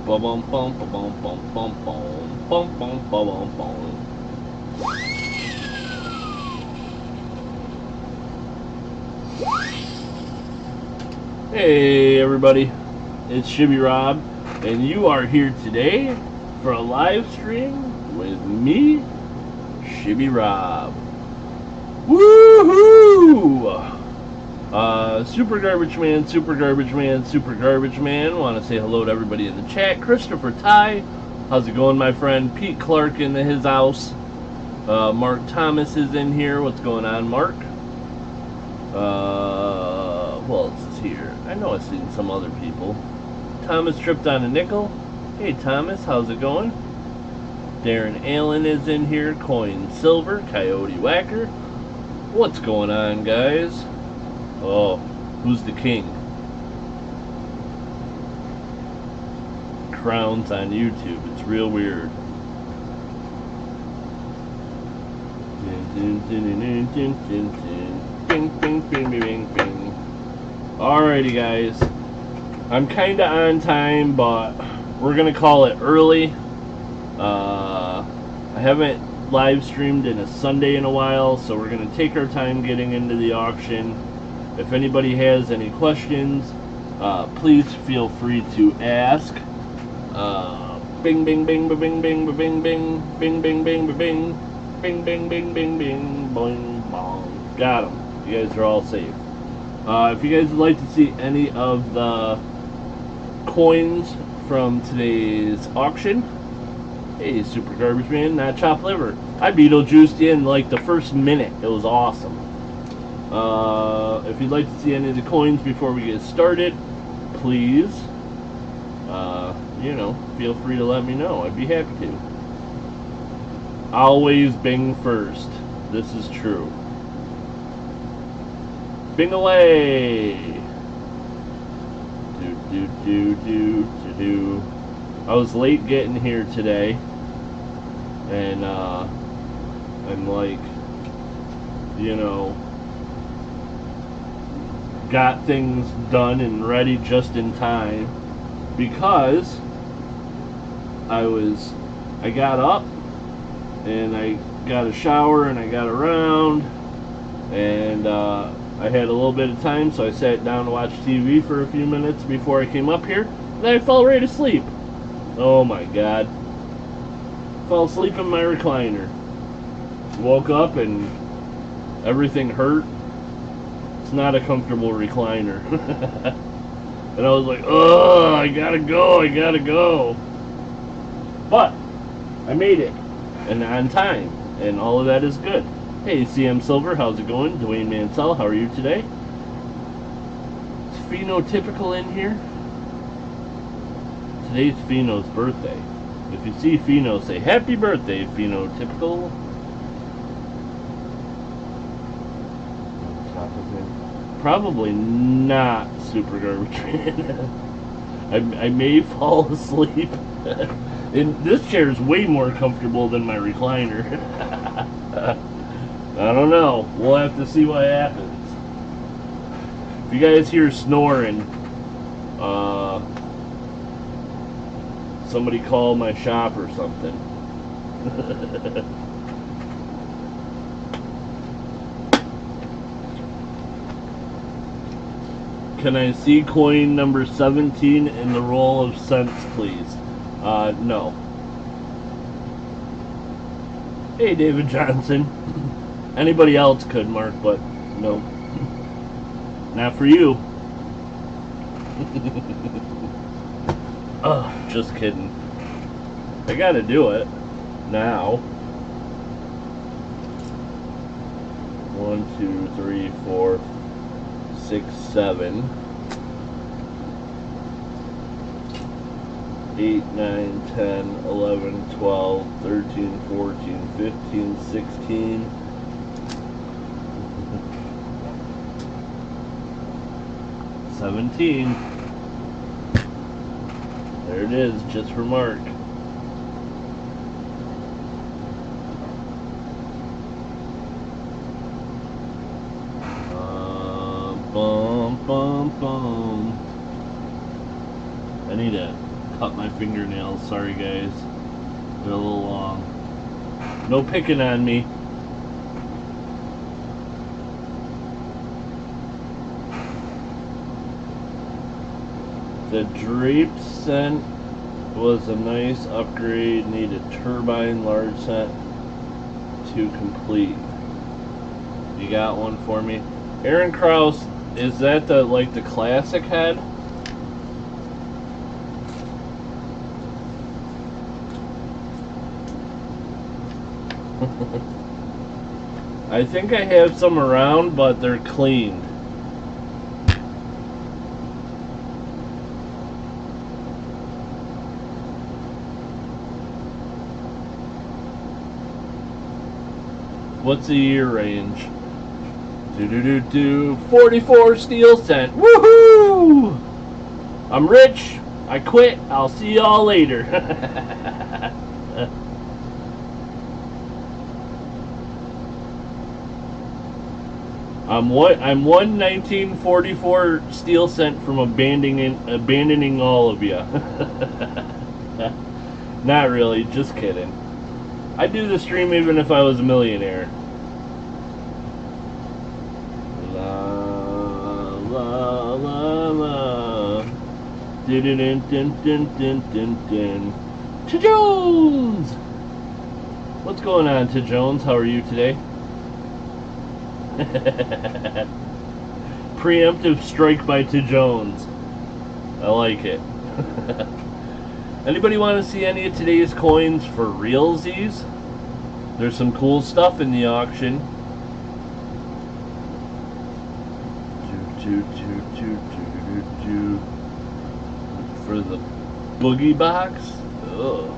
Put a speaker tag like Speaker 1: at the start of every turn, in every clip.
Speaker 1: Hey everybody, it's Shibbyrob, and you are here today for a live stream with me, Shibbyrob. Woohoo! Super Garbage Man, Super Garbage Man, Super Garbage Man. Want to say hello to everybody in the chat. Christopher Ty, how's it going, my friend? Pete Clark in his house. Mark Thomas is in here. What's going on, Mark? Who else is here? I know I've seen some other people. Thomas tripped on a nickel. Hey Thomas, how's it going? Darren Allen is in here. Coin Silver, Coyote Whacker. What's going on, guys? Oh, who's the king? Crowns on YouTube. It's real weird. Alrighty, guys. I'm kinda on time, but we're gonna call it early. I haven't live streamed in a Sunday in a while, so we're gonna take our time getting into the auction. If anybody has any questions, please feel free to ask. Bing, bing, bing, ba, bing, bing, ba, bing, bing, bing, bing, bing, ba, bing, bing, bing, bing, bing, bing, boing, bong. Got them. You guys are all safe. If you guys would like to see any of the coins from today's auction, hey, Super Garbage Man, not chopped liver. I Beetlejuiced you in like the first minute. It was awesome. If you'd like to see any of the coins before we get started, please, you know, feel free to let me know. I'd be happy to. Always bing first. This is true. Bing away. Do. I was late getting here today, and I'm like, you know, got things done and ready just in time because I got up and I got a shower and I got around and I had a little bit of time, so I sat down to watch TV for a few minutes before I came up here, and then I fell right asleep. Oh my god. Fell asleep in my recliner. Woke up and everything hurt. It's not a comfortable recliner. And I was like, oh, I gotta go. But I made it, and on time, and all of that is good. Hey, CM Silver, how's it going? Dwayne Mansell, how are you today? Is Phenotypical in here? Today's Pheno's birthday. If you see Pheno, say happy birthday, Phenotypical. Probably not Super Garbage Man. I may fall asleep. And this chair is way more comfortable than my recliner. I don't know. We'll have to see what happens. If you guys hear snoring, somebody call my shop or something. Can I see coin number 17 in the roll of cents, please? No. Hey, David Johnson. Anybody else could, Mark, but no. Not for you. Oh, just kidding. I gotta do it. Now. 1, 2, 3, 4, 6, 7, 8, 9, 10, 11, 12, 13, 14, 15, 16. 17. There it is, just for Mark. Bum, bum, bum. I need a cut my fingernails. Sorry guys. They're a little long. No picking on me. The drape scent was a nice upgrade. Need a turbine large scent to complete. You got one for me? Aaron Krause, is that the like the classic head? I think I have some around, but they're cleaned. What's the year range? 44 steel cent. Woohoo! I'm rich. I quit. I'll see y'all later. I'm one 1944 steel cent from abandoning all of you. Not really, just kidding. I'd do the stream even if I was a millionaire. La la la la. Dun dun dun dun dun dun dun. To Jones. What's going on, to Jones? How are you today? Preemptive strike by to Jones. I like it. Anybody want to see any of today's coins for realsies? There's some cool stuff in the auction. For the boogie box. Ugh.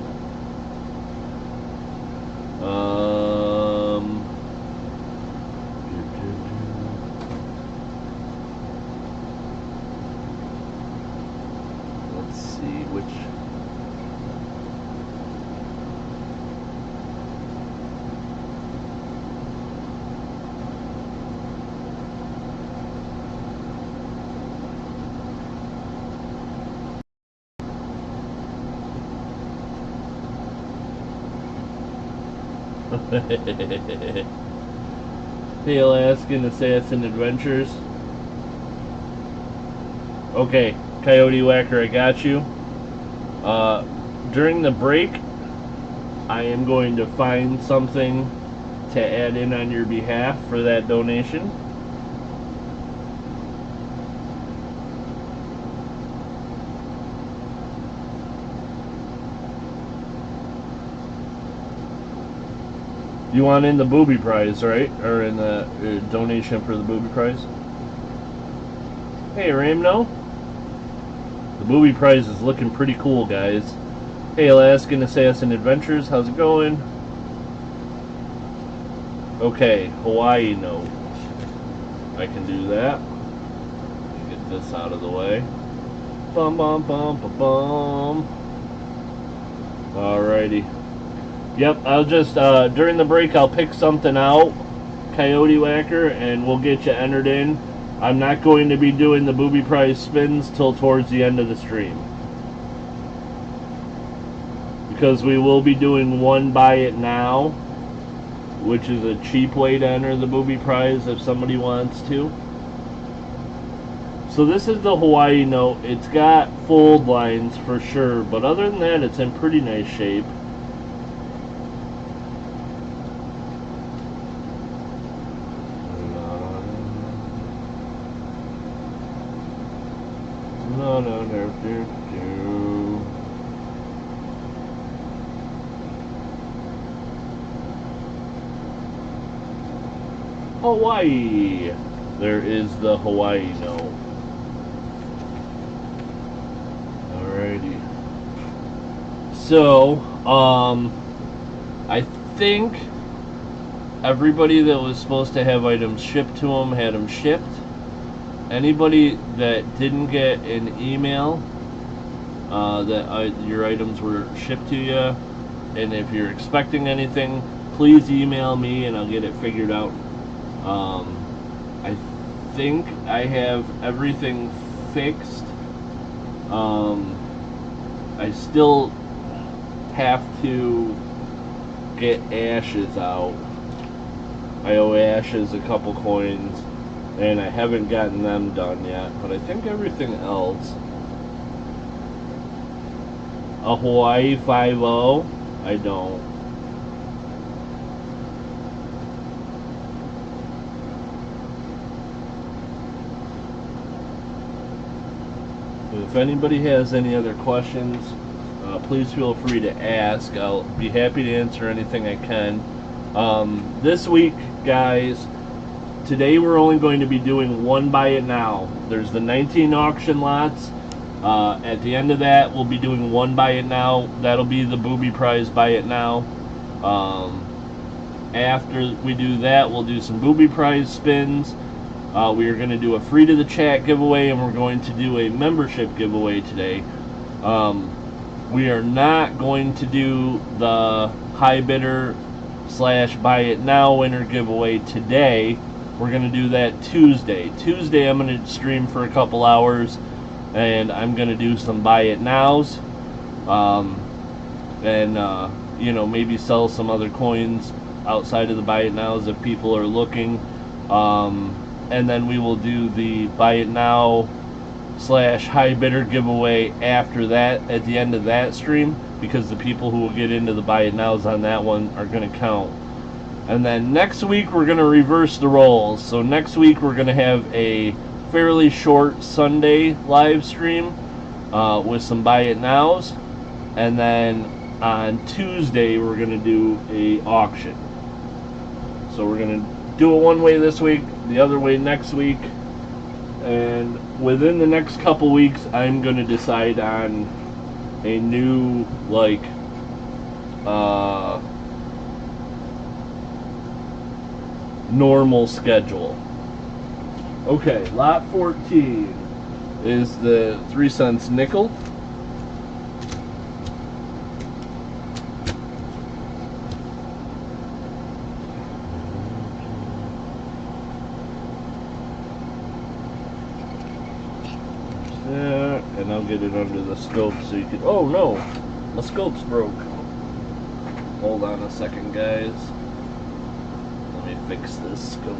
Speaker 1: Let's see which. Hey, Alaskan Assassin Adventures. Okay, Coyote Whacker, I got you. During the break, I am going to find something to add in on your behalf for that donation. You want in the booby prize, right? Or in the donation for the booby prize? Hey, Ramno. The booby prize is looking pretty cool, guys. Hey, Alaskan Assassin Adventures, how's it going? Okay, Hawaii note. I can do that. Get this out of the way. Bum bum bum bum bum. Alrighty. Yep, I'll just, during the break, I'll pick something out, Coyote Whacker, and we'll get you entered in. I'm not going to be doing the booby prize spins till towards the end of the stream. Because we will be doing one buy it now, which is a cheap way to enter the booby prize if somebody wants to. So this is the Hawaii note. It's got fold lines for sure, but other than that, it's in pretty nice shape. Hawaii. There is the Hawaii note. Alrighty. So, I think everybody that was supposed to have items shipped to them had them shipped. Anybody that didn't get an email that your items were shipped to you, and if you're expecting anything, please email me and I'll get it figured out. I think I have everything fixed. I I still have to get Ashes out. I owe Ashes a couple coins, and I haven't gotten them done yet, but I think everything else. A Hawaii 5-0, I don't. If anybody has any other questions, please feel free to ask. I'll be happy to answer anything I can. This week, guys, today we're only going to be doing one buy it now. There's the 19 auction lots. At the end of that, we'll be doing one buy it now. That'll be the booby prize buy it now. After we do that, we'll do some booby prize spins. We are going to do a free to the chat giveaway, and we're going to do a membership giveaway today. We are not going to do the high bidder / buy it now winner giveaway today. We're going to do that Tuesday. Tuesday I'm going to stream for a couple hours, and I'm going to do some buy it nows, and you know, maybe sell some other coins outside of the buy it nows if people are looking. And then we will do the buy it now / high bidder giveaway after that, at the end of that stream, because the people who will get into the buy it nows on that one are going to count. And then next week we're going to reverse the roles. So next week we're going to have a fairly short Sunday live stream with some buy it nows, and then on Tuesday we're going to do a auction. So we're going to do it one way this week, the other way next week, and within the next couple weeks I'm going to decide on a new, like, normal schedule. Okay, lot 14 is the 3 cents nickel. And I'll get it under the scope so you can. Oh no, my scope's broke. Hold on a second, guys. Let me fix this scope.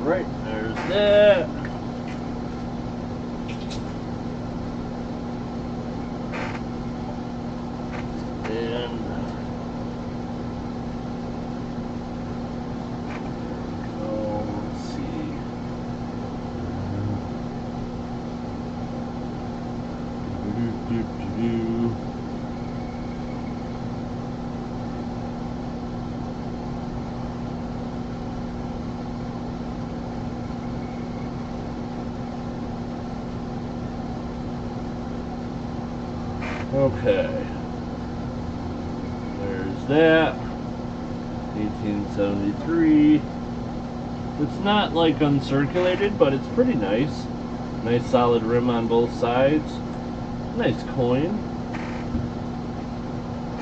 Speaker 1: Right, there's that. And let's see. Okay, there's that. 1873. It's not like uncirculated, but it's pretty nice. Nice solid rim on both sides. Nice coin.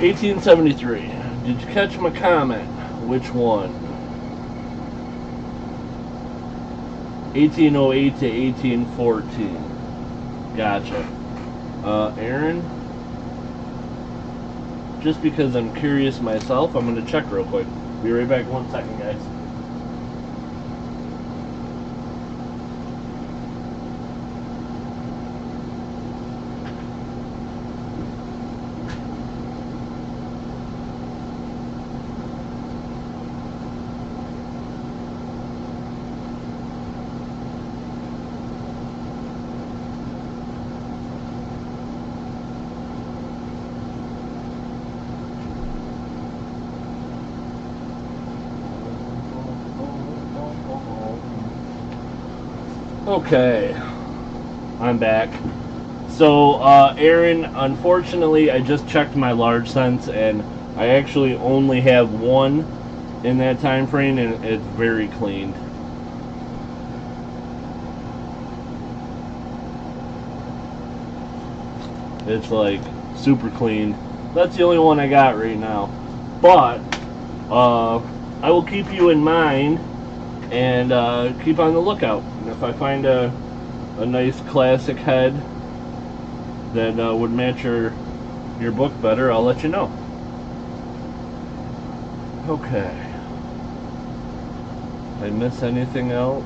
Speaker 1: 1873. Did you catch my comment? Which one? 1808 to 1814. Gotcha. Aaron? Just because I'm curious myself, I'm going to check real quick. Be right back 1 second, guys. Okay, I'm back. So, Aaron, unfortunately, I just checked my large sense, and I actually only have one in that time frame, and it's very clean. It's like super clean. That's the only one I got right now. But I will keep you in mind and keep on the lookout. And if I find a nice classic head that would match your book better, I'll let you know. Okay. Did I miss anything else?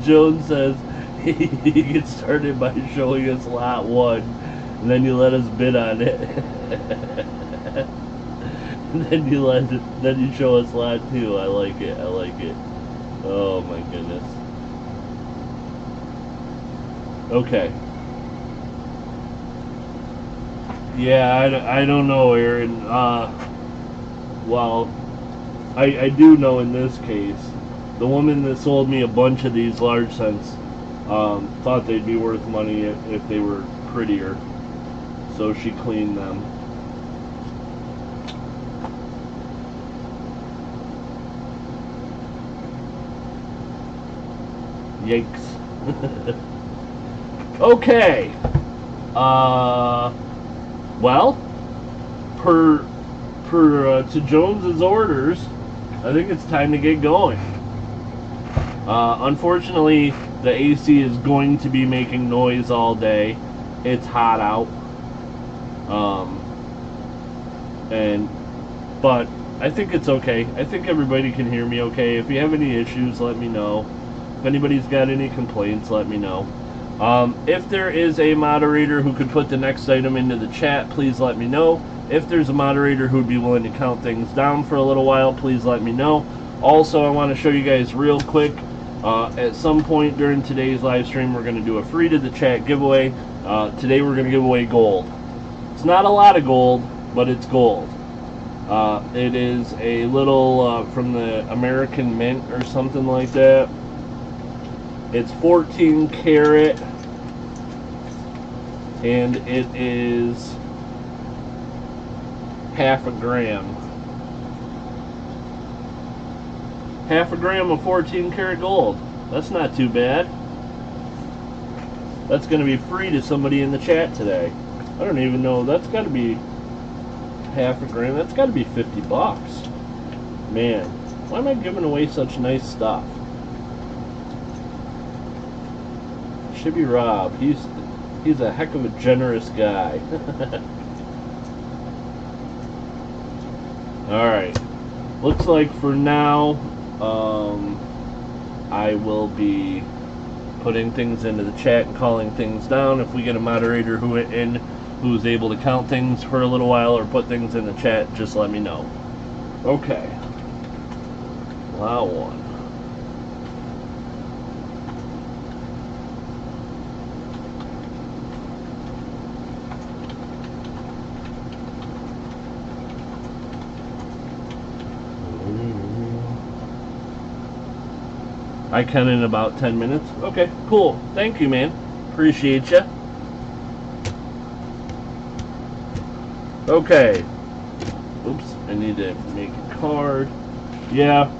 Speaker 1: Jones says he gets started by showing us lot 1, and then you let us bid on it. And then you show us lot 2. I like it. I like it. Oh my goodness. Okay. Yeah, I don't know, Aaron. Well, I do know in this case, the woman that sold me a bunch of these large scents thought they'd be worth money if they were prettier, so she cleaned them. Yikes. Okay. Well, to Jones's orders, I think it's time to get going. Unfortunately, the AC is going to be making noise all day. It's hot out. But I think it's okay. I think everybody can hear me okay. If you have any issues, let me know. If anybody's got any complaints, let me know. If there is a moderator who could put the next item into the chat, please let me know. If there's a moderator who would be willing to count things down for a little while, please let me know. Also, I want to show you guys real quick, at some point during today's live stream, we're going to do a free to the chat giveaway. Today we're going to give away gold. It's not a lot of gold, but it's gold. It is a little from the American Mint or something like that. It's 14 karat, and it is half a gram. Half a gram of 14 karat gold. That's not too bad. That's going to be free to somebody in the chat today. I don't even know. That's got to be half a gram. That's got to be 50 bucks. Man, why am I giving away such nice stuff? Shibbyrob, he's a heck of a generous guy. Alright, looks like for now I will be putting things into the chat and calling things down. If we get a moderator who's able to count things for a little while or put things in the chat, just let me know. Okay, Lot 1. I can in about 10 minutes. Okay, cool. Thank you, man. Appreciate you. Okay. Oops, I need to make a card. Yeah.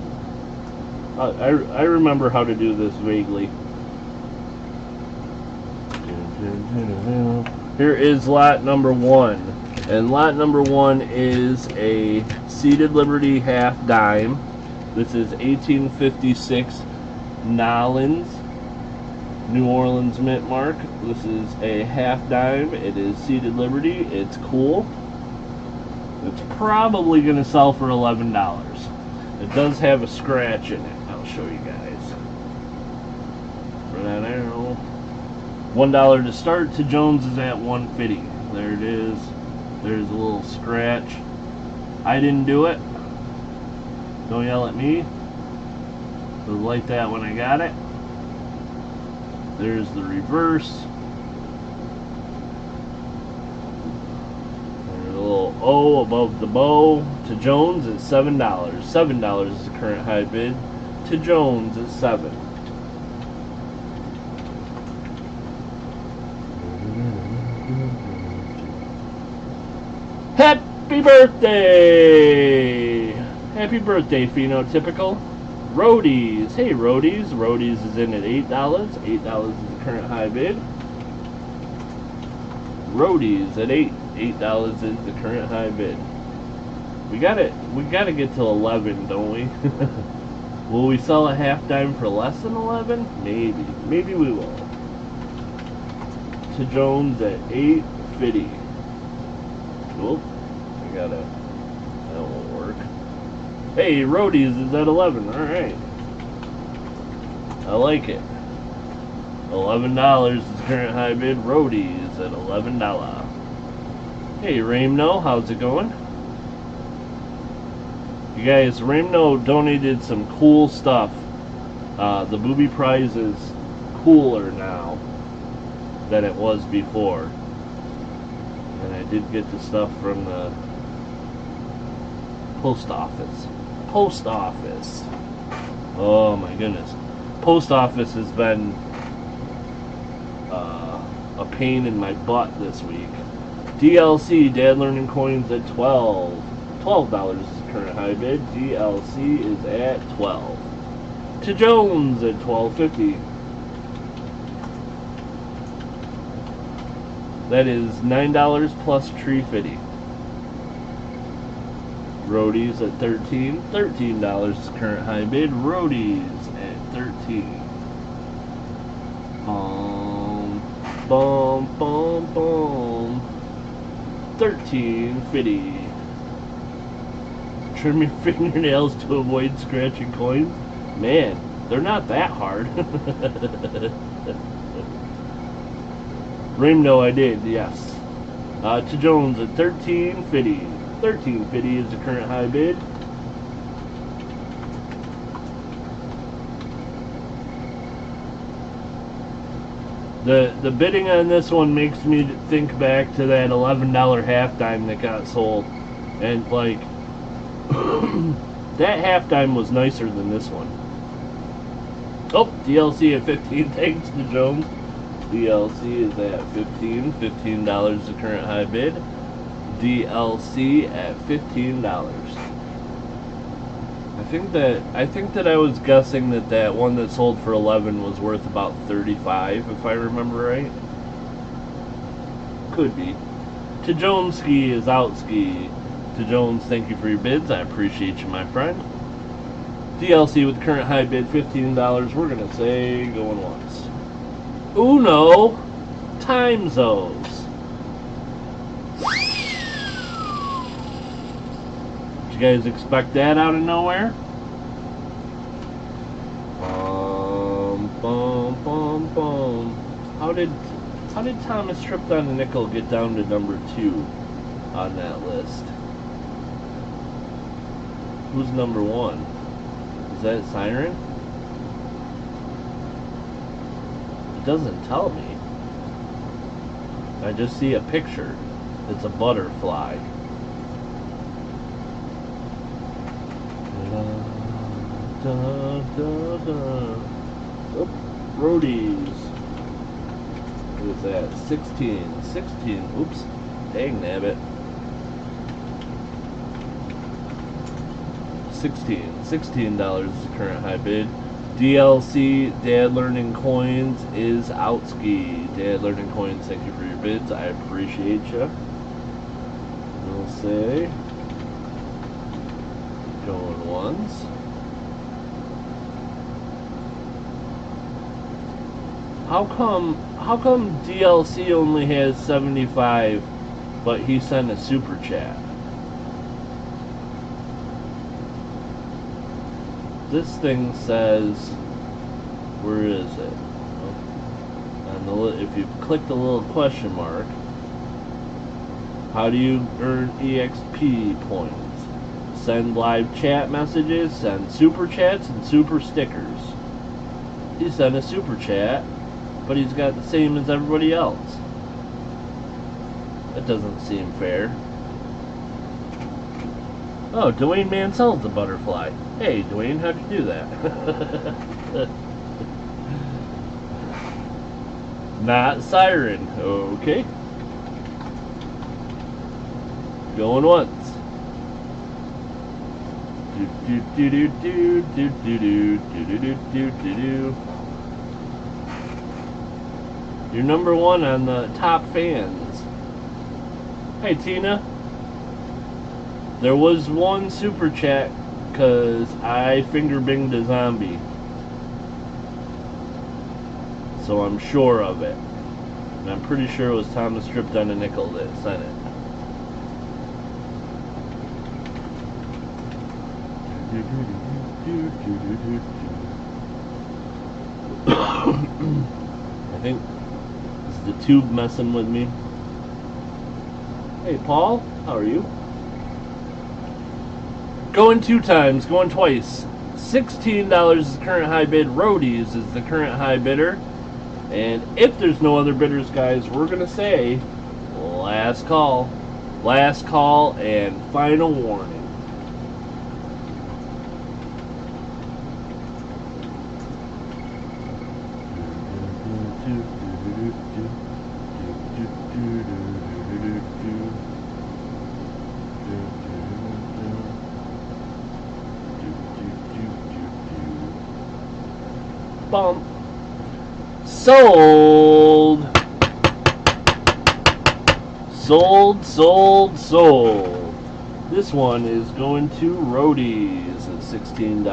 Speaker 1: I remember how to do this vaguely. Here is lot number 1. And lot number 1 is a seated Liberty half dime. This is 1856 Nolans, New Orleans mint mark. This is a half dime. It is seated Liberty. It's cool. It's probably going to sell for $11. It does have a scratch in it. I'll show you guys. For that arrow. $1 to start. To Jones is at $1.50. There it is. There's a little scratch. I didn't do it. Don't yell at me. It was like that when I got it. There's the reverse. There's a little O above the bow To Jones at $7. $7 is the current high bid. To Jones at 7. Happy birthday! Happy birthday, Phenotypical. Roadies. Hey, Roadies. Roadies is in at $8. $8 is the current high bid. Roadies at 8. $8 is the current high bid. We gotta get to 11, don't we? Will we sell a half dime for less than 11? Maybe. Maybe we will. To Jones at 8.50. Oop. That won't work. Hey, Roadies is at 11. Alright. I like it. $11 is the current high bid. Roadies at $11. Hey, Ramno, how's it going? You guys, Ramno donated some cool stuff. The booby prize is cooler now than it was before. And I did get the stuff from the post office. Post office. Oh my goodness. Post office has been a pain in my butt this week. DLC, Dad Learning Coins at 12. $12 is the current high bid. DLC is at 12. To Jones at $12.50. That is $9 plus tree fitty. Roadies at 13. $13 is the current high bid. Roadies at 13. Boom, boom, boom. 13.50. Trim your fingernails to avoid scratching coins. Man, they're not that hard. Ramno, I did, yes. To Jones at 13.50. 13.50 is the current high bid. The bidding on this one makes me think back to that $11 half dime that got sold, and like that half dime was nicer than this one. Oh, DLC at 15. Thanks to Jones. DLC is at 15. $15 is the current high bid. DLC at $15. I think that I was guessing that one that sold for 11 was worth about 35, if I remember right. Could be. To Jones, ski is out ski. To Jones, thank you for your bids. I appreciate you, my friend. DLC with current high bid $15. We're gonna say going once. Uno times those. You guys expect that out of nowhere? Boom, boom, boom. How did Thomas Tripped on a Nickel get down to number 2 on that list? Who's number 1? Is that Siren? It doesn't tell me. I just see a picture. It's a butterfly. Da, da, da. Oh, Roadies. What is that? 16. 16. Oops. Dang nabbit. 16. $16 is the current high bid. DLC, Dad Learning Coins is outski. Dad Learning Coins, thank you for your bids. I appreciate you. We'll say going once. How come DLC only has 75, but he sent a super chat? This thing says, where is it? If you click the little question mark, how do you earn EXP points? Send live chat messages, send super chats, and super stickers. He sent a super chat, but he's got the same as everybody else. That doesn't seem fair. Oh, Dwayne Mansell's the butterfly. Hey, Dwayne, how'd you do that? Not Siren. Okay. Going once. Do do do do do do do do do do do do. You're number one on the top fans. Hey Tina. There was one super chat because I finger binged a zombie. So I'm sure of it. And I'm pretty sure it was Thomas Stripped on a Nickel that sent it. I think is the tube messing with me. Hey Paul, how are you? Going 2 times, going twice. $16 is the current high bid. Roadies is the current high bidder. And if there's no other bidders, guys, we're going to say last call. Last call and final warning. Bump. Sold. Sold, sold, sold. This one is going to Roadies at $16.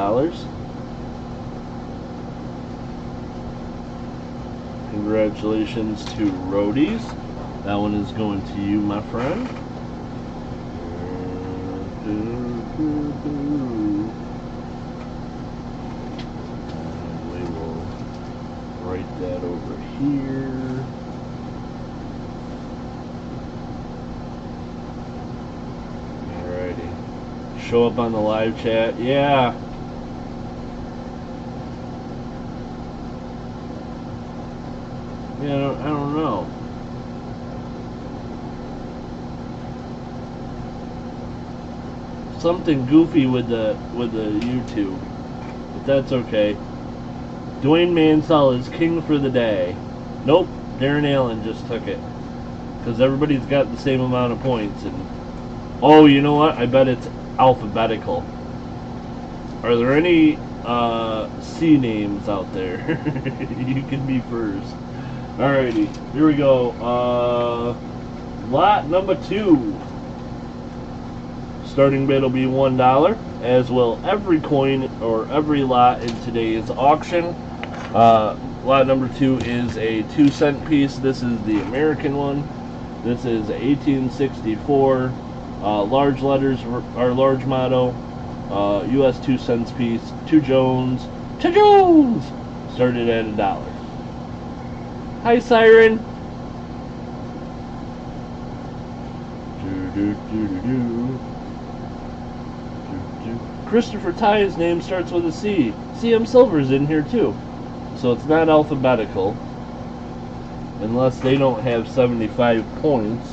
Speaker 1: Congratulations to Roadies. That one is going to you, my friend. Write that over here. Alrighty. Show up on the live chat. Yeah. Yeah, I don't know. Something goofy with the YouTube. But that's okay. Dwayne Mansell is king for the day. Nope, Darren Allen just took it. Because everybody's got the same amount of points. And oh, you know what? I bet it's alphabetical. Are there any C names out there? You can be first. Alrighty, here we go. Lot number 2. Starting bid will be $1, as will every coin or every lot in today's auction. Lot number 2 is a 2-cent piece. This is the American one. This is 1864. Large letters are large motto. US 2 cents piece. To Jones. To Jones! Started at $1. Hi, Siren. Christopher Ty's name starts with a C. CM Silver's in here too. So it's not alphabetical. Unless they don't have 75 points.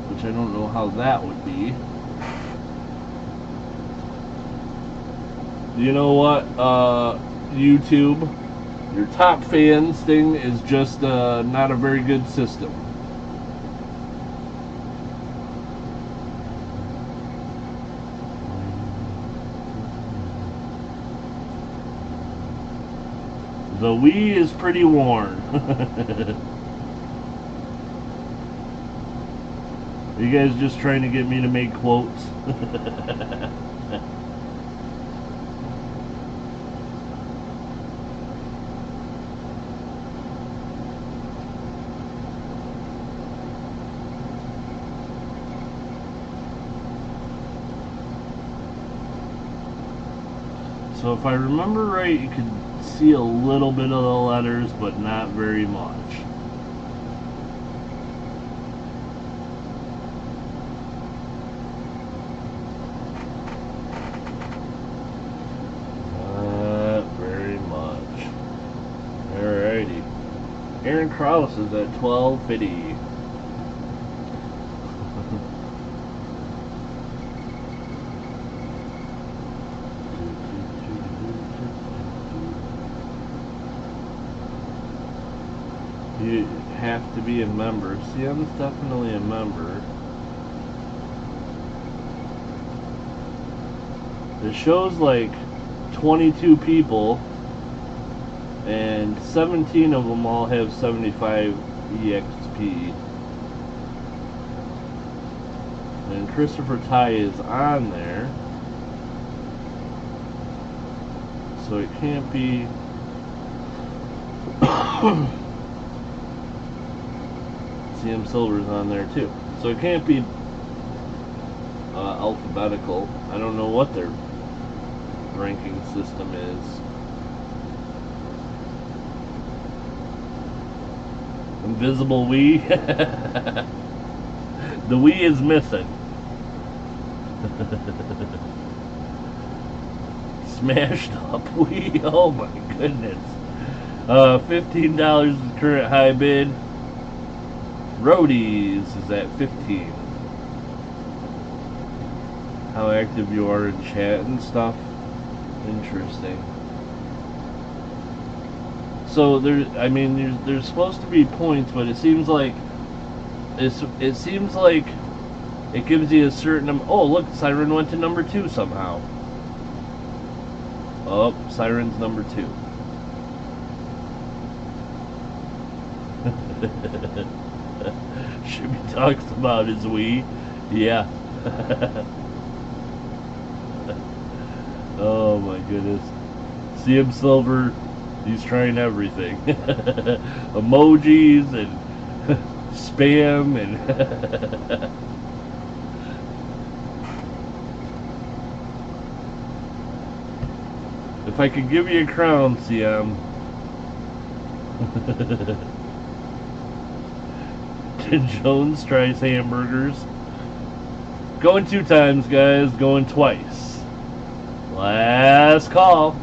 Speaker 1: Which I don't know how that would be. You know what, YouTube? Your top fans thing is just not a very good system. The Wii is pretty worn. Are you guys just trying to get me to make quotes? So if I remember right, you could see a little bit of the letters, but not very much. Not very much. Alrighty. Aaron Krause is at 1250. You have to be a member. CM's definitely a member. It shows like 22 people, and 17 of them all have 75 EXP. And Christopher Ty is on there, so it can't be. CM Silver's on there too, so it can't be alphabetical. I don't know what their ranking system is. Invisible Wii. The Wii is missing. Smashed up Wii. Oh my goodness. $15 is the current high bid. Roadies is at 15. How active you are in chat and stuff. Interesting. So there's supposed to be points, but it seems like it gives you a certain. Oh, look, Siren went to number 2 somehow. Oh, Siren's number 2. Shibby talks about his Wii. Yeah. Oh my goodness. CM Silver, he's trying everything. Emojis and spam and if I could give you a crown, CM. Jones tries hamburgers. Going 2 times, guys. Going twice. Last call.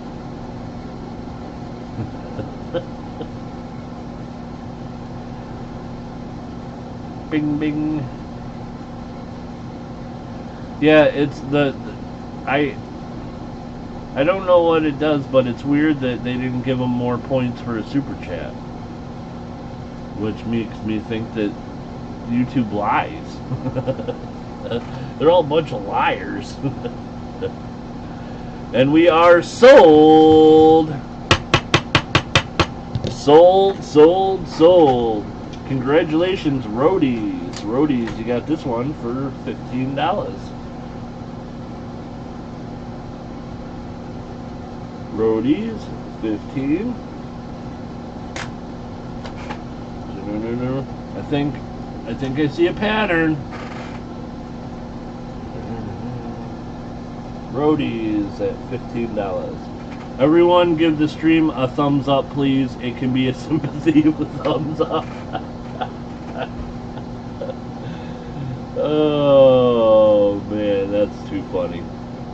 Speaker 1: Bing, bing. Yeah, it's I don't know what it does, but it's weird that they didn't give them more points for a super chat, which makes me think that YouTube lies. They're all a bunch of liars. And we are sold. Sold. Congratulations, Roadies. Roadies, you got this one for $15. Roadies, 15. I think I see a pattern. Roadies at $15. Everyone give the stream a thumbs up, please. It can be a sympathy with thumbs up. Oh man, that's too funny.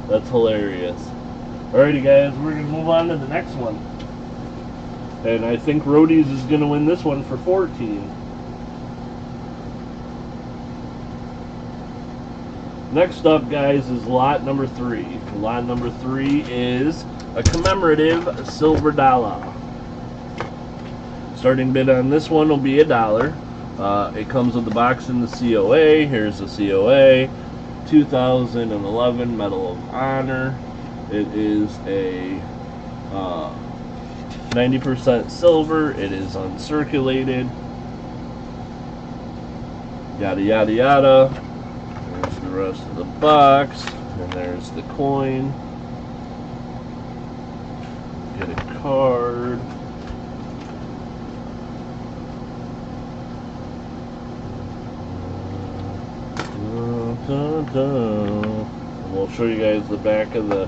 Speaker 1: That's hilarious. Alrighty guys, we're gonna move on to the next one. And I think Roadies is gonna win this one for 14. Next up, guys, is lot number 3. Lot number 3 is a commemorative silver dollar. Starting bid on this one will be $1. It comes with the box and the COA. Here's the COA. 2011 Medal of Honor. It is a 90% silver. It is uncirculated. Yada yada yada. There's the rest of the box, and there's the coin. Get a card. And we'll show you guys the back of the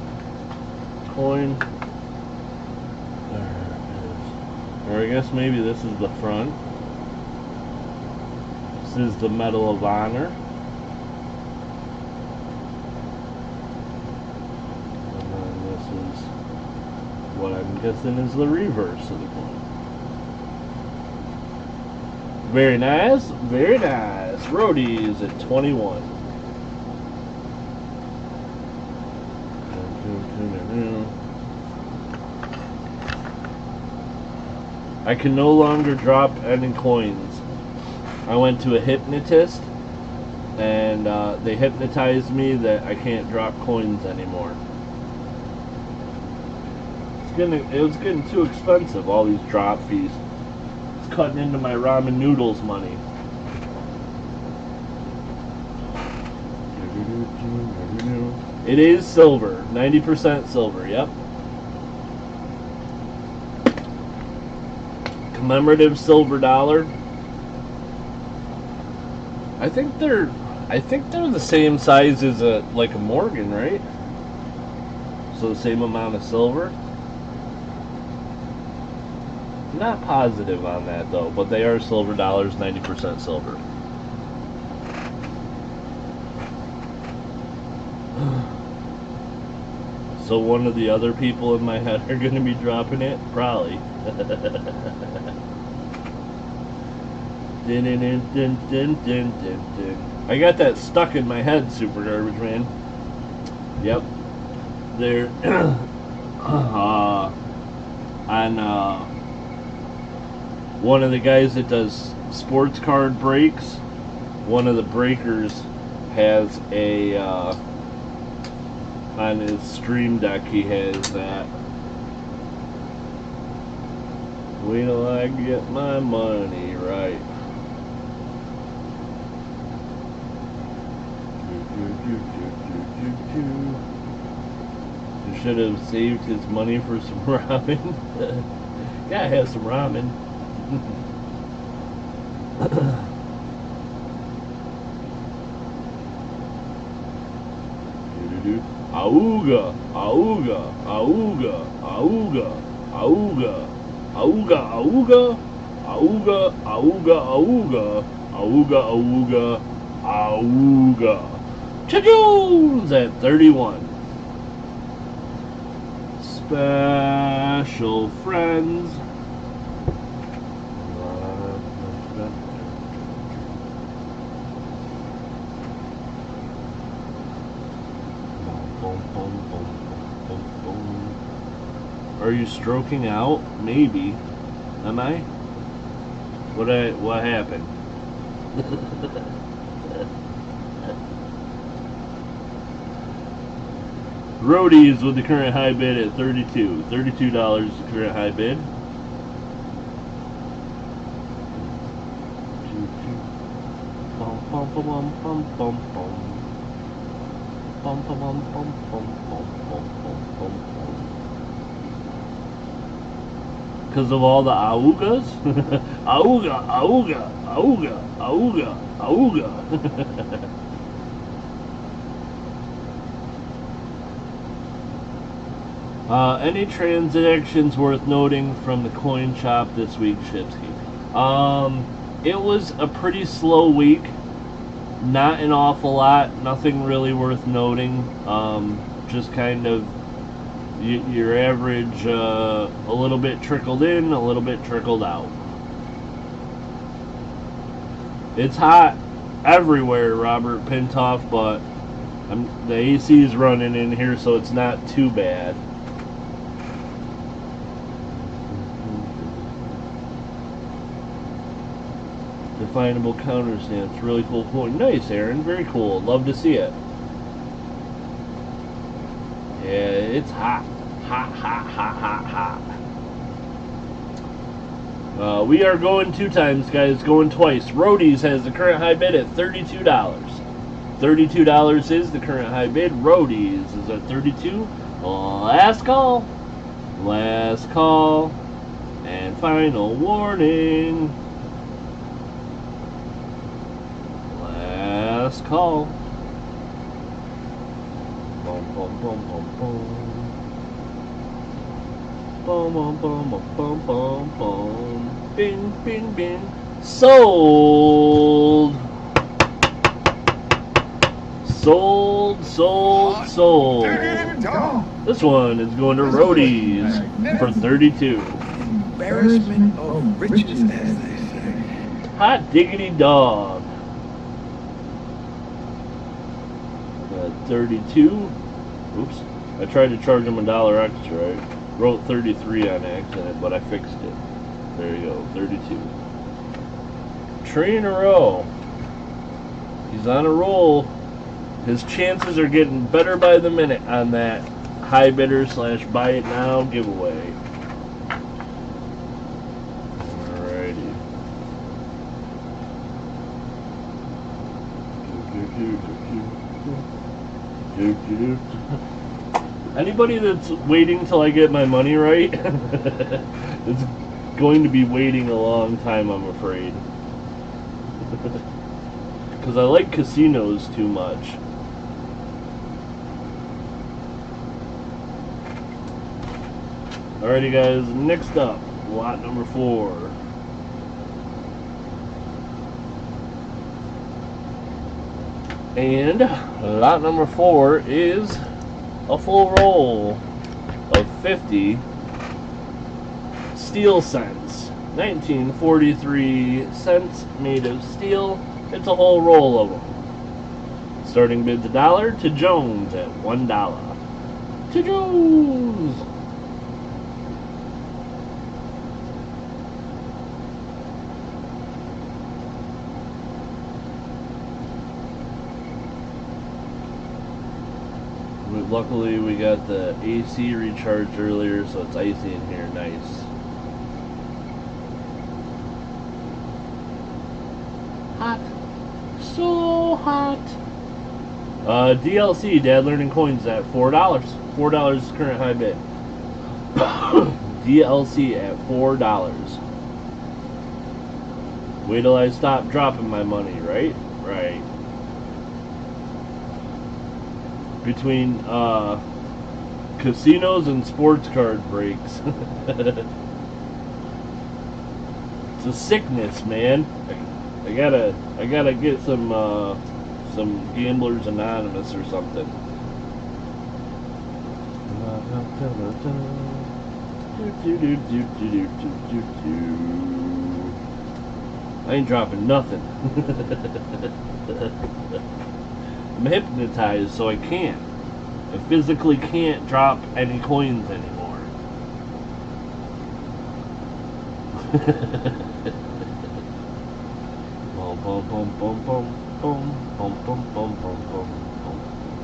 Speaker 1: coin. There it is. Or I guess maybe this is the front. This is the Medal of Honor. What I'm guessing is the reverse of the coin. Very nice, very nice. Roadies at 21. I can no longer drop any coins. I went to a hypnotist, and they hypnotized me that I can't drop coins anymore. It was getting too expensive, all these drop fees. It's cutting into my ramen noodles money. It is silver, 90% silver, yep. Commemorative silver dollar. I think they're the same size as like a Morgan, right? So the same amount of silver. Not positive on that though, but they are silver dollars, 90% silver. So one of the other people in my head are going to be dropping it? Probably. I got that stuck in my head, Super Garbage Man. Yep. They're on one of the guys that does sports card breaks, one of the breakers has a on his stream deck, he has that. Wait till I get my money right. You should have saved his money for some ramen. Yeah, I have some ramen. Auga, auga, auga, auga, auga, auga, auga, auga, auga, auga, auga, auga, auga. Cha-joons at 31. Special friends. Are you stroking out? Maybe. Am I? What happened? Roadies with the current high bid at 32. $32 is the current high bid. Because of all the augas? Auga, auga, auga, auga, auga. Any transactions worth noting from the coin shop this week, Shibsky? It was a pretty slow week. Not an awful lot. Nothing really worth noting. Just kind of your average, a little bit trickled in, a little bit trickled out. It's hot everywhere, Robert Pintoff, but the AC is running in here, so it's not too bad. Definable counter stamps, really cool coin. Nice, Aaron, very cool. Love to see it. Yeah, it's hot. Hot, hot, hot, hot, hot. We are going 2 times, guys. Going twice. Roadies has the current high bid at $32. $32 is the current high bid. Roadies is at 32. Last call. Last call. And final warning. Last call. Boom, boom, boom, boom, boom. Boom, boom, boom, boom, boom, boom, boom. Bing, bing, bing. Sold. Sold, sold, sold. This one is going to Roadies for 32.
Speaker 2: Embarrassment of riches, as they say.
Speaker 1: Hot diggity dog. 32. Oops. I tried to charge him $1 extra. I wrote 33 on accident, but I fixed it. There you go, 32. 3 in a row. He's on a roll. His chances are getting better by the minute on that high bidder / buy it now giveaway. Alrighty. Anybody that's waiting till I get my money right, it's going to be waiting a long time, I'm afraid. Because I like casinos too much. Alrighty guys, next up, lot number 4. And lot number 4 is a full roll of 50 steel cents. 1943 cents made of steel. It's a whole roll of them. Starting bid's $1 to Jones at $1. To Jones! Luckily we got the AC recharged earlier, so it's icy in here, nice. Hot. So hot. DLC, Dad Learning Coins at $4. $4 is current high bid. DLC at $4. Wait till I stop dropping my money, right? Right. Between casinos and sports card breaks. It's a sickness, man. I gotta get some Gamblers Anonymous or something. I ain't dropping nothing. I'm hypnotized, so I can't. I physically can't drop any coins anymore.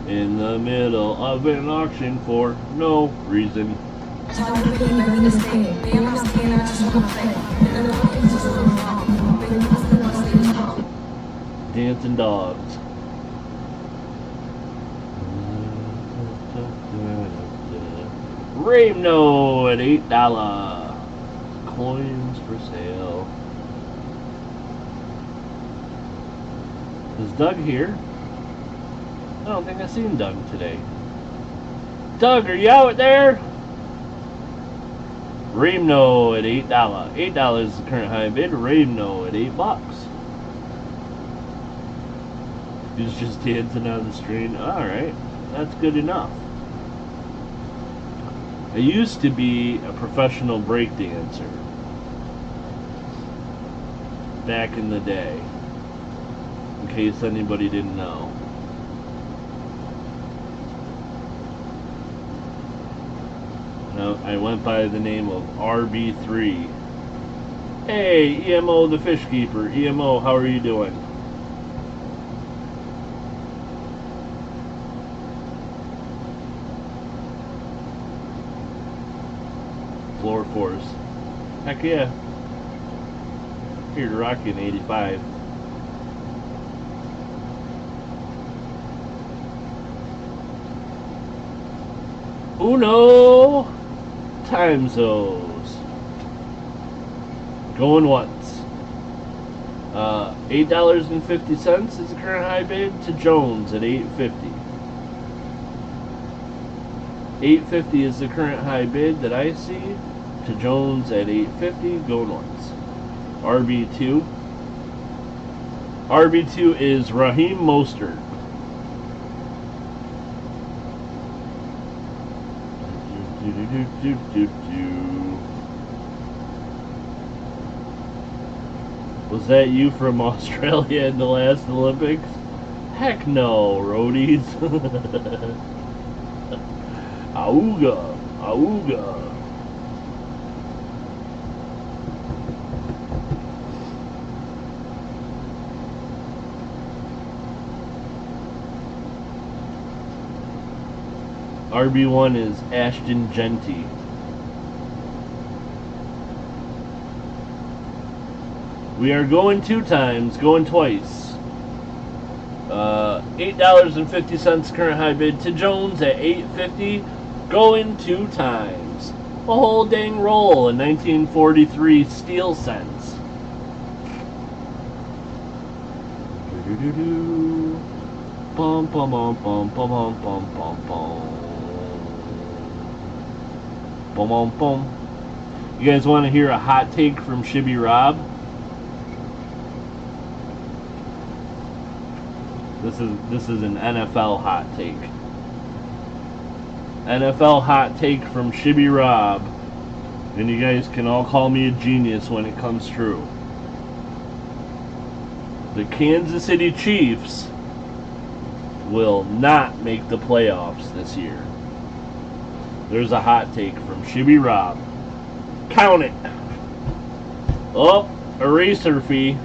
Speaker 1: In the middle of an auction for no reason. Dancing dogs. Ramno at $8. Coins for sale. Is Doug here? I don't think I've seen Doug today. Doug, are you out there? Ramno at $8. $8 is the current high bid. Ramno at $8. He's just dancing on the stream. Alright, that's good enough. I used to be a professional break dancer back in the day, in case anybody didn't know. Now, I went by the name of RB3. Hey, EMO the Fish Keeper. EMO, how are you doing? Floor Force. Heck yeah. Here to rock you in 85. Uno time zones. Going once. $8.50 is the current high bid to Jones at $8.50. $8.50 is the current high bid that I see to Jones at $8.50. Going once. RB2. RB2 is Raheem Mostert. Was that you from Australia in the last Olympics? Heck no, roadies. Auga, auga. RB1 is Ashton Genty. We are going 2 times, going twice. $8.50 current high bid to Jones at $8.50, going 2 times. A whole dang roll in 1943 steel cents. Bum bum bum bum bum bum bum bum bum. Bum bum bum. You guys want to hear a hot take from Shibby Rob? This is an NFL hot take. NFL hot take from Shibby Rob. And you guys can all call me a genius when it comes true. The Kansas City Chiefs will not make the playoffs this year. There's a hot take from Shibby Rob. Count it. Oh, eraser fee.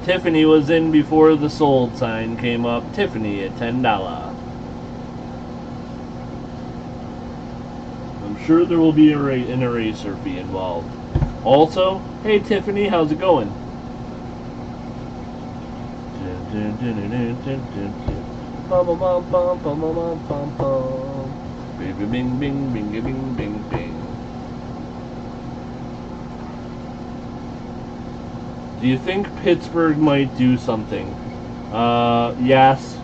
Speaker 1: Tiffany was in before the sold sign came up. Tiffany at $10. I'm sure there will be an eraser fee involved. Also, hey Tiffany, how's it going? Baby bing bing bing bing bing bing. Do you think Pittsburgh might do something? Yes.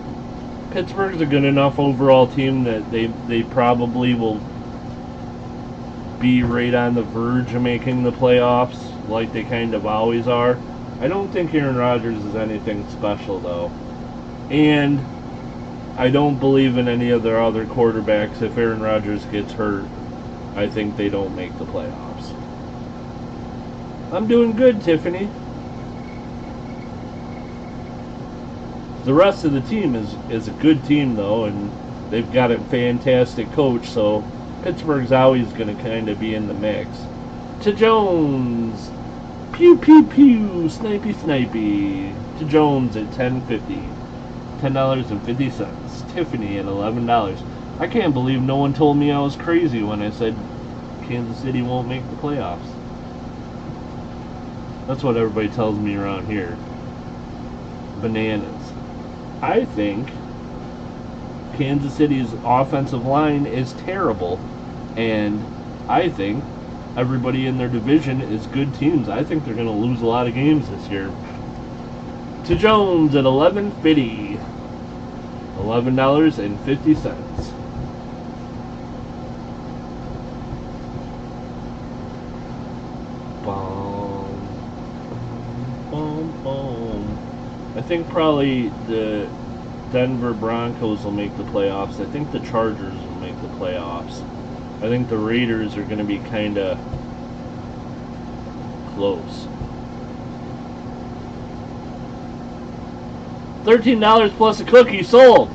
Speaker 1: Pittsburgh's a good enough overall team that they probably will be right on the verge of making the playoffs, like they kind of always are. I don't think Aaron Rodgers is anything special, though. And I don't believe in any of their other quarterbacks. If Aaron Rodgers gets hurt, I think they don't make the playoffs. I'm doing good, Tiffany. The rest of the team is a good team, though, and they've got a fantastic coach, so Pittsburgh's always going to kind of be in the mix. To Jones. Pew, pew, pew. Snipey, snipey. To Jones at $10.50. $10.50. Tiffany at $11. I can't believe no one told me I was crazy when I said Kansas City won't make the playoffs. That's what everybody tells me around here. Bananas. I think Kansas City's offensive line is terrible, and I think everybody in their division is good teams. I think they're going to lose a lot of games this year. To Jones at $11.50. $11.50. I think probably the Denver Broncos will make the playoffs. I think the Chargers will make the playoffs. I think the Raiders are going to be kind of close. $13 plus a cookie sold.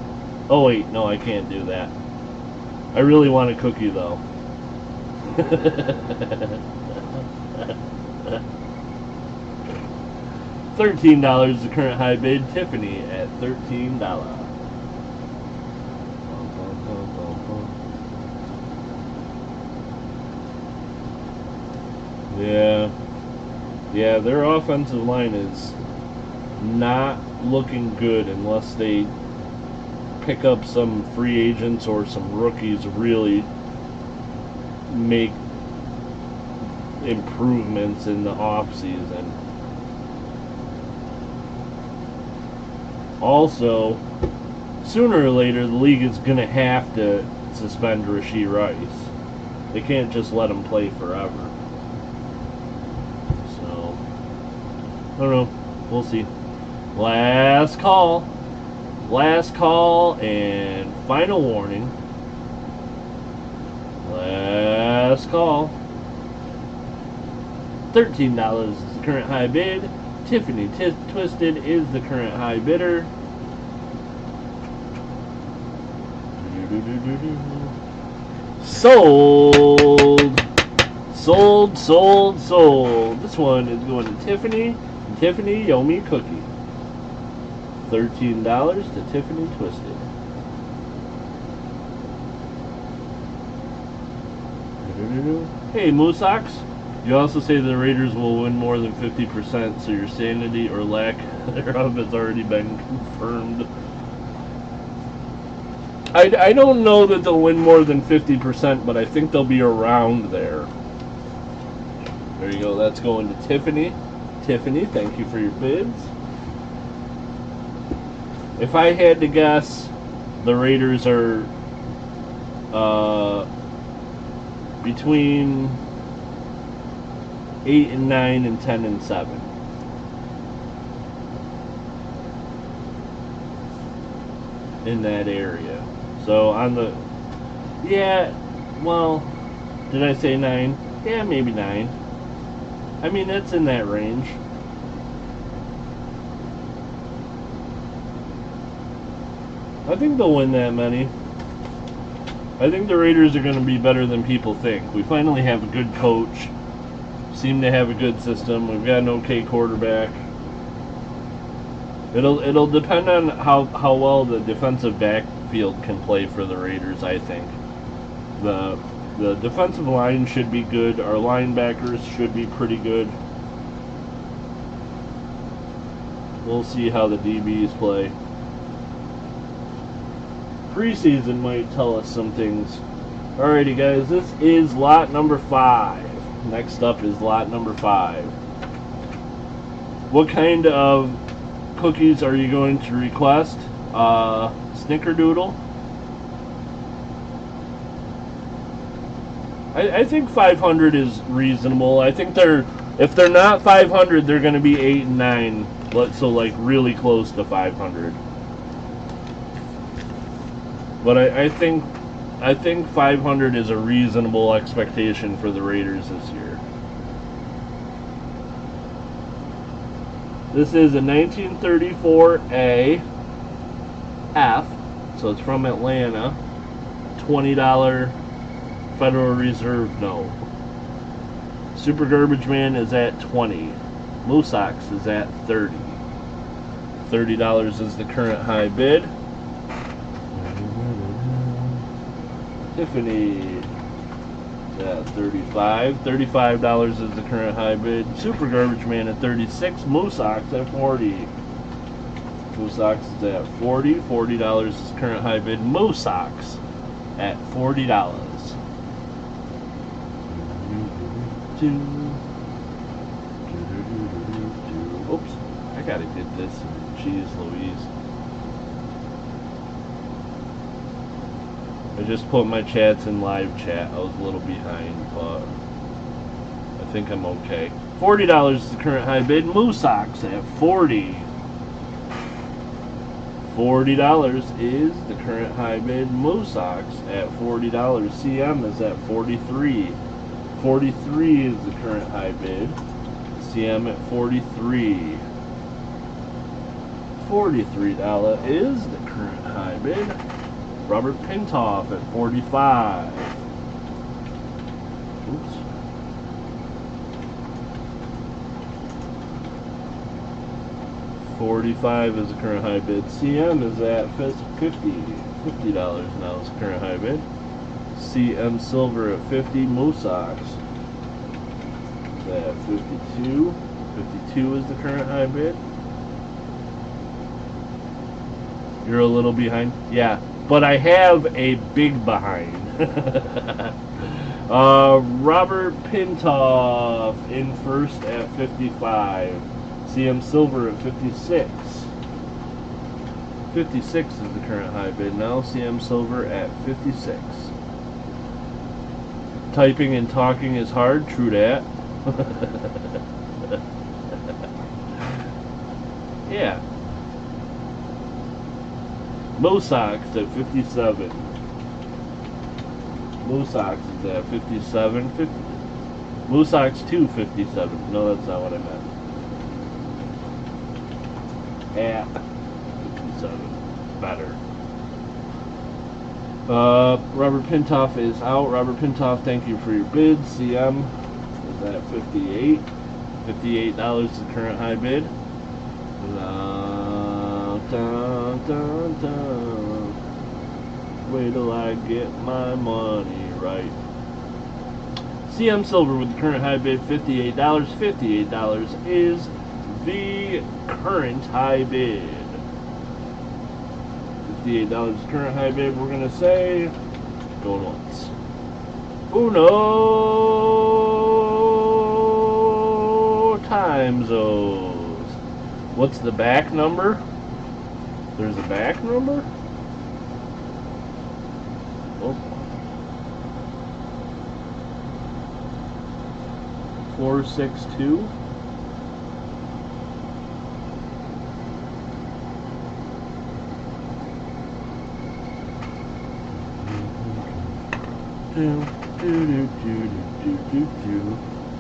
Speaker 1: Oh wait, no, I can't do that. I really want a cookie though. $13 the current high bid. Tiffany at $13. Yeah, their offensive line is not looking good unless they pick up some free agents or some rookies really make improvements in the offseason. Also, sooner or later, the league is going to have to suspend Rashee Rice. They can't just let him play forever. So, I don't know. We'll see. Last call. Last call and final warning. Last call. $13 is the current high bid. Tiffany Twisted is the current high bidder. Sold. Sold, sold, sold. This one is going to Tiffany. Tiffany, you owe me a cookie. $13 to Tiffany Twisted. Hey, Moosox. You also say the Raiders will win more than 50%, so your sanity or lack thereof has already been confirmed. I don't know that they'll win more than 50%, but I think they'll be around there. There you go. That's going to Tiffany. Tiffany, thank you for your bids. If I had to guess, the Raiders are between 8 and 9 and 10 and 7. In that area. So on the, yeah, well, did I say 9? Yeah, maybe 9. I mean, it's in that range. I think they'll win that many. I think the Raiders are going to be better than people think. We finally have a good coach. Seem to have a good system. We've got an okay quarterback. It'll depend on how well the defensive backfield can play for the Raiders, I think. The defensive line should be good. Our linebackers should be pretty good. We'll see how the DBs play. Preseason might tell us some things. Alrighty, guys, this is lot number 5. Next up is lot number 5. What kind of cookies are you going to request? Snickerdoodle? I think 500 is reasonable. I think if they're not 500, they're going to be 8 and 9. So like really close to 500. But I think 500 is a reasonable expectation for the Raiders this year. This is a 1934 F, so it's from Atlanta. $20 Federal Reserve note. Super Garbage Man is at 20. Moosox is at 30. $30 is the current high bid. Tiffany at 35. $35 is the current high bid. Super Garbage Man at 36. Moosox at 40. Moosox is at 40. $40 is the current high bid. Moosox at $40. Oops, I gotta get this. Jeez Louise. I just put my chats in live chat. I was a little behind, but I think I'm okay. $40 is the current high bid. Moosox at 40. $40 is the current high bid. Moosox at $40. CM is at 43. 43 is the current high bid. CM at 43. $43 is the current high bid. Robert Pintoff at 45. Oops. $45 is the current high bid. CM is at 50. $50 now is the current high bid. CM Silver at 50. Moosox at 52. 52 is the current high bid. You're a little behind? Yeah, but I have a big behind. Robert Pintoff in first at 55. CM Silver at 56. 56 is the current high bid now. CM Silver at 56. Typing and talking is hard. True that. Yeah. Moosox at 57. Moosox is at 57. Moosox 257. No, that's not what I meant. At 57. Better. Robert Pintoff is out. Robert Pintoff, thank you for your bid. CM is at 58. $58 is the current high bid. Dun, dun, dun. Wait till I get my money right. CM Silver with the current high bid, $58. $58 is the current high bid. $58 current high bid, we're going to say, going once. Uno times those. What's the back number? There's a back number? Oh. 462.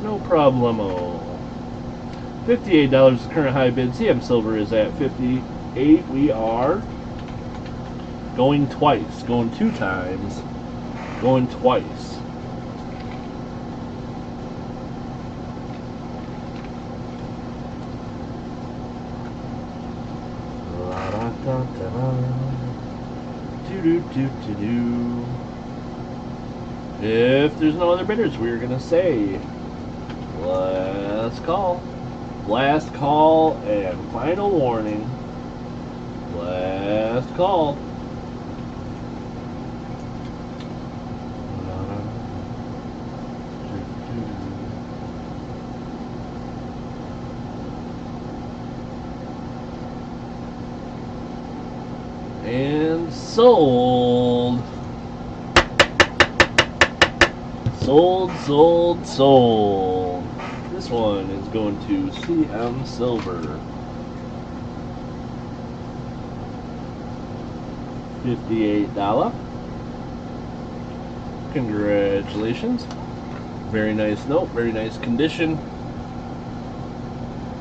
Speaker 1: No problemo. $58 is the current high bid. CM Silver is at 58. We are going twice. Going 2 times. Going twice. If there's no other bidders, we're gonna say last call. Last call and final warning. Last call. And sold. Sold. This one is going to CM Silver. $58. Congratulations. Very nice note, very nice condition.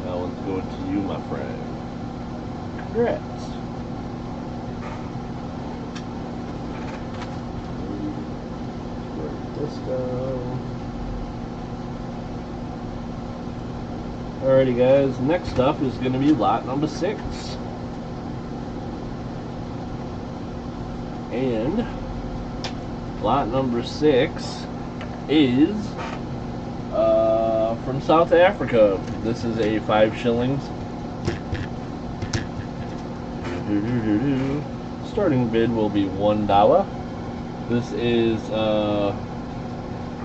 Speaker 1: That one's going to you, my friend. Congrats. Alrighty guys, next up is going to be lot number 6. And lot number 6 is from South Africa. This is a 5 shillings. Starting bid will be $1. This is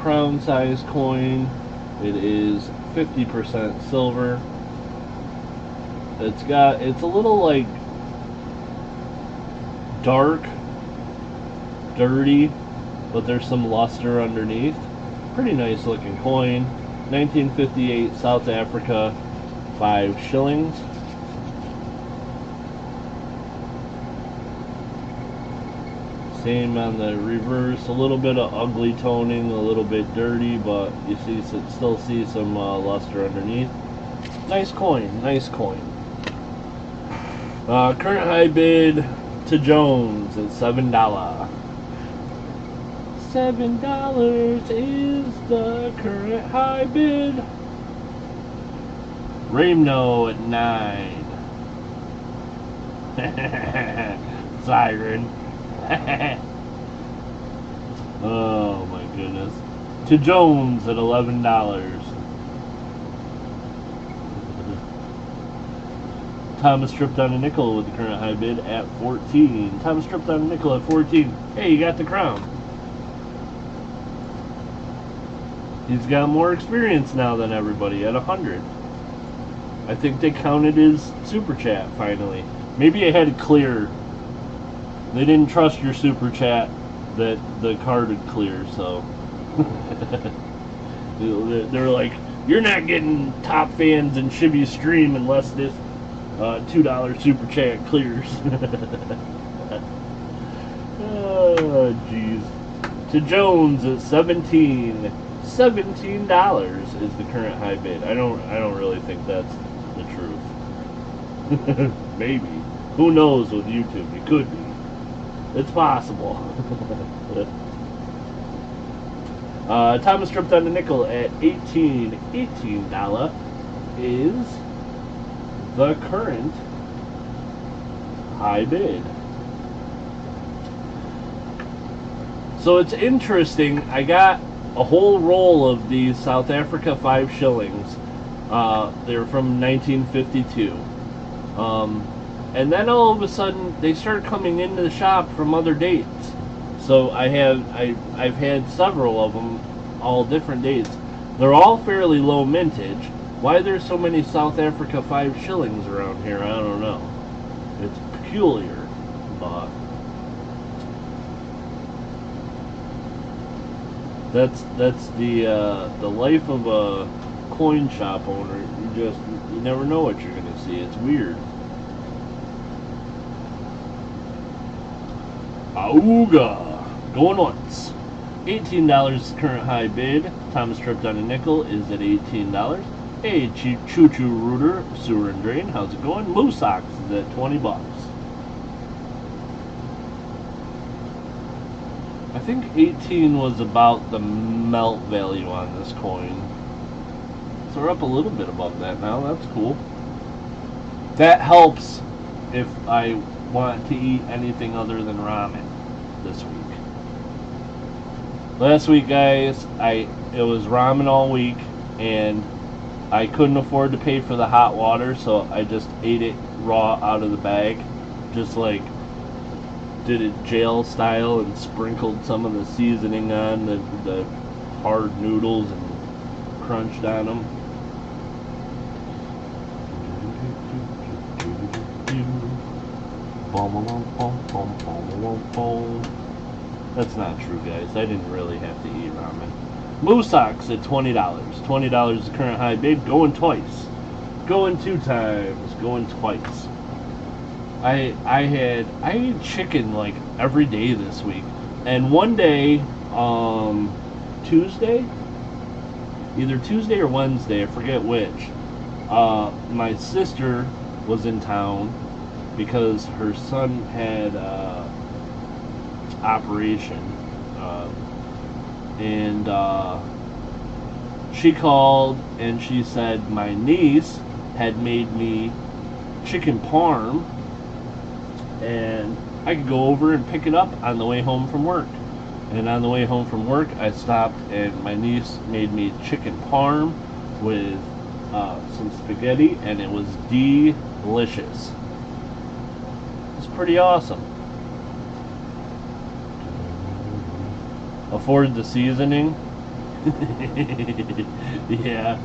Speaker 1: crown size coin. It is 50% silver. It's a little like dark, dirty, but there's some luster underneath. Pretty nice looking coin. 1958 South Africa, 5 shillings. Same on the reverse, a little bit of ugly toning, a little bit dirty, but you still see some luster underneath. Nice coin, nice coin. Current high bid to Jones at $7. $7 is the current high bid. Ramno at $9. Siren. Oh my goodness. To Jones at $11. Thomas stripped on a nickel with the current high bid at 14. Thomas stripped on a nickel at 14. Hey, you got the crown. He's got more experience now than everybody at 100. I think they counted his super chat finally. Maybe I had it clear. They didn't trust your super chat that the card would clear, so they're like, you're not getting top fans in Shibby's stream unless this $2 super chat clears. Oh, jeez. To Jones at 17. $17 is the current high bid. I don't really think that's the truth. Maybe. Who knows with YouTube? It could be. It's possible. Thomas stripped on the nickel at 18. $18 is the current high bid. So it's interesting. I got a whole roll of these South Africa 5 shillings. They're from 1952. And then all of a sudden they start coming into the shop from other dates. So I've had several of them, all different dates. They're all fairly low mintage. Why there's so many South Africa 5 shillings around here, I don't know. It's peculiar, but that's the life of a coin shop owner. You never know what you're gonna see. It's weird. Auga! Going once. $18 current high bid. Thomas Tripped on a Nickel is at $18. Hey, Choo Choo Rooter, Sewer and Drain, how's it going? Moose Ox is at 20 bucks. I think 18 was about the melt value on this coin. So we're up a little bit above that now. That's cool. That helps if I want to eat anything other than ramen this week. Last week, guys, it was ramen all week, and I couldn't afford to pay for the hot water, so I just ate it raw out of the bag. Just like did it jail style and sprinkled some of the seasoning on the hard noodles and crunched on them. That's not true, guys. I didn't really have to eat ramen. Moose Ox at $20. $20 is the current high bid. Going twice. Going 2 times. Going twice. I ate chicken like every day this week. And one day, Tuesday? Either Tuesday or Wednesday, I forget which. My sister was in town because her son had operation, and she called and she said my niece had made me chicken parm and I could go over and pick it up on the way home from work. And on the way home from work I stopped and my niece made me chicken parm with some spaghetti, and it was delicious. It's pretty awesome. Afford the seasoning? Yeah.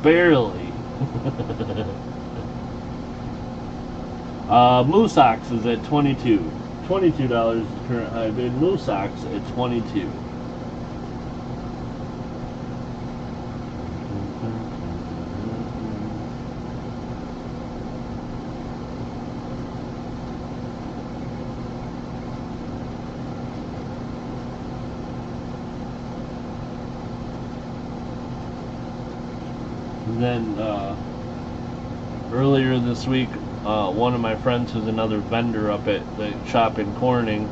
Speaker 1: Barely. Moose Ox is at $22. $22 is the current high bid. Moose Ox at $22. And then earlier this week, one of my friends who's another vendor up at the shop in Corning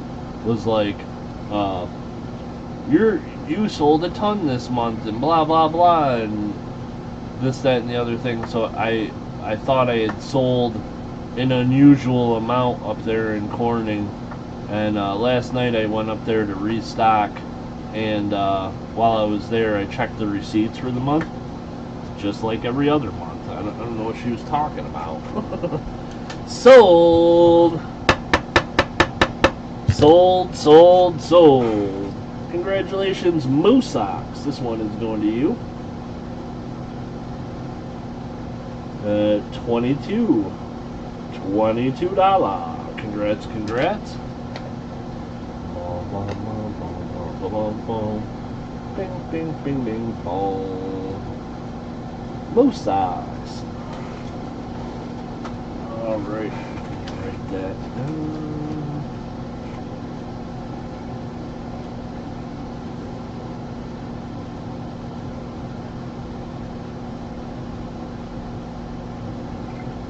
Speaker 1: was like, you sold a ton this month and blah blah blah and this, that, and the other thing. So I thought I had sold an unusual amount up there in Corning, and last night I went up there to restock, and while I was there I checked the receipts for the month, just like every other month. I don't know what she was talking about. Sold. Congratulations, Moose Ox. This one is going to you. 22. $22. Congrats. Bing, bing, bing, bing, bong. Moose Ox. Alright. Write that down.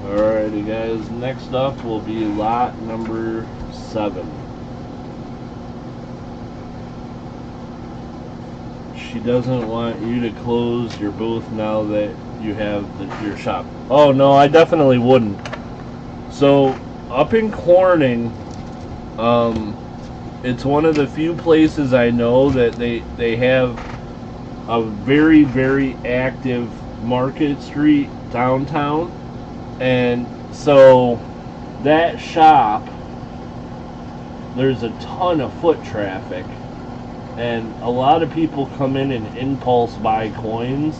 Speaker 1: Alrighty, guys. Next up will be lot number 7. She doesn't want you to close your booth now that you have your shop. Oh no, I definitely wouldn't. So up in Corning, It's one of the few places I know that they have a very, very active market street downtown. And so that shop, there's a ton of foot traffic. And a lot of people come in and impulse buy coins.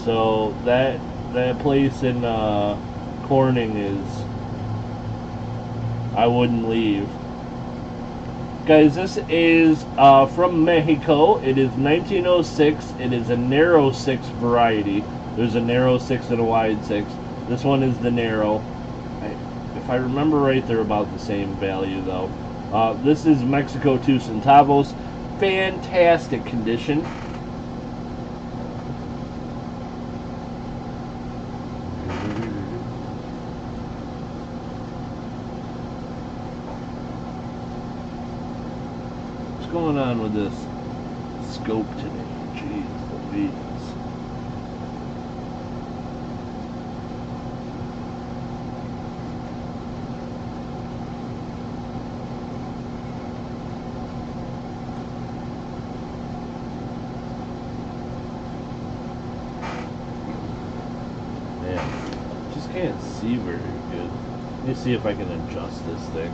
Speaker 1: So that place in Corning is, I wouldn't leave. Guys, this is from Mexico. It is 1906. It is a narrow 6 variety. There's a narrow 6 and a wide 6. This one is the narrow. If I remember right, they're about the same value though. This is Mexico 2 centavos. Fantastic condition. What's going on with this scope today? Jeez Louise. Can't see very good. Let me see if I can adjust this thing.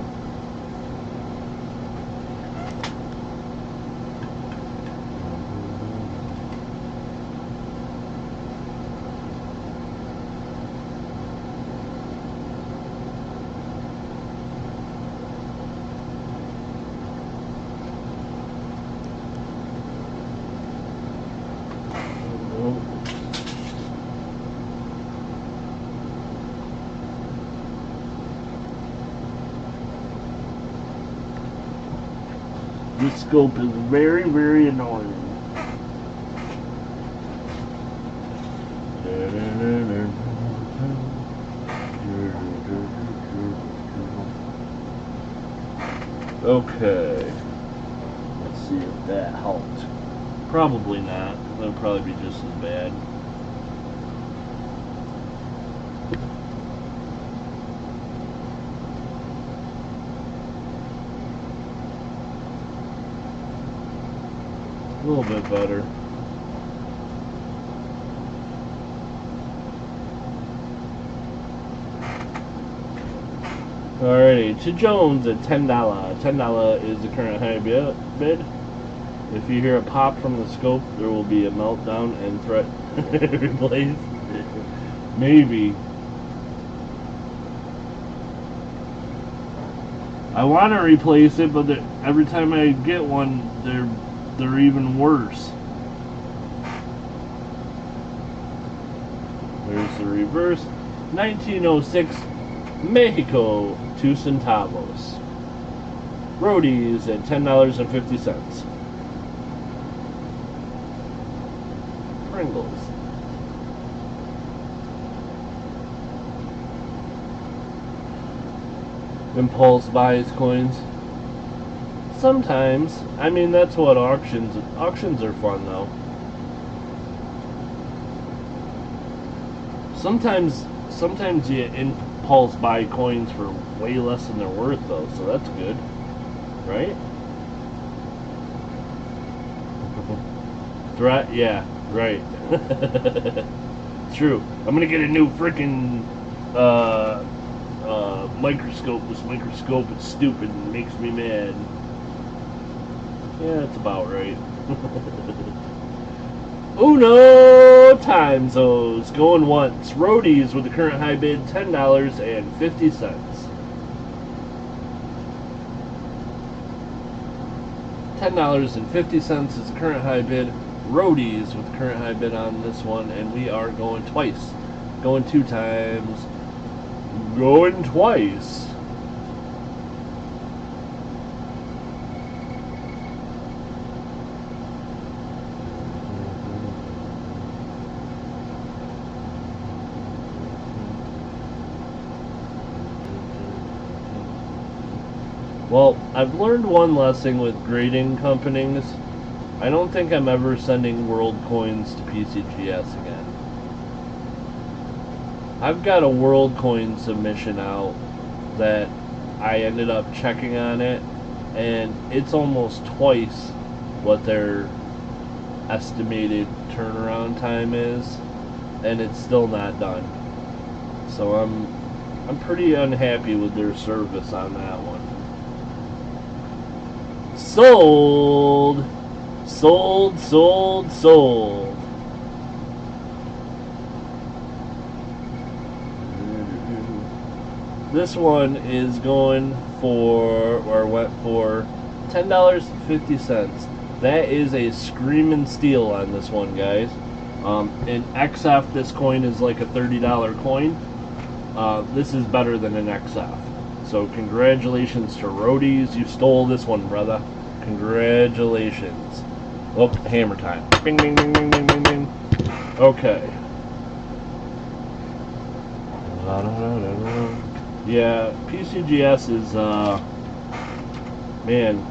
Speaker 1: This scope is very, very annoying. Okay. Let's see if that helped. Probably not. That'll probably be just as bad. A little bit better. Alrighty, to Jones at $10. $10 is the current high bid. If you hear a pop from the scope, there will be a meltdown and threat replaced. Maybe. I want to replace it, but every time I get one, they're even worse. There's the reverse. 1906 Mexico 2 centavos. Roadies at $10.50. Pringles. Impulse buys coins. Sometimes. I mean, that's what auctions are fun though. Sometimes you impulse buy coins for way less than they're worth though, so that's good. Right? Threat? Yeah, right. True. I'm gonna get a new freaking microscope. This microscope is stupid and makes me mad. Yeah, that's about right. Uno Timezos going once. Roadies with the current high bid $10.50. $10.50 is the current high bid. Roadies with the current high bid on this one, and we are going twice. Going 2 times. Going twice. Well, I've learned one lesson with grading companies. I don't think I'm ever sending world coins to PCGS again. I've got a world coin submission out that I ended up checking on it, and it's almost twice what their estimated turnaround time is, and it's still not done. So I'm pretty unhappy with their service on that one. Sold. This one is going for, or went for, $10.50. That is a screaming steal on this one, guys. In XF, this coin is like a $30 coin. This is better than an XF. So congratulations to Roadies. You stole this one, brother. Congratulations. Oh, hammer time. Bing, bing, bing, bing, bing, bing, bing. Okay. Yeah, PCGS is, man,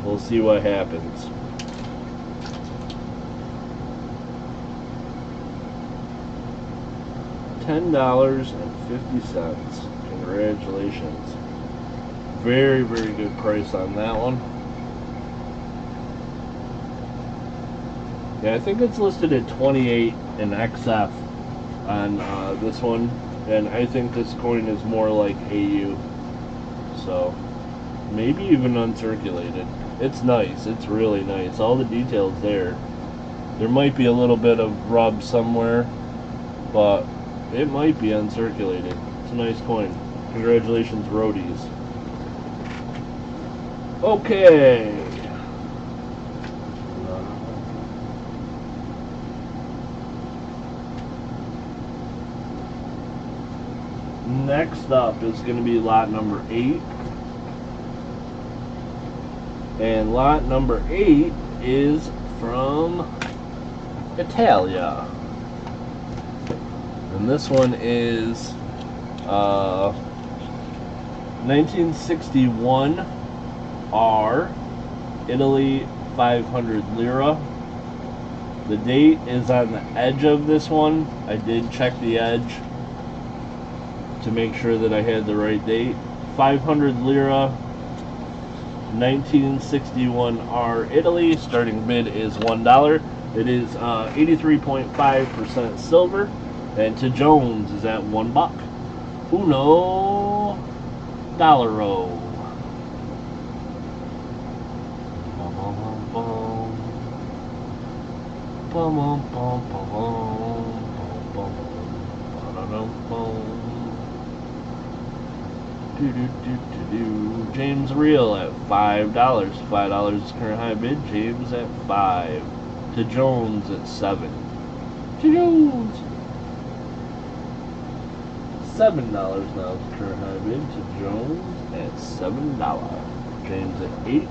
Speaker 1: we'll see what happens. $10.50. Congratulations. Very, very good price on that one. Yeah, I think it's listed at 28 in XF on this one, and I think this coin is more like AU. So, maybe even uncirculated. It's nice. It's really nice. All the details there. There might be a little bit of rub somewhere, but it might be uncirculated. It's a nice coin. Congratulations, Roadies. Okay. Next up is going to be lot number 8. And lot number 8 is from Italia. And this one is 1961 R, Italy, 500 lira. The date is on the edge of this one. I did check the edge to make sure that I had the right date. 500 lira, 1961 R, Italy. Starting bid is $1. It is 83.5% silver. And to Jones is at $1. $1. James Real at $5. $5 is current high bid. James at 5. To Jones at 7. To Jones. $7 now is current high bid. To Jones at $7. James at 8.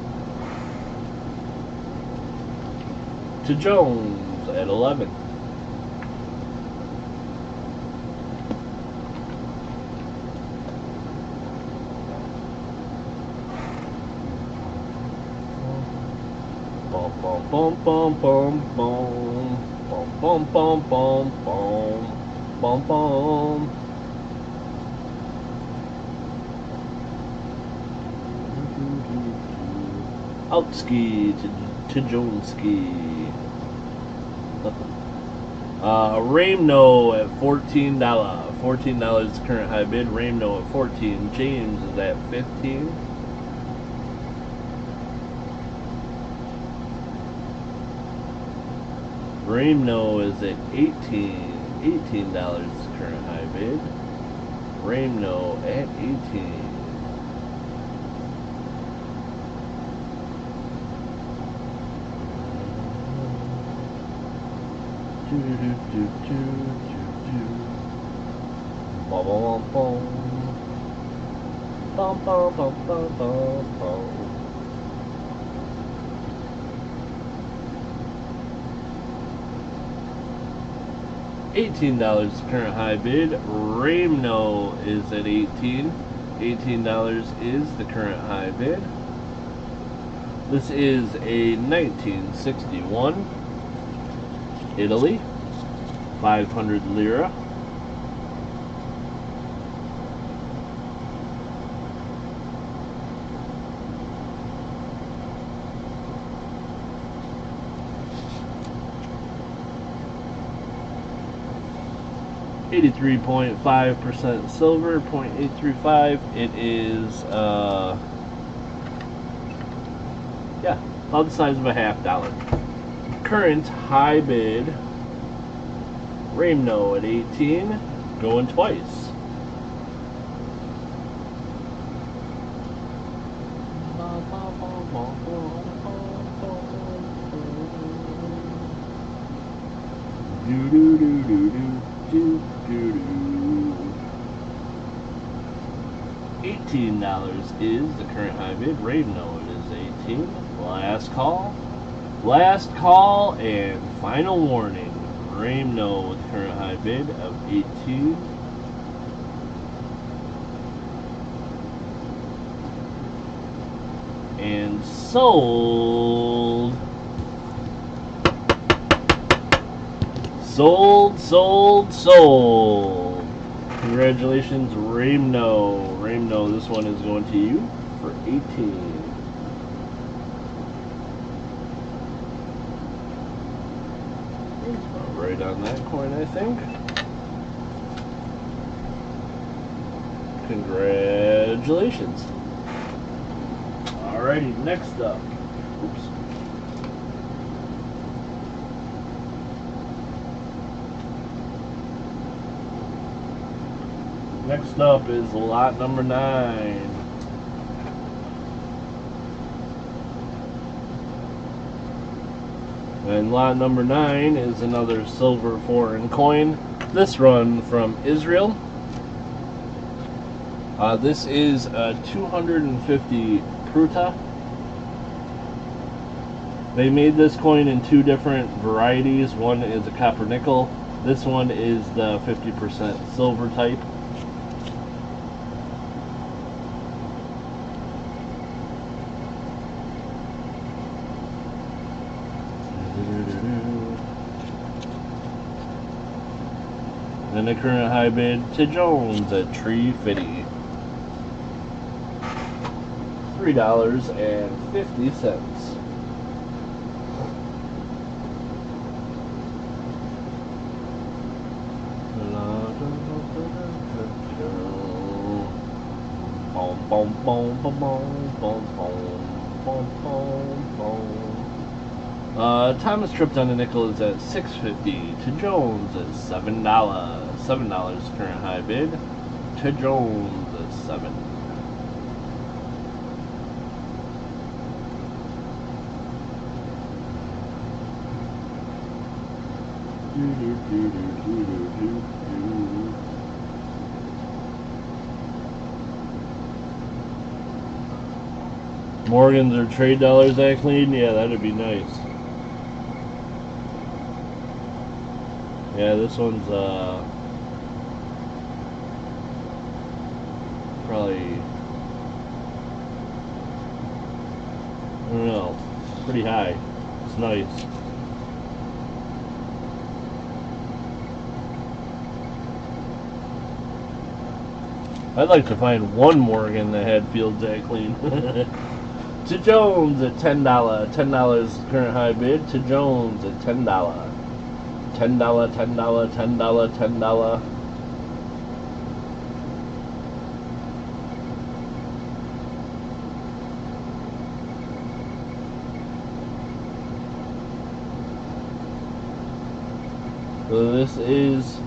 Speaker 1: To Jones at 11. Bum bum bum bum bum bum bum bum bum bum. Outski to Joneski. Ramno at $14. $14 is current high bid. Ramno at 14. James is at 15. Ramno is at 18. $18 is current high bid. Ramno at 18. $18 current high bid. Ramno is at 18. $18 is the current high bid. This is a 1961 Italy, 500 lira. 83.5% silver, 0.835. It is, yeah, about the size of a $half. Current high bid, Ramno at 18, going twice. Do do do do do do do. $18 is the current high bid. Ramno, it is 18. Last call. Last call and final warning. Ramno with current high bid of 18. And sold. Sold. Congratulations, Ramno. Ramno, this one is going to you for 18. Right on that coin, I think. Congratulations. Alrighty, next up. Oops. Next up is lot number 9. And lot number 9 is another silver foreign coin. This run from Israel. This is a 250 pruta. They made this coin in 2 different varieties. One is a copper nickel. This one is the 50% silver type. And the current high bid to Jones at $3.50. $3.50. Thomas tripped on the nickel is at $6.50. To Jones at $7. $7 current high bid. To Jones at $7. Morgans or trade dollars, Ackley? Yeah, that'd be nice. Yeah, this one's probably, I don't know, pretty high. It's nice. I'd like to find one Morgan that had fields that clean. To Jones at $10. $10 current high bid. To Jones at $10. $10, $10, $10, $10. So this is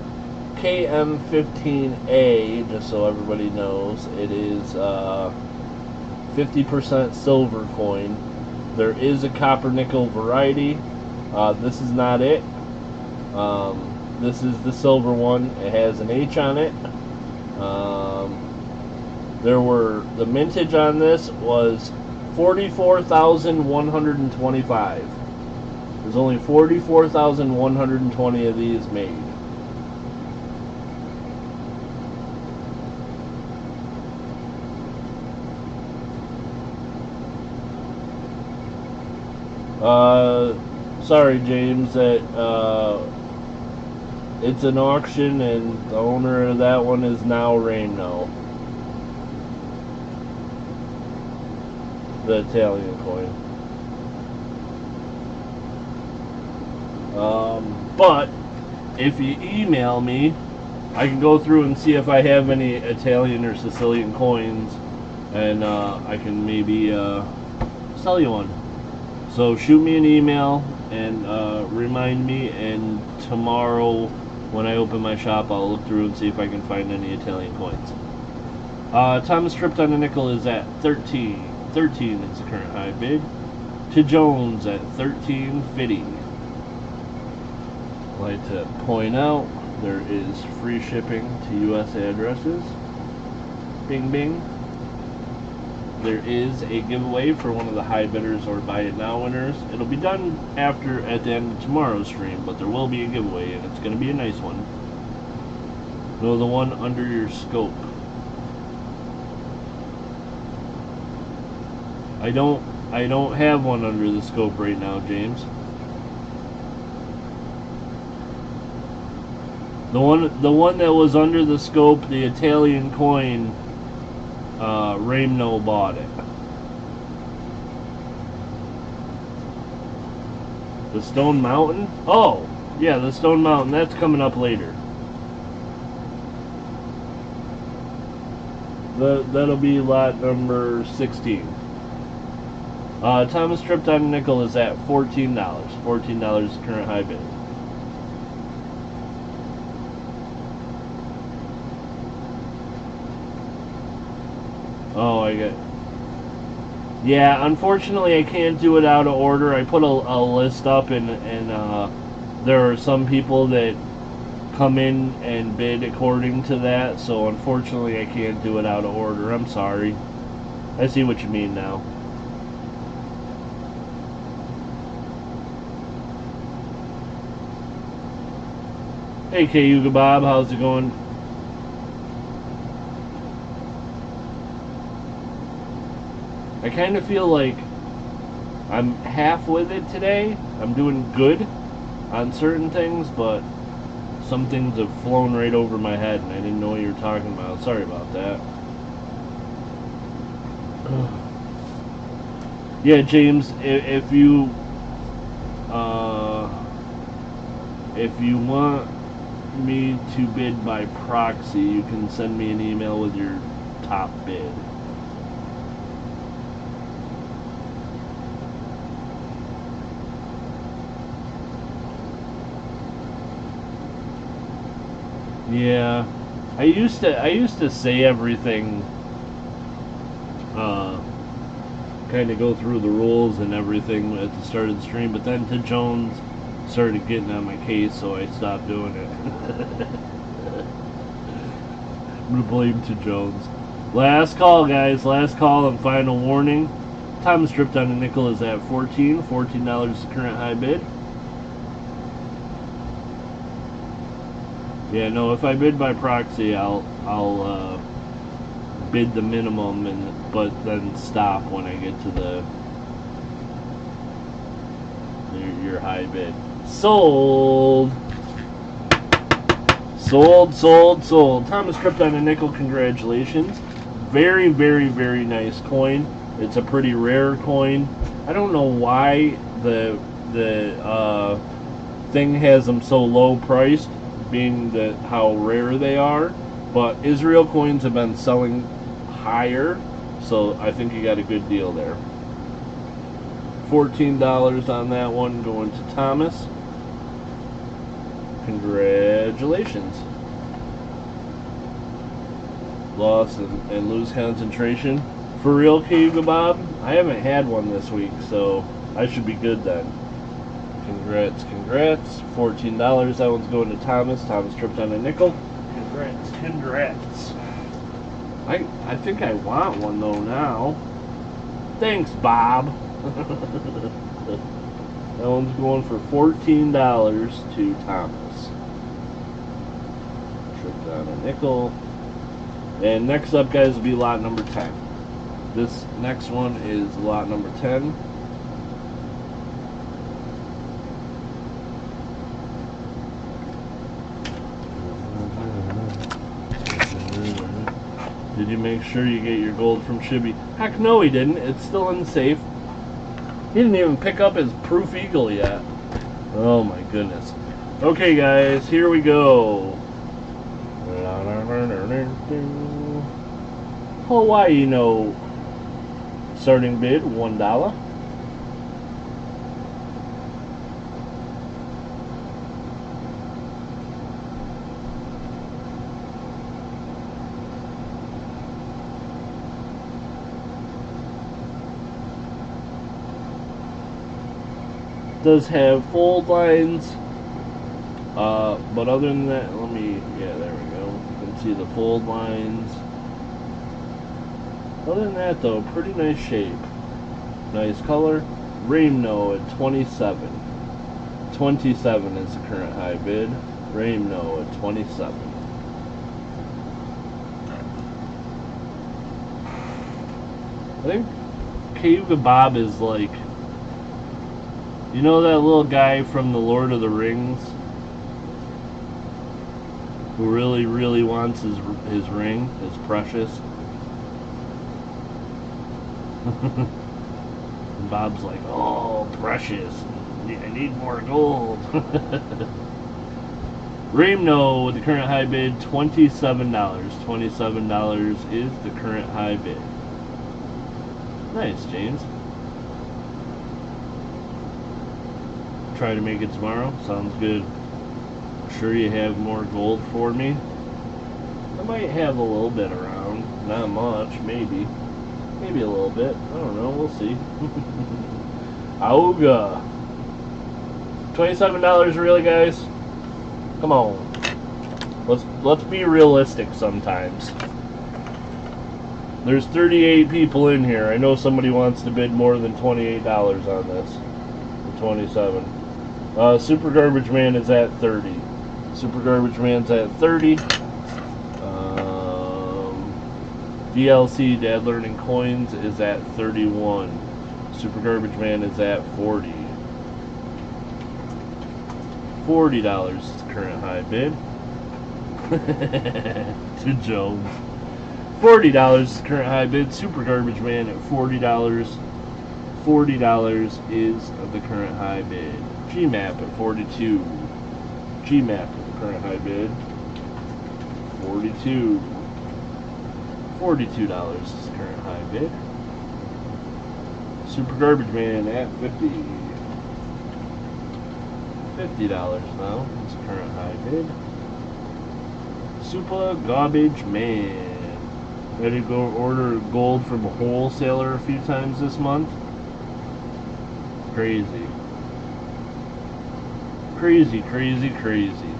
Speaker 1: KM15A, just so everybody knows. It is 50% silver coin. There is a copper nickel variety. This is not it. This is the silver one. It has an H on it. The mintage on this was 44,125. There's only 44,120 of these made. Sorry, James, that it's an auction and the owner of that one is now Ramno, the Italian coin. But if you email me I can go through and see if I have any Italian or Sicilian coins, and I can maybe sell you one. So shoot me an email and remind me, and tomorrow when I open my shop I'll look through and see if I can find any Italian coins. Thomas Tripped on a Nickel is at 13. 13 is the current high bid. To Jones at 13.50. I'd like to point out there is free shipping to US addresses. Bing bing. There is a giveaway for one of the high bidders or buy it now winners. It'll be done at the end of tomorrow's stream, but there will be a giveaway, and it's going to be a nice one. No, the one under your scope. I don't have one under the scope right now, James. The one that was under the scope, the Italian coin, Ramno bought it. The Stone Mountain? Oh, yeah, the Stone Mountain. That's coming up later. That'll be lot number 16. Thomas Tripped on a Nickel is at $14. $14 is the current high bid. Oh, I get. Yeah, unfortunately, I can't do it out of order. I put a list up, and there are some people that come in and bid according to that. So unfortunately, I can't do it out of order. I'm sorry. I see what you mean now. Hey, K-Yuga Bob, how's it going? I kind of feel like I'm half with it today. I'm doing good on certain things, but some things have flown right over my head, and I didn't know what you were talking about. Sorry about that. Yeah, James, if you want me to bid by proxy, you can send me an email with your top bid. Yeah, I used to say everything, kind of go through the rules and everything at the start of the stream, but then to Jones started getting on my case, so I stopped doing it. I'm gonna blame to Jones. Last call, guys. Last call and final warning. Thomas Tripped on a Nickel is at $14. $14 is the current high bid. Yeah, no, if I bid by proxy, I'll bid the minimum, but then stop when I get to your high bid. Sold. Sold. Thomas Tripped on a Nickel, congratulations. Very, very, very nice coin. It's a pretty rare coin. I don't know why the thing has them so low priced, being that how rare they are, but Israel coins have been selling higher, so I think you got a good deal there. $14 on that one going to Thomas. Congratulations. Loss and lose concentration. For real, K-Yuga Bob? I haven't had one this week, so I should be good then. Congrats. $14. That one's going to Thomas. Thomas Tripped on a Nickel. Congrats. I think I want one though now. Thanks, Bob. That one's going for $14 to Thomas. Tripped on a Nickel. And next up, guys, will be lot number 10. This next one is lot number 10. Did you make sure you get your gold from Shibby? Heck no, he didn't. It's still in the safe. He didn't even pick up his proof eagle yet. Oh my goodness. Okay, guys, here we go. Hawaii note. Starting bid $1. Does have fold lines, but other than that, yeah, there we go. You can see the fold lines. Other than that, though, pretty nice shape. Nice color. Rainbow at 27. 27 is the current high bid. Rainbow at 27. I think Cave Bob is like, you know that little guy from the Lord of the Rings who really wants his ring, his precious? And Bob's like, oh, precious, I need more gold. Rainbow with the current high bid, $27. $27 is the current high bid. Nice, James. Try to make it tomorrow. Sounds good. Sure you have more gold for me? I might have a little bit around. Not much, maybe. Maybe a little bit. I don't know. We'll see. Auga. $27 really, guys? Come on. Let's be realistic sometimes. There's 38 people in here. I know somebody wants to bid more than $28 on this. 27. Super Garbage Man is at 30. Super Garbage Man's at 30. DLC Dad Learning Coins is at 31. Super Garbage Man is at 40. $40 is the current high bid. To Jones. $40 is the current high bid. Super Garbage Man at $40. $40 is the current high bid. GMAP at 42. GMAP at the current high bid. 42. $42 is the current high bid. Super Garbage Man at 50. $50 now is the current high bid. Super Garbage Man. Ready to go order gold from a wholesaler a few times this month? Crazy. Crazy, crazy, crazy.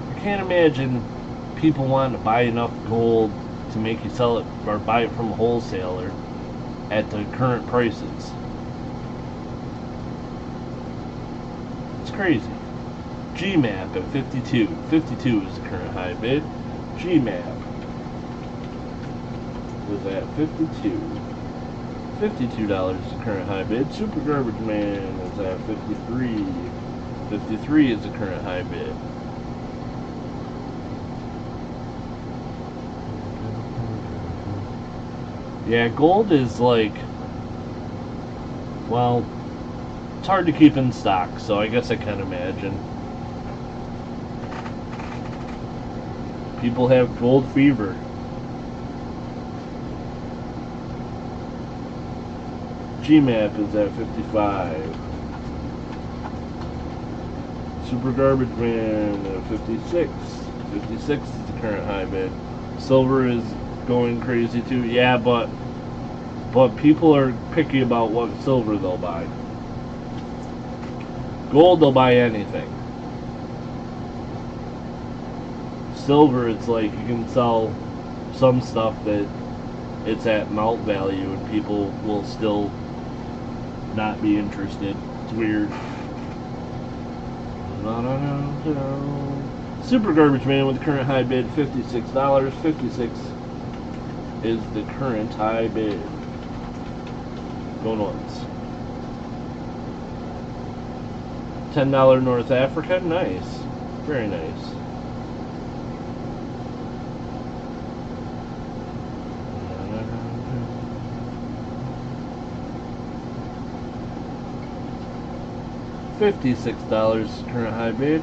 Speaker 1: I can't imagine people wanting to buy enough gold to make you sell it or buy it from a wholesaler at the current prices. It's crazy. GMAP at 52. 52 is the current high bid. GMAP is at 52. $52 is the current high bid. Super Garbage Man is at 53. 53 is the current high bid. Yeah, gold is like, well, it's hard to keep in stock, so I guess I can imagine. People have gold fever. GMAP is at 55. Super Garbage Man at 56. 56 is the current high bid. Silver is going crazy too. Yeah, but people are picky about what silver they'll buy. Gold, they'll buy anything. Silver, it's like you can sell some stuff that it's at melt value and people will still not be interested. It's weird. Super Garbage Man with the current high bid, $56. 56 is the current high bid. Going once. $10 North Africa, nice. Very nice. $56 current high bid.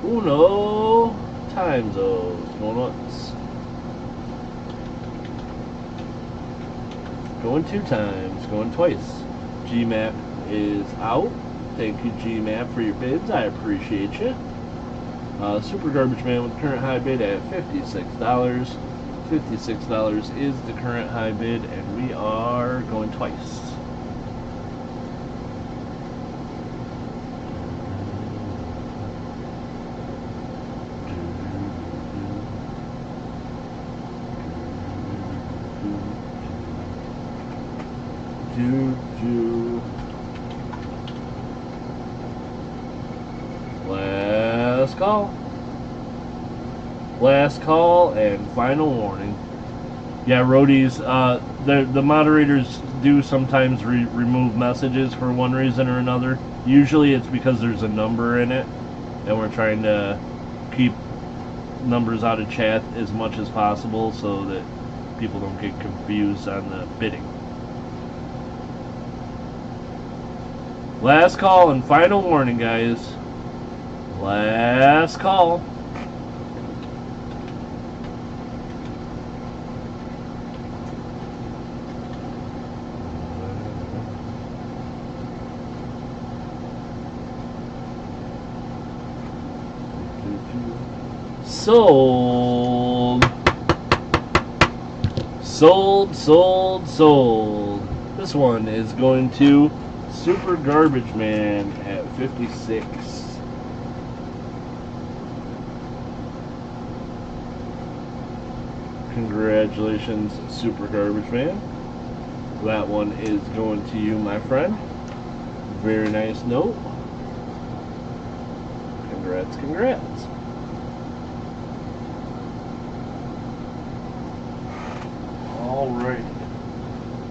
Speaker 1: Uno times those. Going once. Going 2 times. Going twice. GMAP is out. Thank you, GMAP, for your bids. I appreciate you. Super Garbage Man with current high bid at $56. $56 is the current high bid, and we are going twice. Last call. Last call and final warning. Yeah, roadies, the moderators do sometimes remove messages for one reason or another. Usually it's because there's a number in it, and we're trying to keep numbers out of chat as much as possible so that people don't get confused on the bidding. Last call and final warning, guys. Last call. Sold. Sold, sold, sold. This one is going to Super Garbage Man at 56. Congratulations, Super Garbage Man. That one is going to you, my friend. Very nice note. Congrats, congrats. Alright.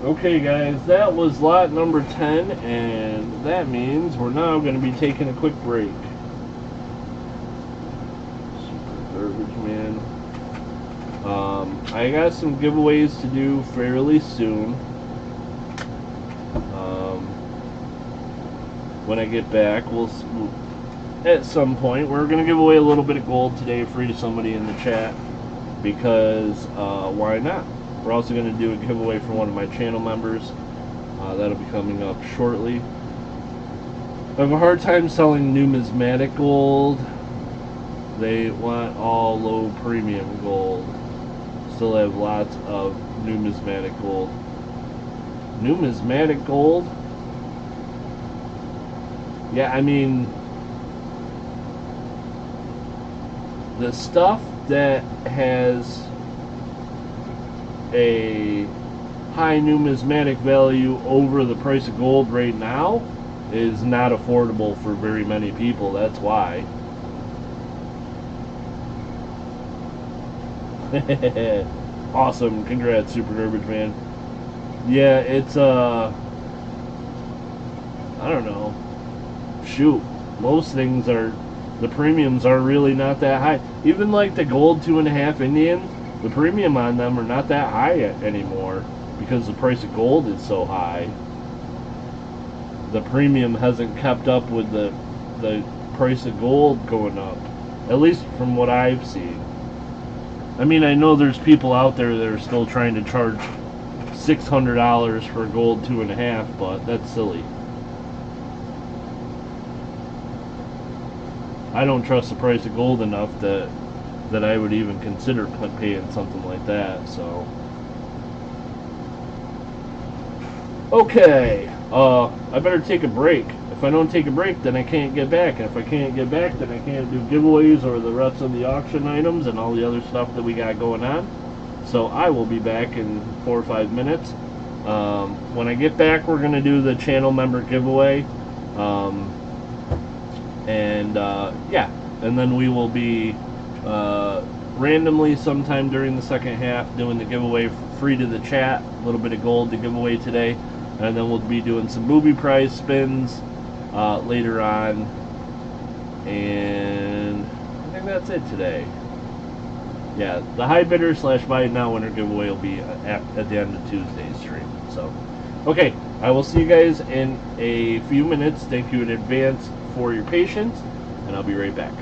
Speaker 1: Okay, guys, that was lot number 10, and that means we're now going to be taking a quick break. Super Garbage Man. I got some giveaways to do fairly soon. When I get back, we'll at some point, we're going to give away a little bit of gold today free to somebody in the chat, because why not? We're also going to do a giveaway for one of my channel members. That'll be coming up shortly. I have a hard time selling numismatic gold. They want all low premium gold. Still have lots of numismatic gold. Numismatic gold? Yeah, I mean, the stuff that has a high numismatic value over the price of gold right now is not affordable for very many people. That's why. Awesome. Congrats, Super Garbage Man. Yeah, it's I don't know. Shoot. Most things are, the premiums are really not that high. Even like the gold 2.5 Indian, the premium on them are not that high anymore because the price of gold is so high. The premium hasn't kept up with the price of gold going up, at least from what I've seen. I mean, I know there's people out there that are still trying to charge $600 for gold 2.5, but that's silly. I don't trust the price of gold enough that I would even consider paying something like that. So, okay, I better take a break. If I don't take a break, then I can't get back. And if I can't get back, then I can't do giveaways or the rest of the auction items and all the other stuff that we got going on. So I will be back in 4 or 5 minutes. When I get back, we're going to do the channel member giveaway. Yeah, and then we will be randomly sometime during the second half doing the giveaway free to the chat. A little bit of gold to give away today. And then we'll be doing some booby prize spins later on, and I think that's it today. Yeah, the high bidder / buy it now winner giveaway will be at the end of Tuesday's stream. So, Okay, I will see you guys in a few minutes. Thank you in advance for your patience, and I'll be right back.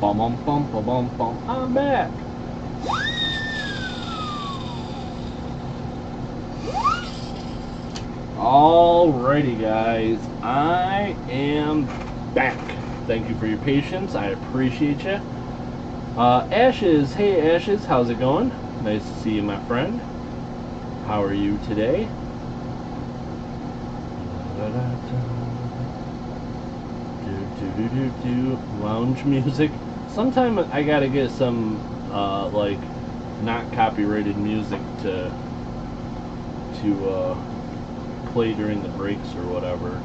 Speaker 1: Bum bum bum bum bum bum. I'm back. Alrighty, guys, I am back. Thank you for your patience. I appreciate you. Ashes, hey Ashes, how's it going? Nice to see you, my friend. How are you today? Lounge music. Sometime I gotta get some like not copyrighted music to play during the breaks or whatever.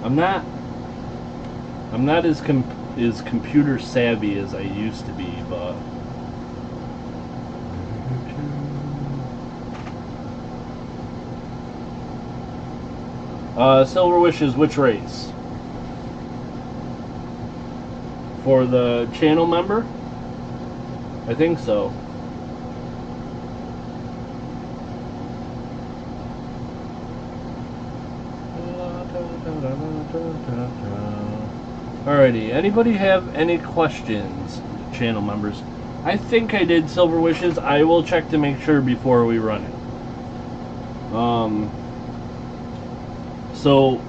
Speaker 1: I'm not as computer savvy as I used to be, but Silver Wishes, which race? For the channel member? I think so. Alrighty, anybody have any questions, channel members? I think I did Silver Wishes. I will check to make sure before we run it. So,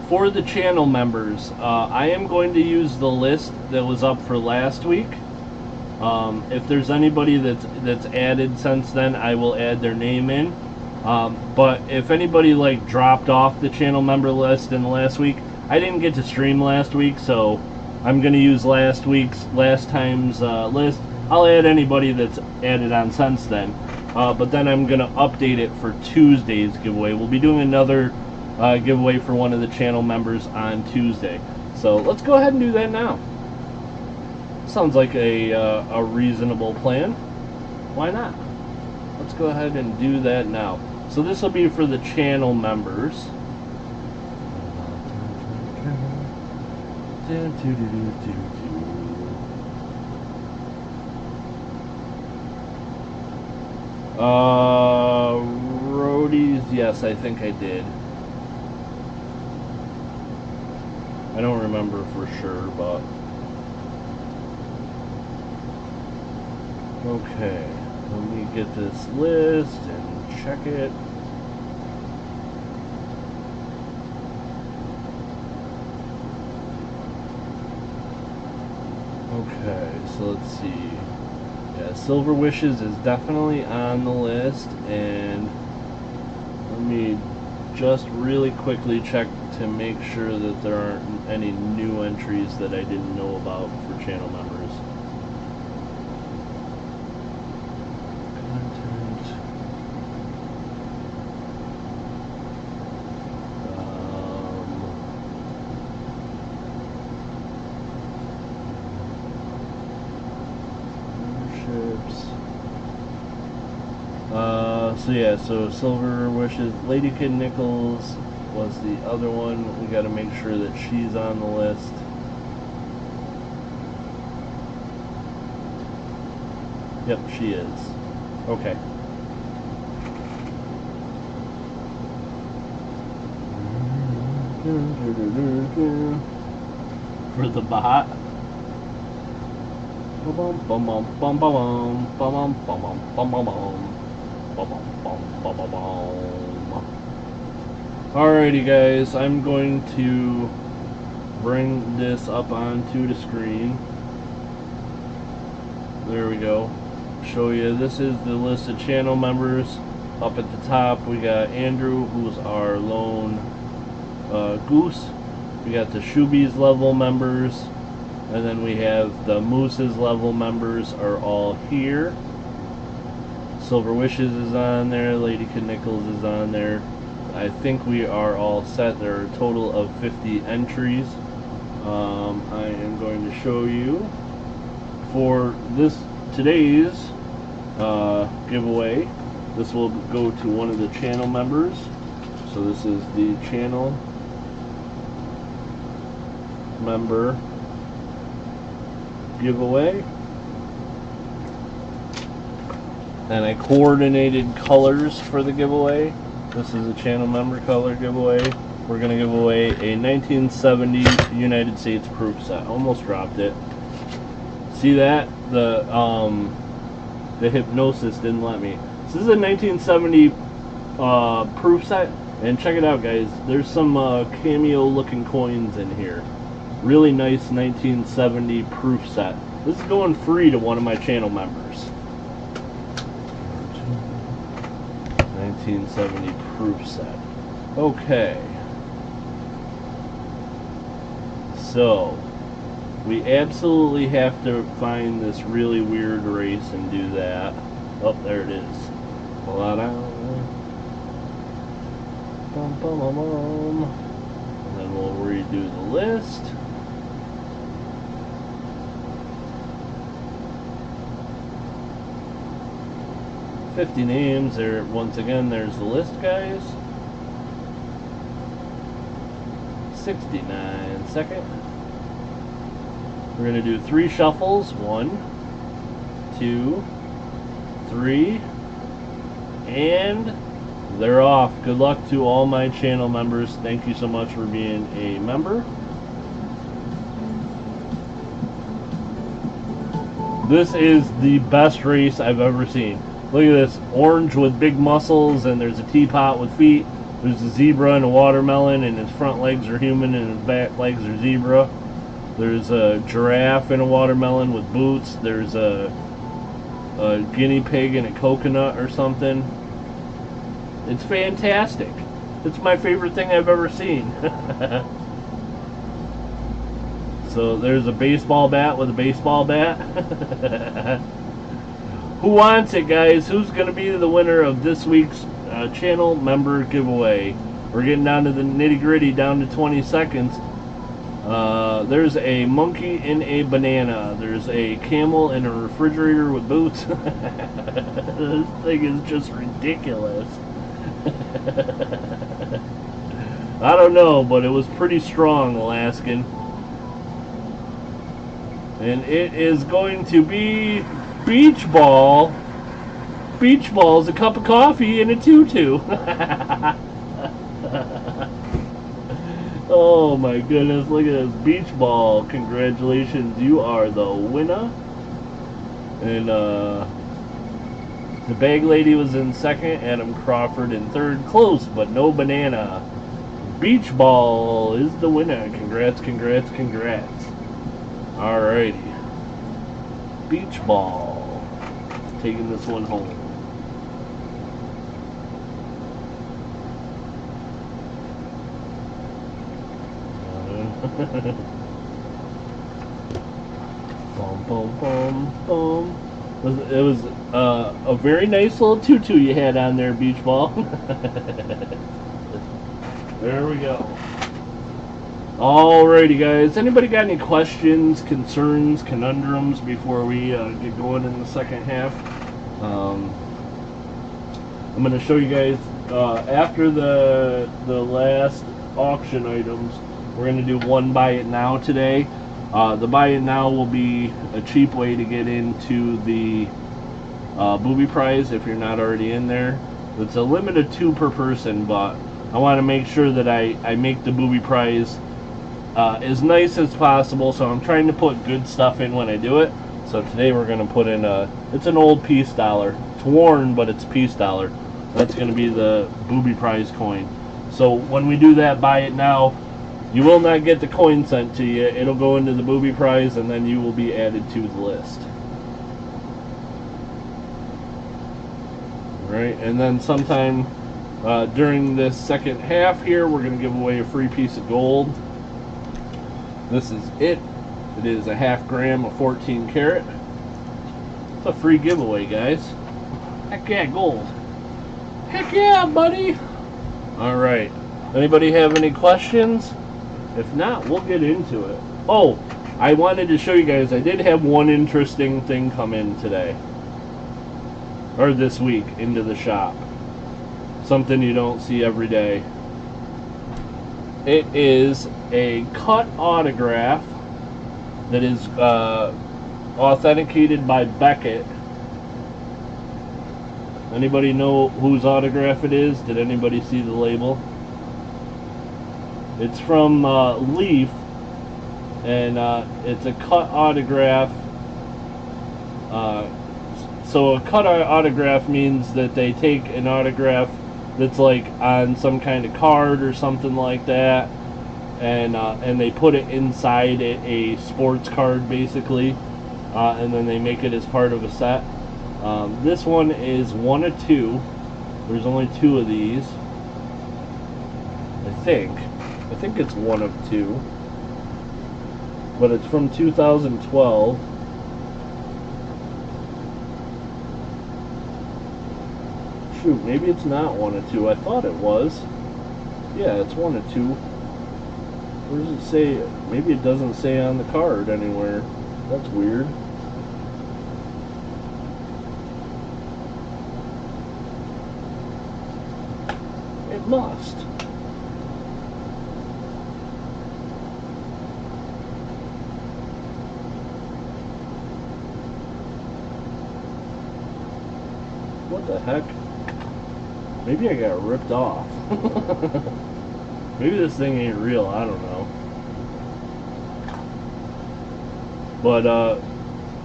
Speaker 1: for the channel members, I am going to use the list that was up for last week. If there's anybody that's added since then, I will add their name in. But if anybody like dropped off the channel member list in the last week, I didn't get to stream last week, so I'm going to use last time's list. I'll add anybody that's added on since then. But then I'm going to update it for Tuesday's giveaway. We'll be doing another giveaway for one of the channel members on Tuesday. So let's go ahead and do that now. Sounds like a reasonable plan. Why not? Let's go ahead and do that now. So this will be for the channel members. Roadies, yes, I think I did. I don't remember for sure, but okay. Let me get this list and check it. Okay, so let's see. Yeah, Silver Wishes is definitely on the list, and let me just really quickly check to make sure that there aren't any new entries that I didn't know about for channel members. So yeah, so Silver Wishes, Lady Kid Nichols was the other one. We got to make sure that she's on the list. Yep, she is. Okay. For the bot. Bum bum bum bum bum bum bum bum bum bum bum. Alrighty guys, I'm going to bring this up onto the screen. There we go. Show you, this is the list of channel members. Up at the top we got Andrew, who's our lone goose. We got the Shibby's level members, and then we have the Moose's level members are all here. Silver Wishes is on there, Lady Kid Nichols is on there. I think we are all set. There are a total of 50 entries. I am going to show you for today's giveaway. This will go to one of the channel members. So this is the channel member giveaway. And I coordinated colors for the giveaway. This is a channel member color giveaway. we're going to give away a 1970 United States proof set. Almost dropped it. See that? The hypnosis didn't let me. This is a 1970 proof set, and check it out, guys. There's some cameo looking coins in here. Really nice 1970 proof set. This is going free to one of my channel members. 1970 proof set. Okay. So, we absolutely have to find this really weird race and do that. Oh, there it is. Pull that out. Bum, bum, bum, bum. And then we'll redo the list. $50 names. There, once again, there's the list, guys. 69 second. We're going to do 3 shuffles. 1, 2, 3, and they're off. Good luck to all my channel members. Thank you so much for being a member. This is the best race I've ever seen. Look at this. Orange with big muscles, and there's a teapot with feet. There's a zebra and a watermelon, and his front legs are human and his back legs are zebra. There's a giraffe and a watermelon with boots. There's a guinea pig and a coconut or something. It's fantastic. It's my favorite thing I've ever seen. So there's a baseball bat with a baseball bat. Who wants it, guys? Who's going to be the winner of this week's channel member giveaway? We're getting down to the nitty-gritty, down to 20 seconds. There's a monkey in a banana. There's a camel in a refrigerator with boots. This thing is just ridiculous. I don't know, but it was pretty strong, Alaskan. And it is going to be beach ball. Beach ball is a cup of coffee and a tutu. Oh my goodness, look at this beach ball. Congratulations, you are the winner. And the bag lady was in second, Adam Crawford in third. Close, but no banana. Beach ball is the winner. Congrats, congrats, congrats. Alrighty. Beach ball. Taking this one home. Boom, boom, boom, boom. It was a very nice little tutu you had on there, beach ball. There we go. Alrighty, guys. Anybody got any questions, concerns, conundrums before we get going in the second half? I'm going to show you guys after the last auction items. We're going to do one buy it now today. The buy it now will be a cheap way to get into the booby prize if you're not already in there. It's a limit of 2 per person, but I want to make sure that I make the booby prize as nice as possible, so I'm trying to put good stuff in when I do it. So today we're going to put in it's an old peace dollar. It's worn, but it's peace dollar. That's going to be the booby prize coin. So when we do that buy it now, you will not get the coin sent to you. It'll go into the booby prize, and then you will be added to the list. Right, and then sometime during this second half here, we're going to give away a free piece of gold. This is it. It is a 1/2 gram of 14 karat. It's a free giveaway, guys. Heck yeah, gold. Heck yeah, buddy. All right. Anybody have any questions? If not, we'll get into it. Oh, I wanted to show you guys, I did have one interesting thing come in today. Or this week, into the shop. Something you don't see every day. It is a cut autograph that is authenticated by Beckett. Anybody know whose autograph it is? Did anybody see the label? It's from Leaf, and it's a cut autograph. So a cut autograph means that they take an autograph that's like on some kind of card or something like that, and they put it inside a sports card basically, and then they make it as part of a set. This one is 1 of 2. There's only 2 of these. I think it's 1 of 2, but it's from 2012. Shoot, maybe it's not 1 of 2. I thought it was. Yeah, it's 1 of 2. Where does it say? Maybe it doesn't say on the card anywhere. That's weird. It must. What the heck? Maybe I got ripped off. Maybe this thing ain't real, I don't know. But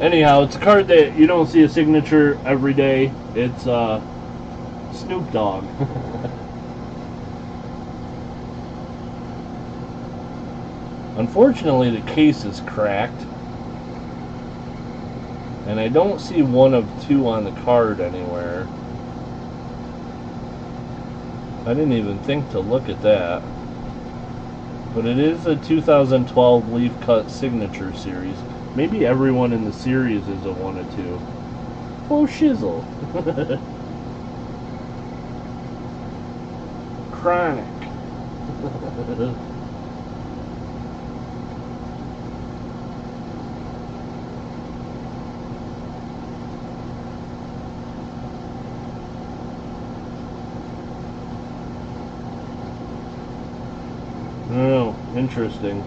Speaker 1: anyhow, it's a card that you don't see a signature every day. It's Snoop Dogg. Unfortunately, the case is cracked, and I don't see 1 of 2 on the card anywhere. I didn't even think to look at that. But it is a 2012 Leaf Cut Signature Series. Maybe everyone in the series is a 1 of 2. Oh, shizzle. Chronic. Oh, interesting.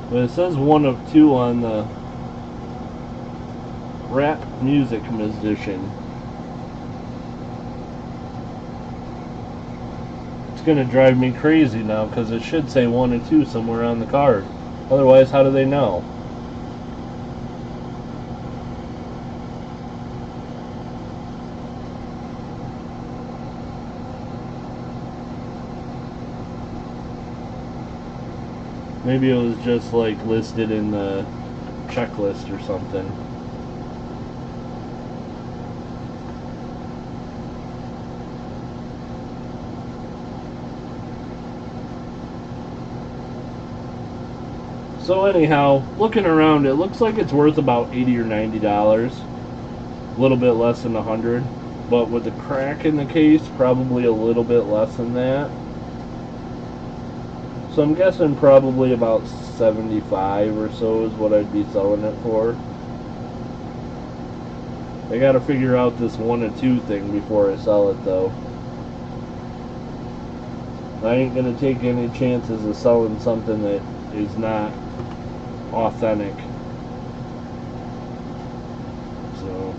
Speaker 1: But it says 1 of 2 on the rap music musician. It's gonna drive me crazy now because it should say 1 of 2 somewhere on the card. Otherwise, how do they know? Maybe it was just like listed in the checklist or something. So anyhow, looking around, it looks like it's worth about $80 or $90. A little bit less than $100. But with the crack in the case, probably a little bit less than that. So I'm guessing probably about $75 or so is what I'd be selling it for. I gotta figure out this 1 of 2 thing before I sell it though. I ain't gonna take any chances of selling something that is not authentic. So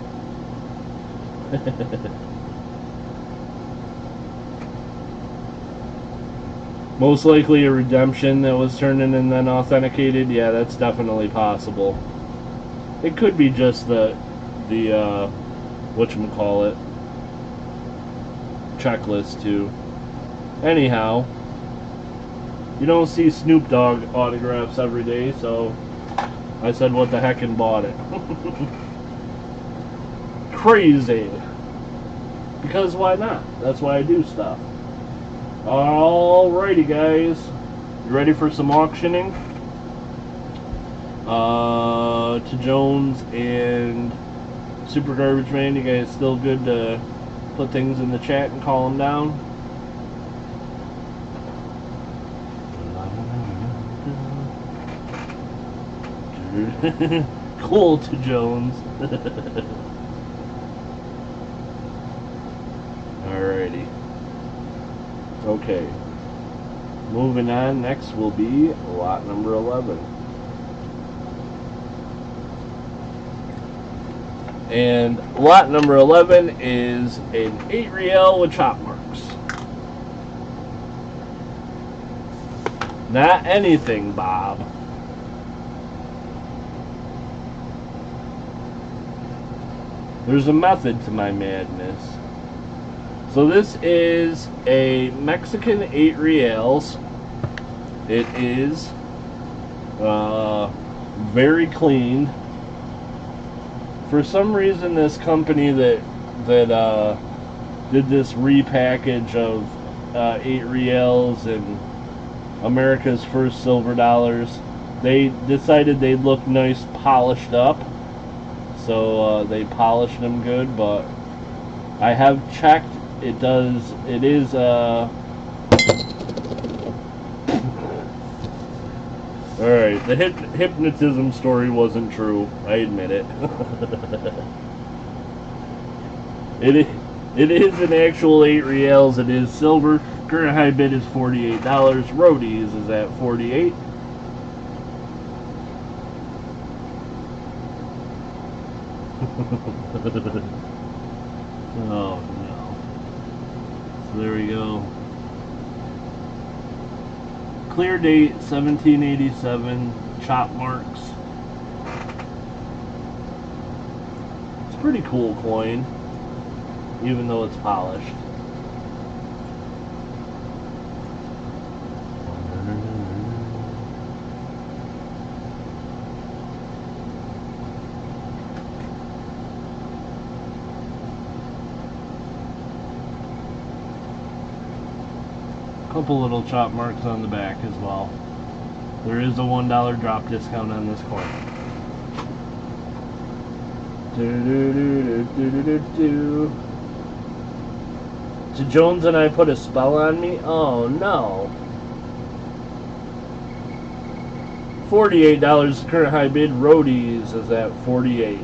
Speaker 1: most likely a redemption that was turned in and then authenticated. Yeah, that's definitely possible. It could be just the whatchamacallit checklist too. Anyhow, you don't see Snoop Dogg autographs every day, so I said what the heck and bought it. Crazy. Because why not? That's why I do stuff. Alrighty guys, you ready for some auctioning? To Jones and Super Garbage Man, you guys still good to put things in the chat and call them down? Cool to Jones. Alrighty. Okay. Moving on, next will be lot number 11. And lot number 11 is an 8 real with chop marks. Not anything, Bob. There's a method to my madness. So this is a Mexican 8 reals. It is very clean. For some reason, this company that did this repackage of 8 reals and America's first silver dollars, they decided they'd look nice polished up, so they polished them good. But I have checked, it is alright, the hypnotism story wasn't true, I admit it. It is an actual 8 reals, it is silver. Current high bid is $48. Roadies is at $48. Oh no. So there we go. Clear date 1787. Chop marks. It's a pretty cool coin, even though it's polished. Couple little chop marks on the back as well. There is a $1 drop discount on this coin. Did Jones and I put a spell on me? Oh no. $48 current high bid. Roadies is at $48.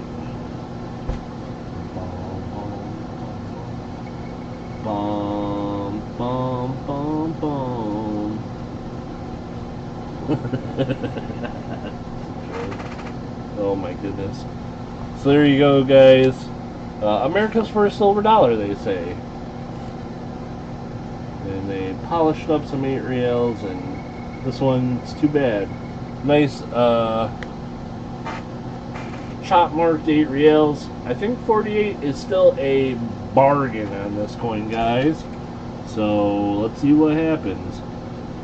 Speaker 1: Bum, bum, bum, bum. Oh my goodness. So there you go, guys. America's first silver dollar, they say. And they polished up some 8 reals, and this one's too bad. Nice chop marked 8 reals. I think 48 is still a bargain on this coin, guys. So let's see what happens.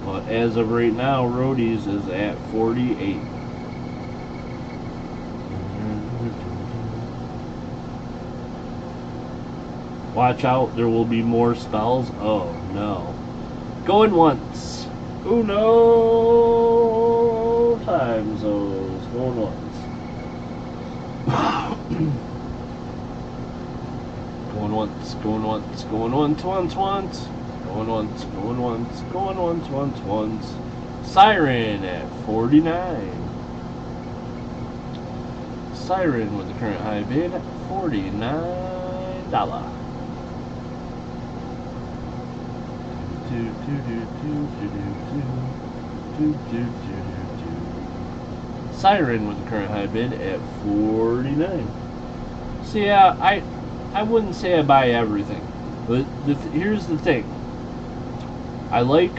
Speaker 1: But as of right now, Roadies is at 48. Watch out, there will be more spells. Oh no. Going once. Uno times those. Going once. Going once, going once, going once, once, once. Going once, going once, going once, once, once. Siren at 49. Siren with the current high bid at $49. Siren with the current high bid at 49. So yeah, I wouldn't say I buy everything, but here's the thing. I like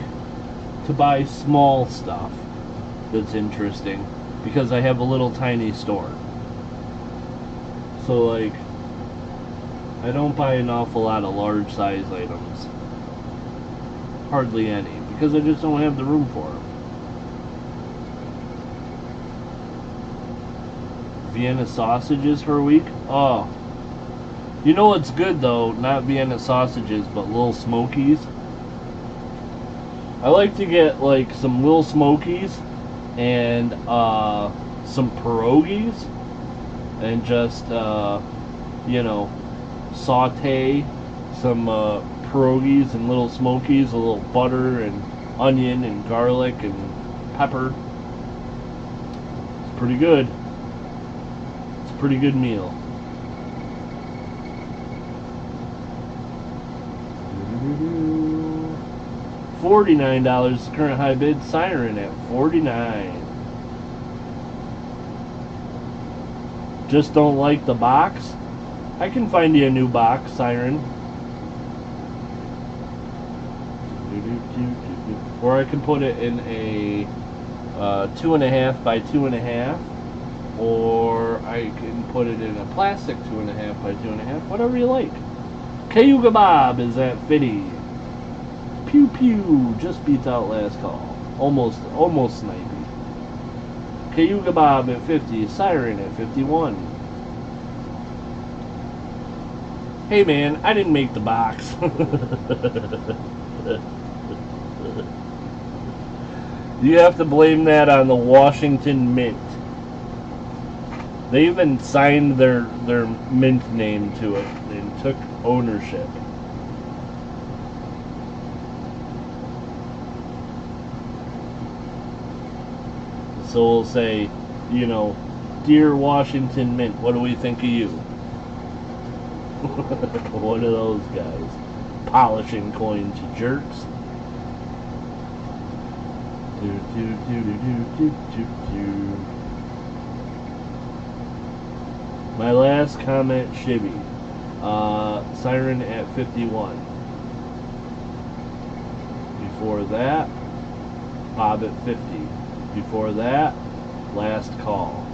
Speaker 1: to buy small stuff that's interesting because I have a little tiny store. So like, I don't buy an awful lot of large size items. Hardly any, because I just don't have the room for them. Vienna sausages for a week? Oh. You know what's good though? Not Vienna sausages, but Little Smokies. I like to get like some Little Smokies and some pierogies, and just you know, saute some pierogies and Little Smokies, a little butter and onion and garlic and pepper. It's pretty good. It's a pretty good meal. $49 current high bid. Siren at 49. Just don't like the box? I can find you a new box, Siren. Or I can put it in a 2.5 by 2.5, or I can put it in a plastic 2.5 by 2.5, whatever you like. Kayuga Bob is at 50. Pew Pew just beats out last call. Almost snipey. Kayuga Bob at 50. Siren at 51. Hey man, I didn't make the box. You have to blame that on the Washington Mint. They even signed their mint name to it and took ownership. So we'll say, you know, Dear Washington Mint, what do we think of you? One of those guys. Polishing coins, you jerks. My last comment, Shibby. Siren at 51. Before that, Bob at 50. Before that, last call.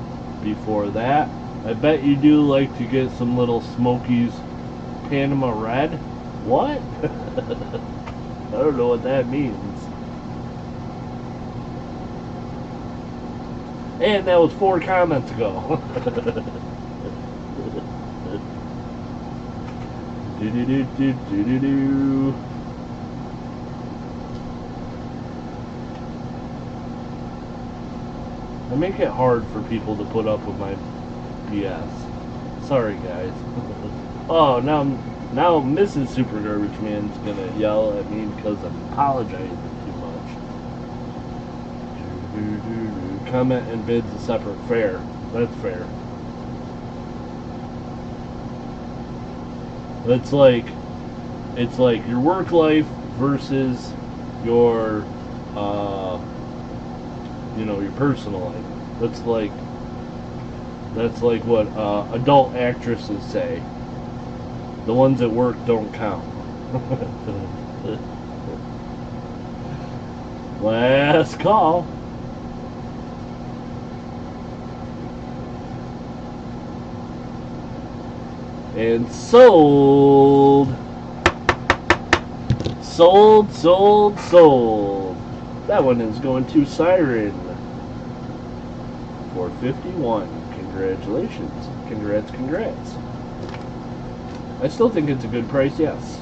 Speaker 1: Before that, I bet you do like to get some little Smokies Panama Red. What? I don't know what that means. And that was 4 comments ago. Do-do-do-do-do-do-do. I make it hard for people to put up with my BS. Sorry, guys. Oh, now Mrs. Super Garbage Man's gonna yell at me because I'm apologizing too much. Comment and bid's a separate fair. That's fair. It's like your work life versus your you know, your personal life. That's like what adult actresses say. The ones at work don't count. Last call. And sold. Sold. That one is going to Siren for 51. Congratulations. Congrats. I still think it's a good price, yes.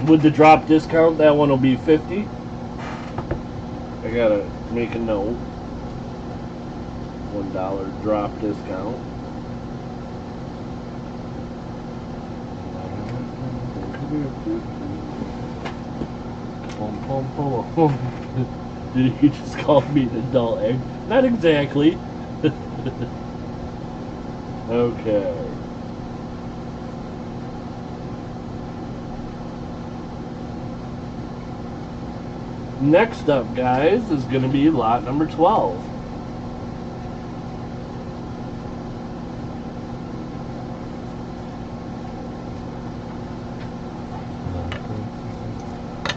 Speaker 1: With the drop discount, that one will be 50. I gotta make a note. $1 drop discount. Did he just call me an adult egg? Not exactly. Okay. Next up, guys, is going to be lot number 12.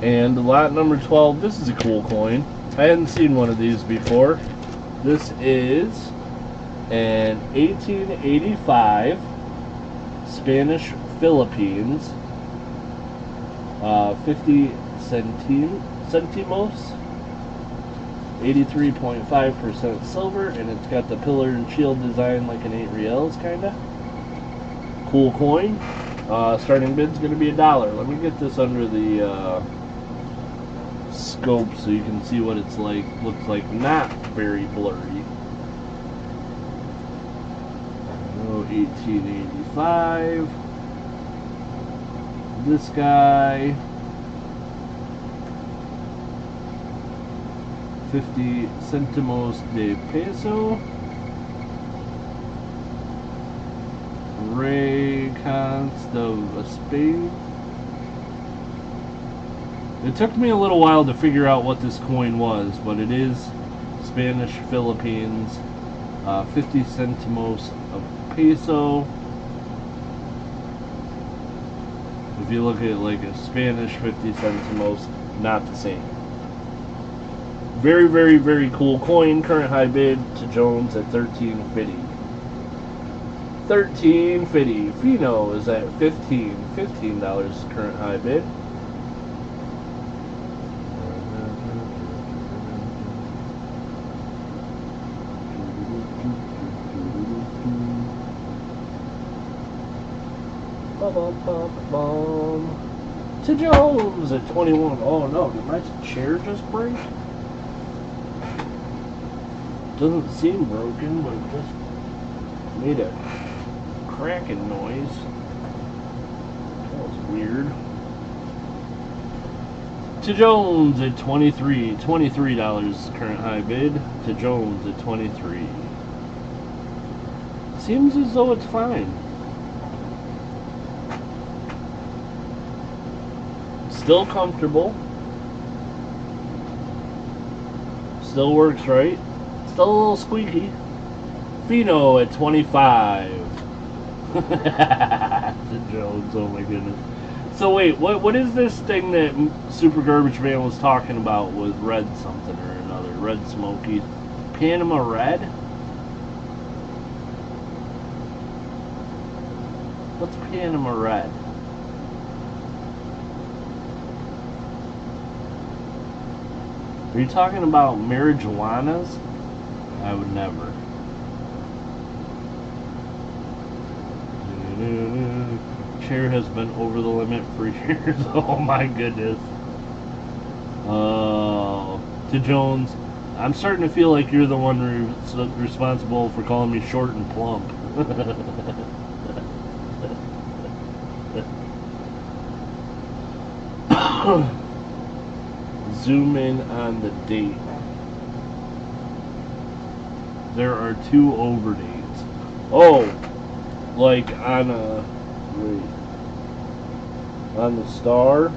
Speaker 1: And lot number 12, this is a cool coin. I hadn't seen one of these before. This is an 1885 Spanish Philippines 50 centimos, 83.5% silver, and it's got the pillar and shield design like an 8 reals, kinda. Cool coin. Starting bid's gonna be $1. Let me get this under the scope so you can see what it's like. Looks like not very blurry. 1885. This guy, 50 centimos de peso. Ray Const of Spain. It took me a little while to figure out what this coin was, but it is Spanish Philippines, 50 centimos of peso. If you look at like a Spanish 50 centimos, not the same. Very, very, very cool coin. Current high bid to Jones at $13.50. $13.50. Fino is at $15 current high bid. To Jones at 21. Oh no, did my chair just break? Doesn't seem broken, but it just made a cracking noise. That was weird. To Jones at 23. $23 current high bid. To Jones at 23. Seems as though it's fine. Still comfortable. Still works right. Still a little squeaky. Fino at 25. The Jones, oh my goodness. So wait, what is this thing that Super Garbage Man was talking about with red something or another? Red Smoky. Panama Red? What's Panama Red? Are you talking about marijuanas? I would never. Chair has been over the limit for years. Oh my goodness. To Jones, I'm starting to feel like you're the one responsible for calling me short and plump. Zoom in on the date. There are 2 overdates. Oh, like on a wait, on the star.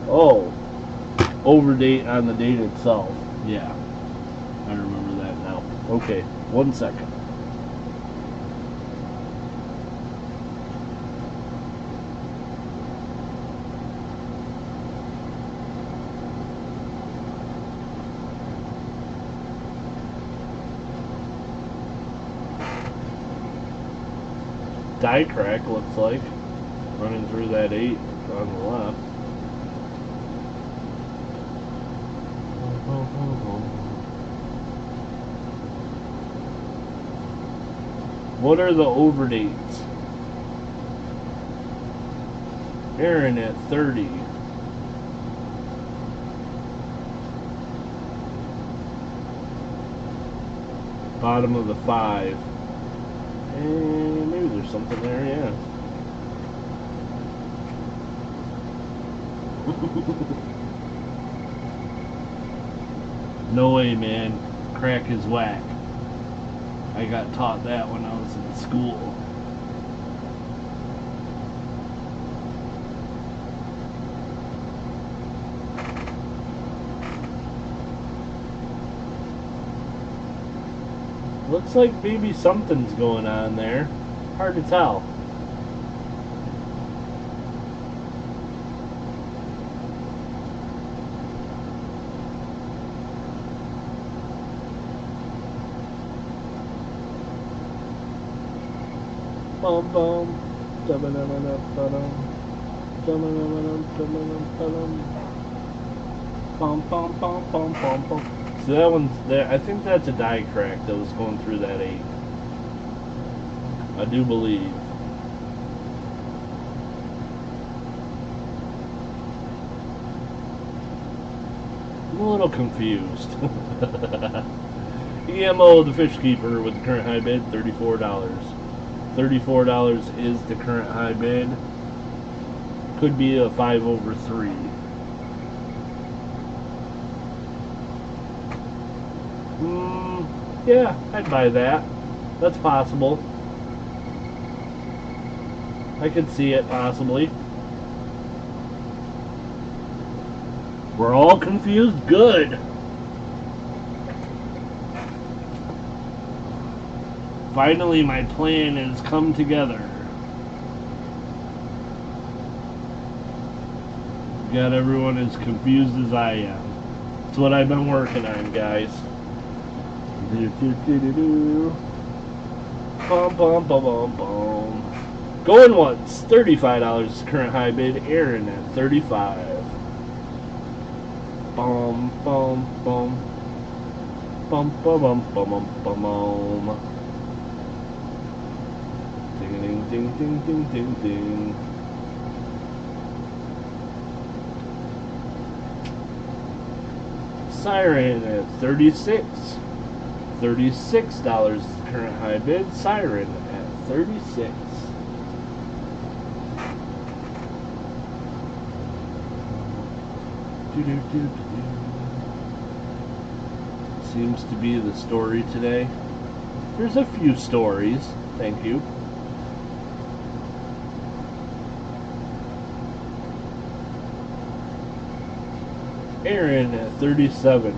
Speaker 1: Oh, overdate on the date itself. Yeah, I remember that now. Okay, 1 second. Die crack looks like running through that 8 on the left. What are the overdates? Aaron at 30. Bottom of the 5. And maybe there's something there, yeah. No way, man. Crack is whack. I got taught that when I was in school. Looks like maybe something's going on there. Hard to tell. Bum bum. Bum bum bum bum bum bum. So that one's there. I think that's a die crack that was going through that 8. I do believe. I'm a little confused. EMO, the fish keeper, with the current high bid, $34. $34 is the current high bid. Could be a 5/3. Yeah, I'd buy that. That's possible. I could see it possibly. We're all confused. Good. Finally, my plan has come together. Got everyone as confused as I am. That's what I've been working on, guys. Bum, bum, bum, bum, bum. Going once, $35 current high bid. Aaron at 35. Bum, bum, bum. Bum, bum, bum, bum, bum, bum, bum. Ding, ding, ding, ding, ding, ding, ding. Siren at 36. $36 current high bid. Siren at 36. Seems to be the story today. There's a few stories. Thank you. Aaron at 37.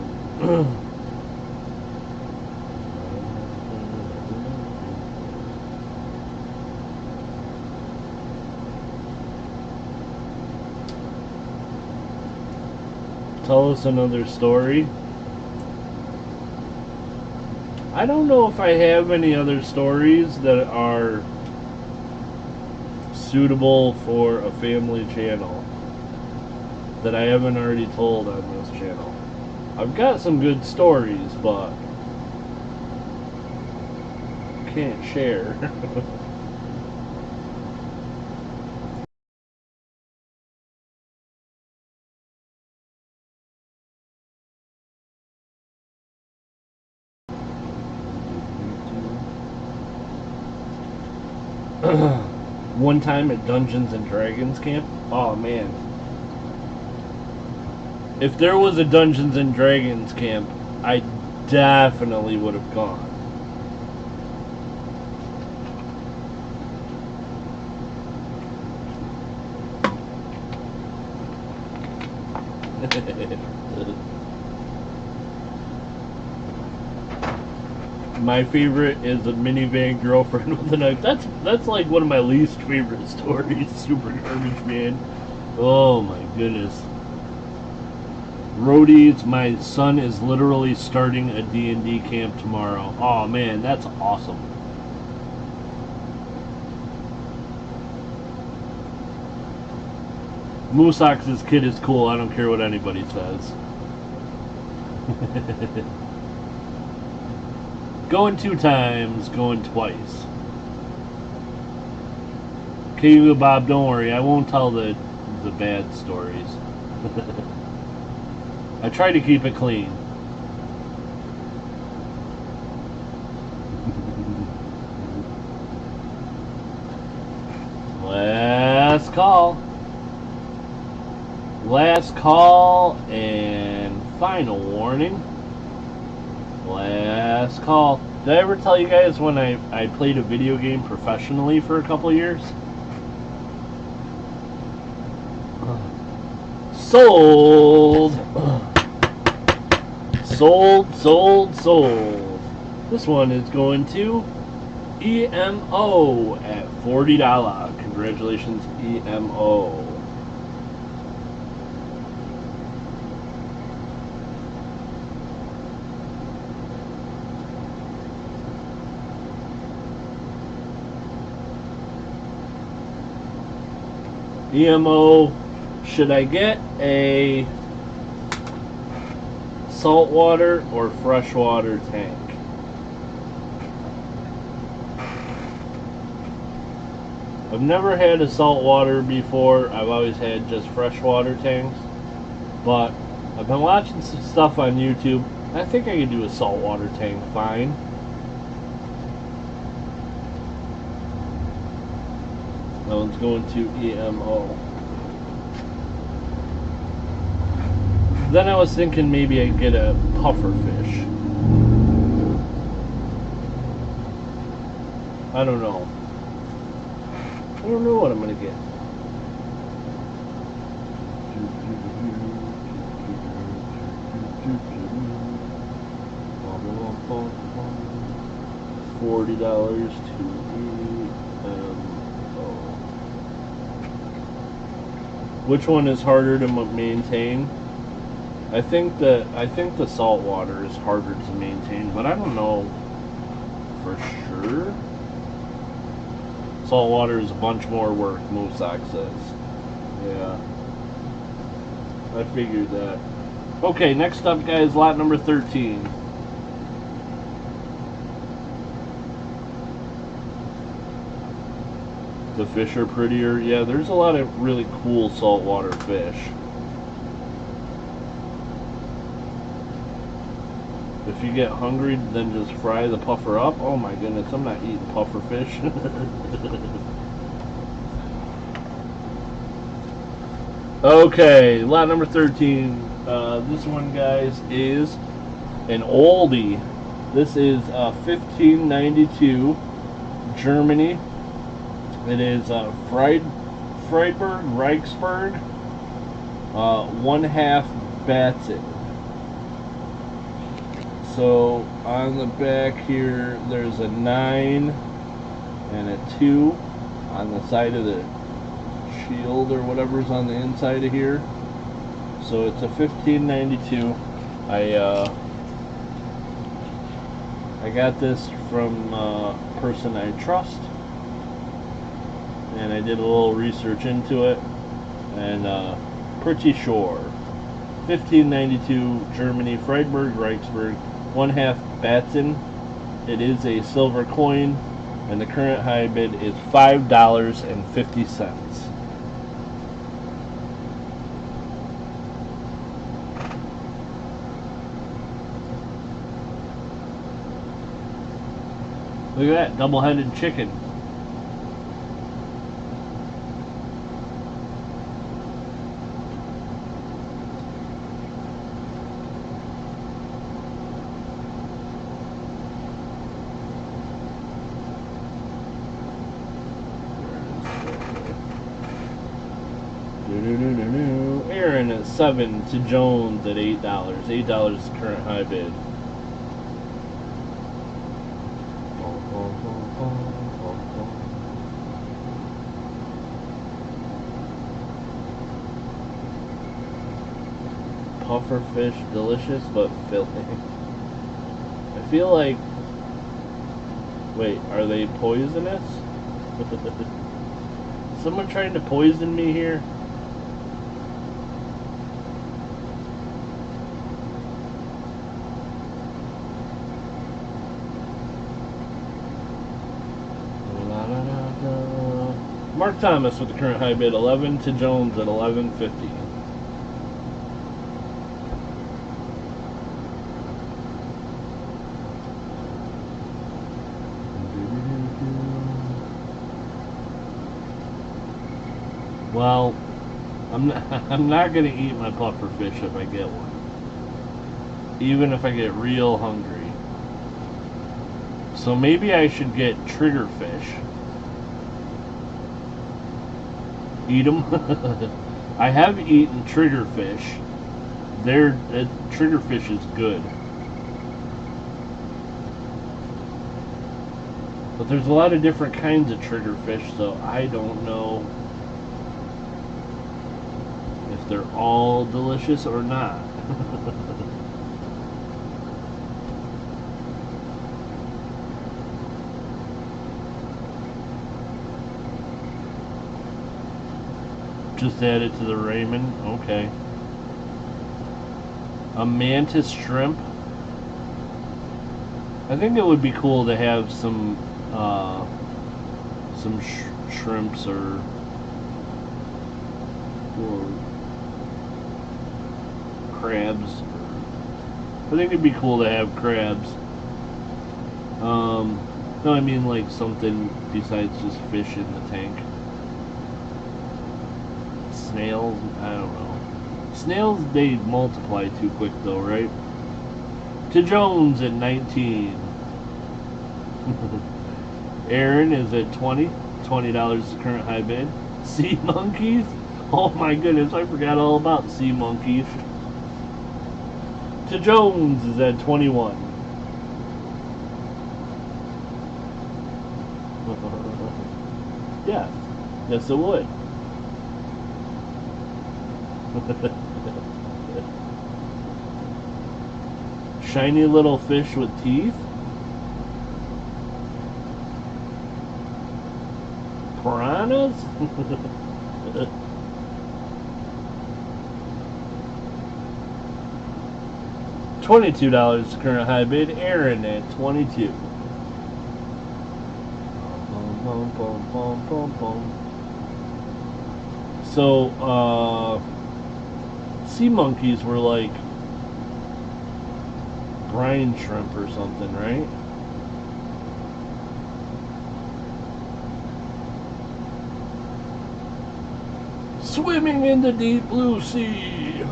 Speaker 1: Tell us another story. I don't know if I have any other stories that are suitable for a family channel that I haven't already told on this channel. I've got some good stories, but can't share. One time at Dungeons and Dragons camp. Oh man. If there was a Dungeons and Dragons camp, I definitely would have gone. My favorite is a minivan girlfriend with a knife. That's like one of my least favorite stories. Super garbage, man. Oh my goodness. Roadies, my son is literally starting a D&D camp tomorrow. Oh man, that's awesome. Moosox's kid is cool. I don't care what anybody says. Going 2 times, going twice. Okay, Bob, don't worry. I won't tell the bad stories. I try to keep it clean. Last call. Last call and final warning. Last call. Did I ever tell you guys when I played a video game professionally for a couple years? Sold! Sold, sold, sold. This one is going to EMO at $40. Congratulations, EMO. EMO, should I get a saltwater or freshwater tank? I've never had a saltwater before. I've always had just freshwater tanks. But I've been watching some stuff on YouTube. I think I could do a saltwater tank fine. That one's going to EMO. Then I was thinking maybe I'd get a puffer fish. I don't know. don't know what I'm gonna get. $40 to eat. Which one is harder to maintain? I think the salt water is harder to maintain, but I don't know for sure. Salt water is a bunch more work, Moosok says. Yeah, I figured that. Okay, next up, guys, lot number 13. The fish are prettier. Yeah, there's a lot of really cool saltwater fish. If you get hungry, then just fry the puffer up. Oh my goodness, I'm not eating puffer fish. Okay, lot number 13. This one, guys, is an oldie. This is 1592, Germany. It is Freiburg, Reichsberg, 1/2 Batzen. So on the back here, there's a 9 and a 2 on the side of the shield or whatever's on the inside of here. So it's a 1592. I got this from a person I trust, and I did a little research into it, and pretty sure 1592 Germany, Freiburg, Reichsberg, 1/2 Batzen. It is a silver coin, and the current high bid is $5.50. Look at that, double-headed chicken. Aaron at 7 to Jones at $8. $8 is the current high bid. Puffer fish, delicious but filling. I feel like. Wait, are they poisonous? Someone trying to poison me here? Mark Thomas with the current high bid, 11 to Jones at $11.50. Well, I'm not gonna eat my puffer fish if I get one, even if I get real hungry. So maybe I should get triggerfish. Eat them. I have eaten triggerfish. Triggerfish is good, but there's a lot of different kinds of triggerfish, so I don't know if they're all delicious or not. Just add it to the ramen. Okay. A mantis shrimp. I think it would be cool to have some shrimps or crabs. I think it'd be cool to have crabs. No, I mean like something besides just fish in the tank. Snails, I don't know. Snails, they multiply too quick though, right? To Jones at 19. Aaron is at 20. $20 is the current high bid. Sea monkeys? Oh my goodness, I forgot all about sea monkeys. To Jones is at 21. Yeah, yes it would. Shiny little fish with teeth? Piranhas? $22 current high bid. Aaron at 22. So, sea monkeys were like brine shrimp or something, right? Swimming in the deep blue sea.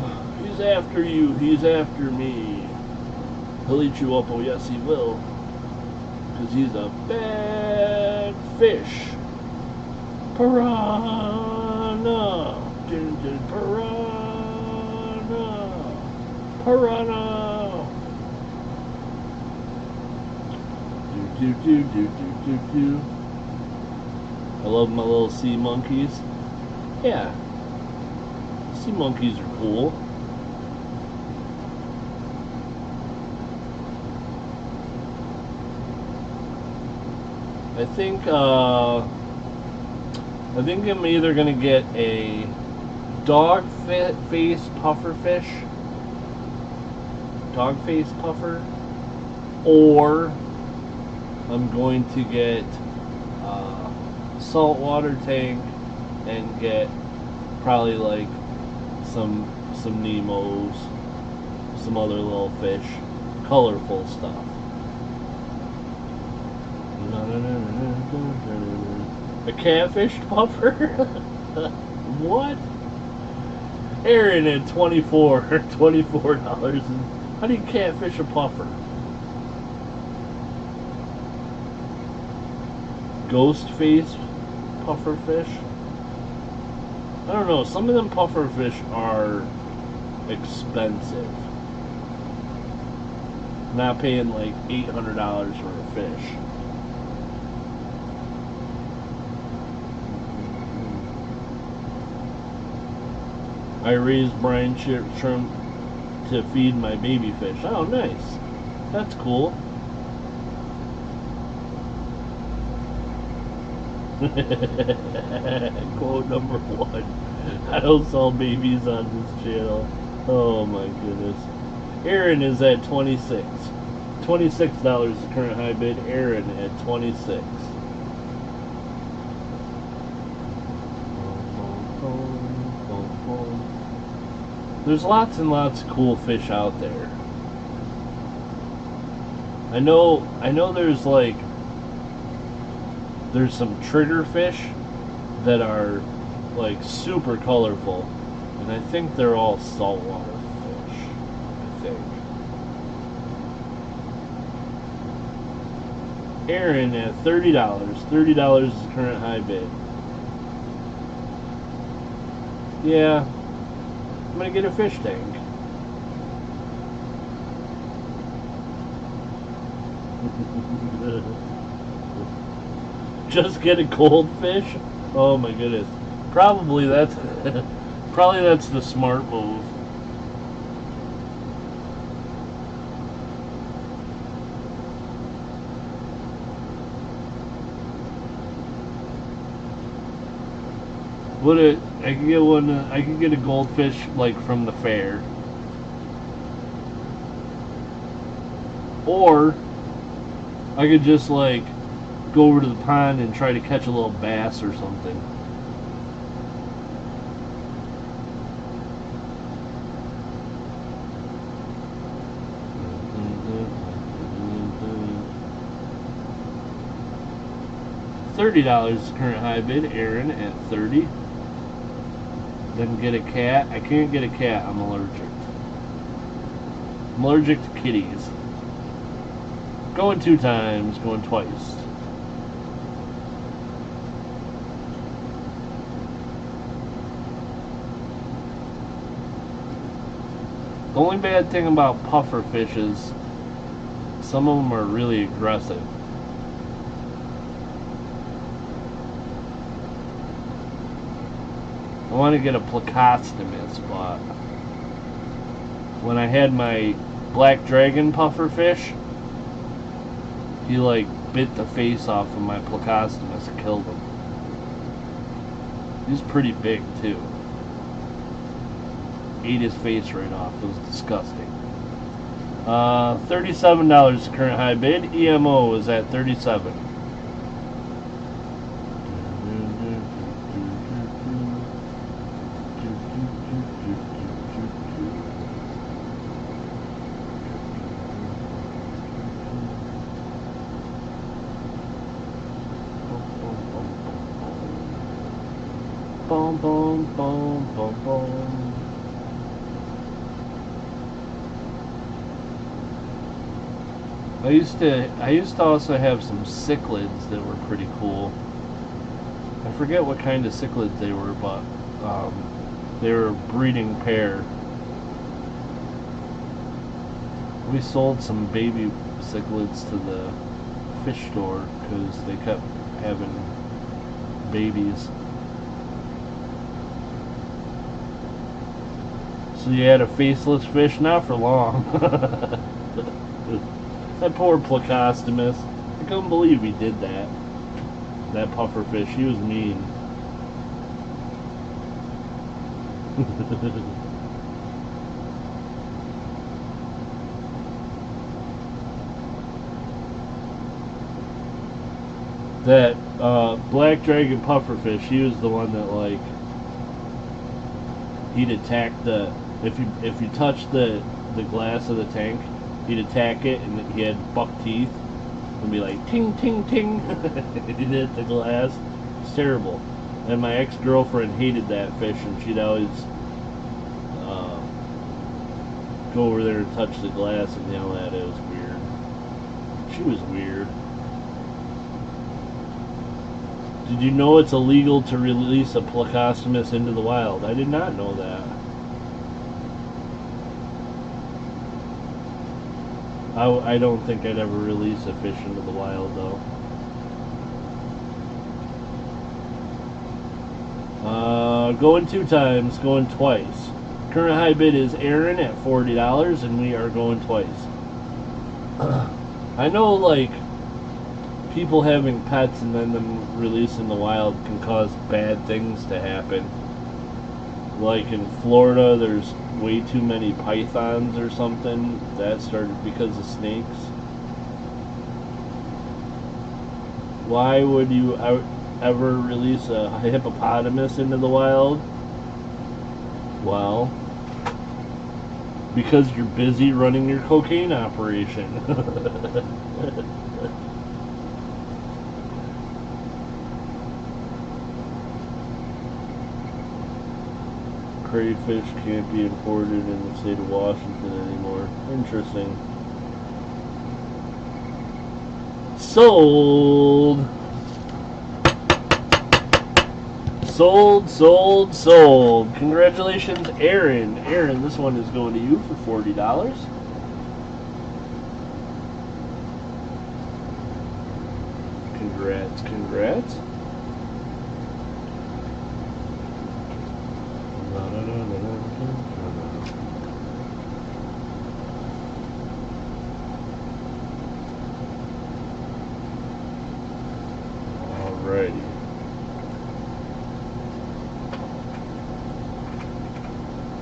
Speaker 1: He's after you. He's after me. He'll eat you up. Oh, yes, he will. Because he's a bad fish. Piranha. Dun, dun, piranha. Piranha. Do, do, do, do, do, do, do. I love my little sea monkeys. Yeah. Sea monkeys are cool. I think I'm either gonna get a dog face puffer fish, dog face puffer, or I'm going to get saltwater tank and get probably like some Nemos, some other little fish, colorful stuff. A catfish puffer? What? Aaron at $24. How do you catfish a puffer? Ghost face puffer fish? I don't know, some of them puffer fish are expensive. Not paying like $800 for a fish. I raised brine shrimp to feed my baby fish. Oh, nice. That's cool. Quote number 1. I don't sell babies on this channel. Oh my goodness. Aaron is at 26. $26 is the current high bid. Aaron at 26. There's lots and lots of cool fish out there. I know there's like there's some trigger fish that are like super colorful, and I think they're all saltwater fish, I think. Aaron at $30. $30 is the current high bid. Yeah, I'm gonna get a fish tank. Just get a goldfish? Oh my goodness. Probably that's the smart move. I can get one. I can get a goldfish like from the fair, or I could just like go over to the pond and try to catch a little bass or something. $30 current high bid. Aaron at 30. Then get a cat. I can't get a cat. I'm allergic. I'm allergic to kitties. Going 2 times. Going twice. The only bad thing about puffer fish is some of them are really aggressive. I want to get a plecostomus, but when I had my black dragon puffer fish, he like bit the face off of my plecostomus and killed him. He's pretty big too. Ate his face right off. It was disgusting. $37 current high bid. EMO is at 37. Boom, boom, boom, boom, boom. I used to also have some cichlids that were pretty cool. I forget what kind of cichlids they were, but they were a breeding pair. We sold some baby cichlids to the fish store because they kept having babies. So you had a faceless fish? Not for long. That poor plecostomus. I couldn't believe he did that. That puffer fish. He was mean. That black dragon puffer fish, he was the one that like he'd attack the if you touch the glass of the tank, he'd attack it, and he had buck teeth and be like ting ting ting. He'd hit the glass. It's terrible. And my ex-girlfriend hated that fish, and she'd always go over there and touch the glass and yell at it. It was weird. She was weird. Did you know it's illegal to release a plecostomus into the wild? I did not know that. I don't think I'd ever release a fish into the wild, though. Going 2 times, going twice. Current high bid is Aaron at $40, and we are going twice. I know, like, people having pets and then them released in the wild can cause bad things to happen. Like in Florida, there's way too many pythons or something. That started because of snakes. Why would you ever release a hippopotamus into the wild? Well, because you're busy running your cocaine operation. Crayfish can't be imported in the state of Washington anymore. Interesting. Sold! Sold, sold, sold. Congratulations, Aaron. Aaron, this one is going to you for $40. Congrats, congrats. Alrighty.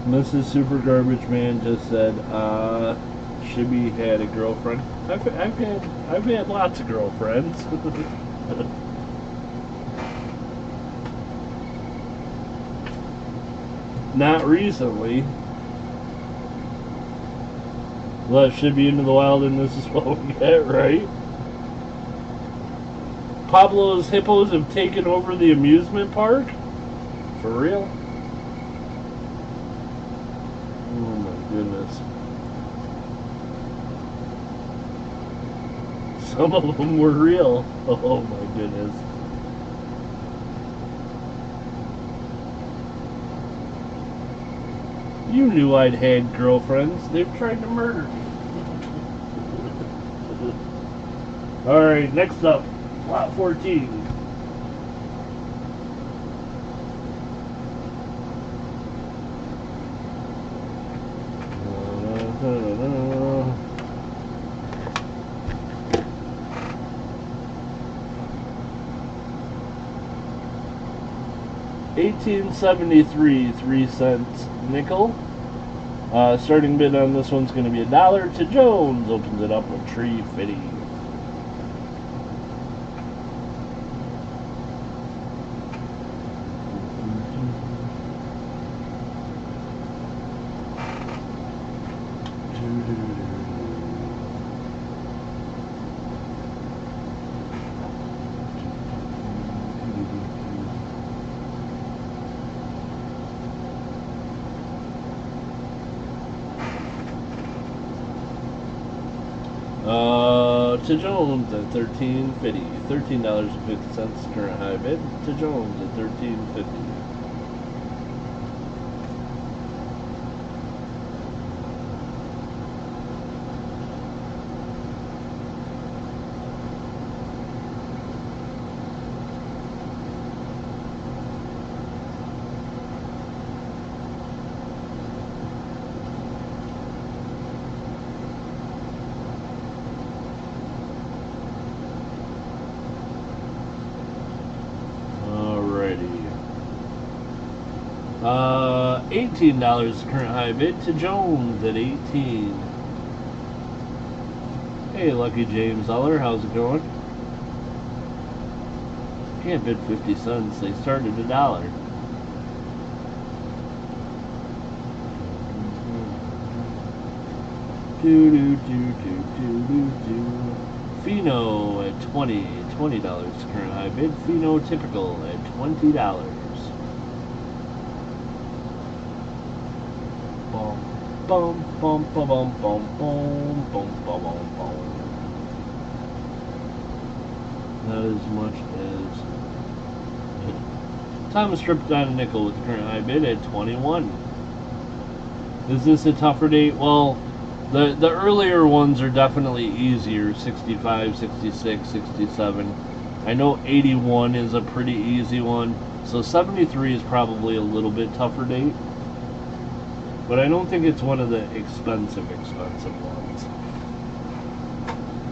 Speaker 1: Mrs. Super Garbage Man just said, Shibby had a girlfriend. I've had lots of girlfriends. Not recently. Let Shibby into the wild, and this is what we get, right? Pablo's hippos have taken over the amusement park? For real? Oh my goodness. Some of them were real. Oh my goodness. You knew I'd had girlfriends. They've tried to murder me. Alright, next up, lot 14. $18.73, 3 cents nickel. Starting bid on this one's going to be $1 to Jones. Opens it up with tree fitting. To Jones at $13.50. $13.50 current high bid. To Jones at $13.50. $18 current high bid to Jones at 18. Hey, Lucky James Eller, how's it going? Can't bid 50 cents. They started $1. Pheno at 20. $20 current high bid. Pheno typical at $20. Bum bum bum bum bum bum bum bum bum. Not as much as Thomas stripped down a nickel with the current high bid at 21. Is this a tougher date? Well, the earlier ones are definitely easier. 65, 66, 67. I know 81 is a pretty easy one. So 73 is probably a little bit tougher date. But I don't think it's one of the expensive ones.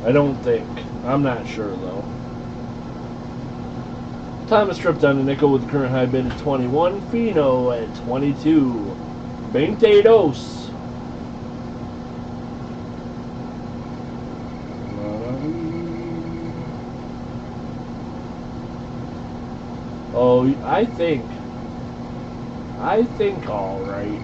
Speaker 1: I don't think. I'm not sure, though. Thomas stripped on a nickel with the current high bid at 21. Pheno at 22. $22. Oh, I think all right.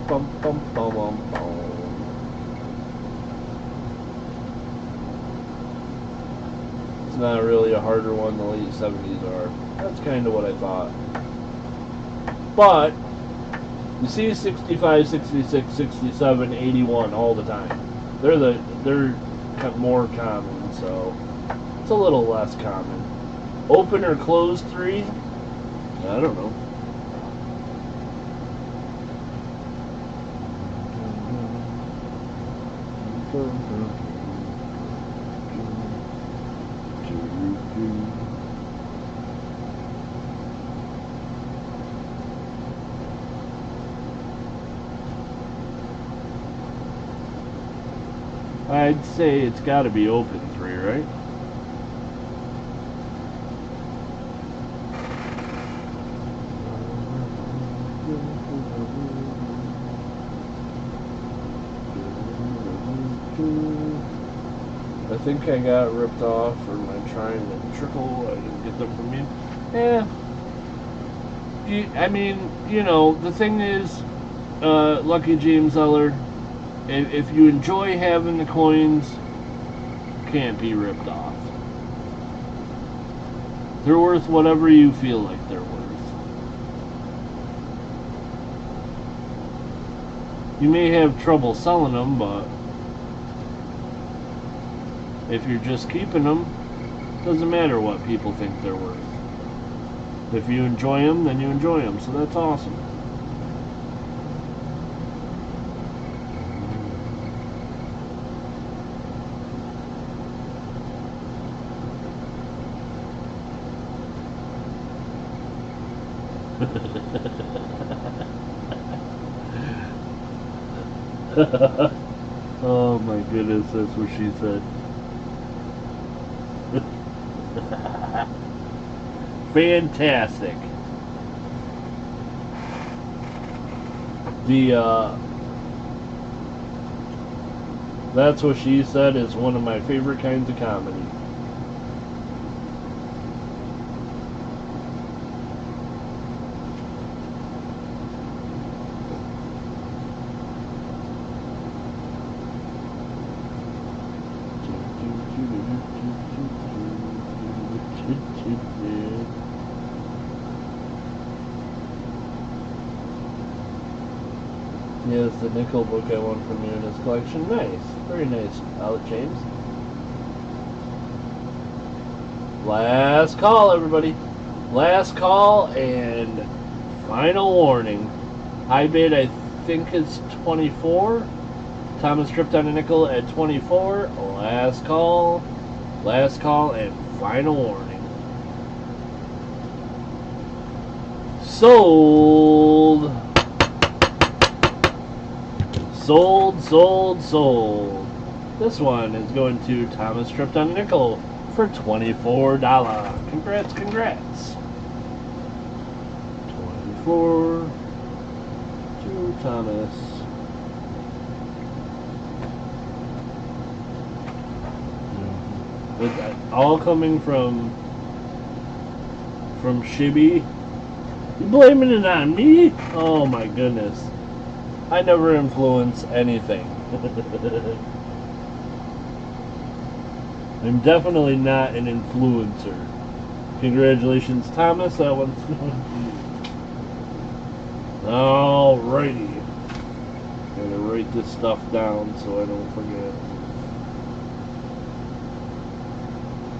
Speaker 1: Bum, bum, bum, bum, bum. It's not really a harder one. The late 70s are. That's kind of what I thought. But you see 65, 66, 67, 81 all the time. They're more common, so it's a little less common. Open or close 3? I don't know. I'd say it's got to be open 3, right? I think I got ripped off, or am I trying to trickle? I didn't get them from you. Yeah. I mean, you know, the thing is, Lucky James Eller, if you enjoy having the coins, can't be ripped off. They're worth whatever you feel like they're worth. You may have trouble selling them, but if you're just keeping them, doesn't matter what people think they're worth. If you enjoy them, then you enjoy them. So that's awesome. Oh my goodness, that's what she said. Fantastic. That's what she said is one of my favorite kinds of comedy. Yes, the nickel book I won from you in his collection. Nice. Very nice, Alec James. Last call, everybody. Last call and final warning. High bid, I think, is 24. Thomas tripped on a nickel at 24. Last call. Last call and final warning. Sold. Sold, sold, sold. This one is going to Thomas tripped on a nickel for $24. Congrats, congrats. 24 to Thomas. With all coming from Shibby. You blaming it on me? Oh my goodness. I never influence anything. I'm definitely not an influencer. Congratulations, Thomas. That one's going to... Alrighty. Gotta write this stuff down so I don't forget.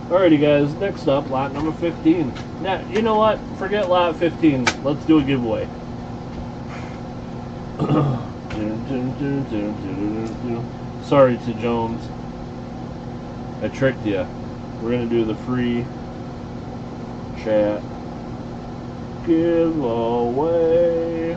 Speaker 1: Alrighty, guys. Next up, lot number 15. Now, you know what? Forget lot 15. Let's do a giveaway. Sorry to Jones. I tricked you. We're going to do the free chat giveaway.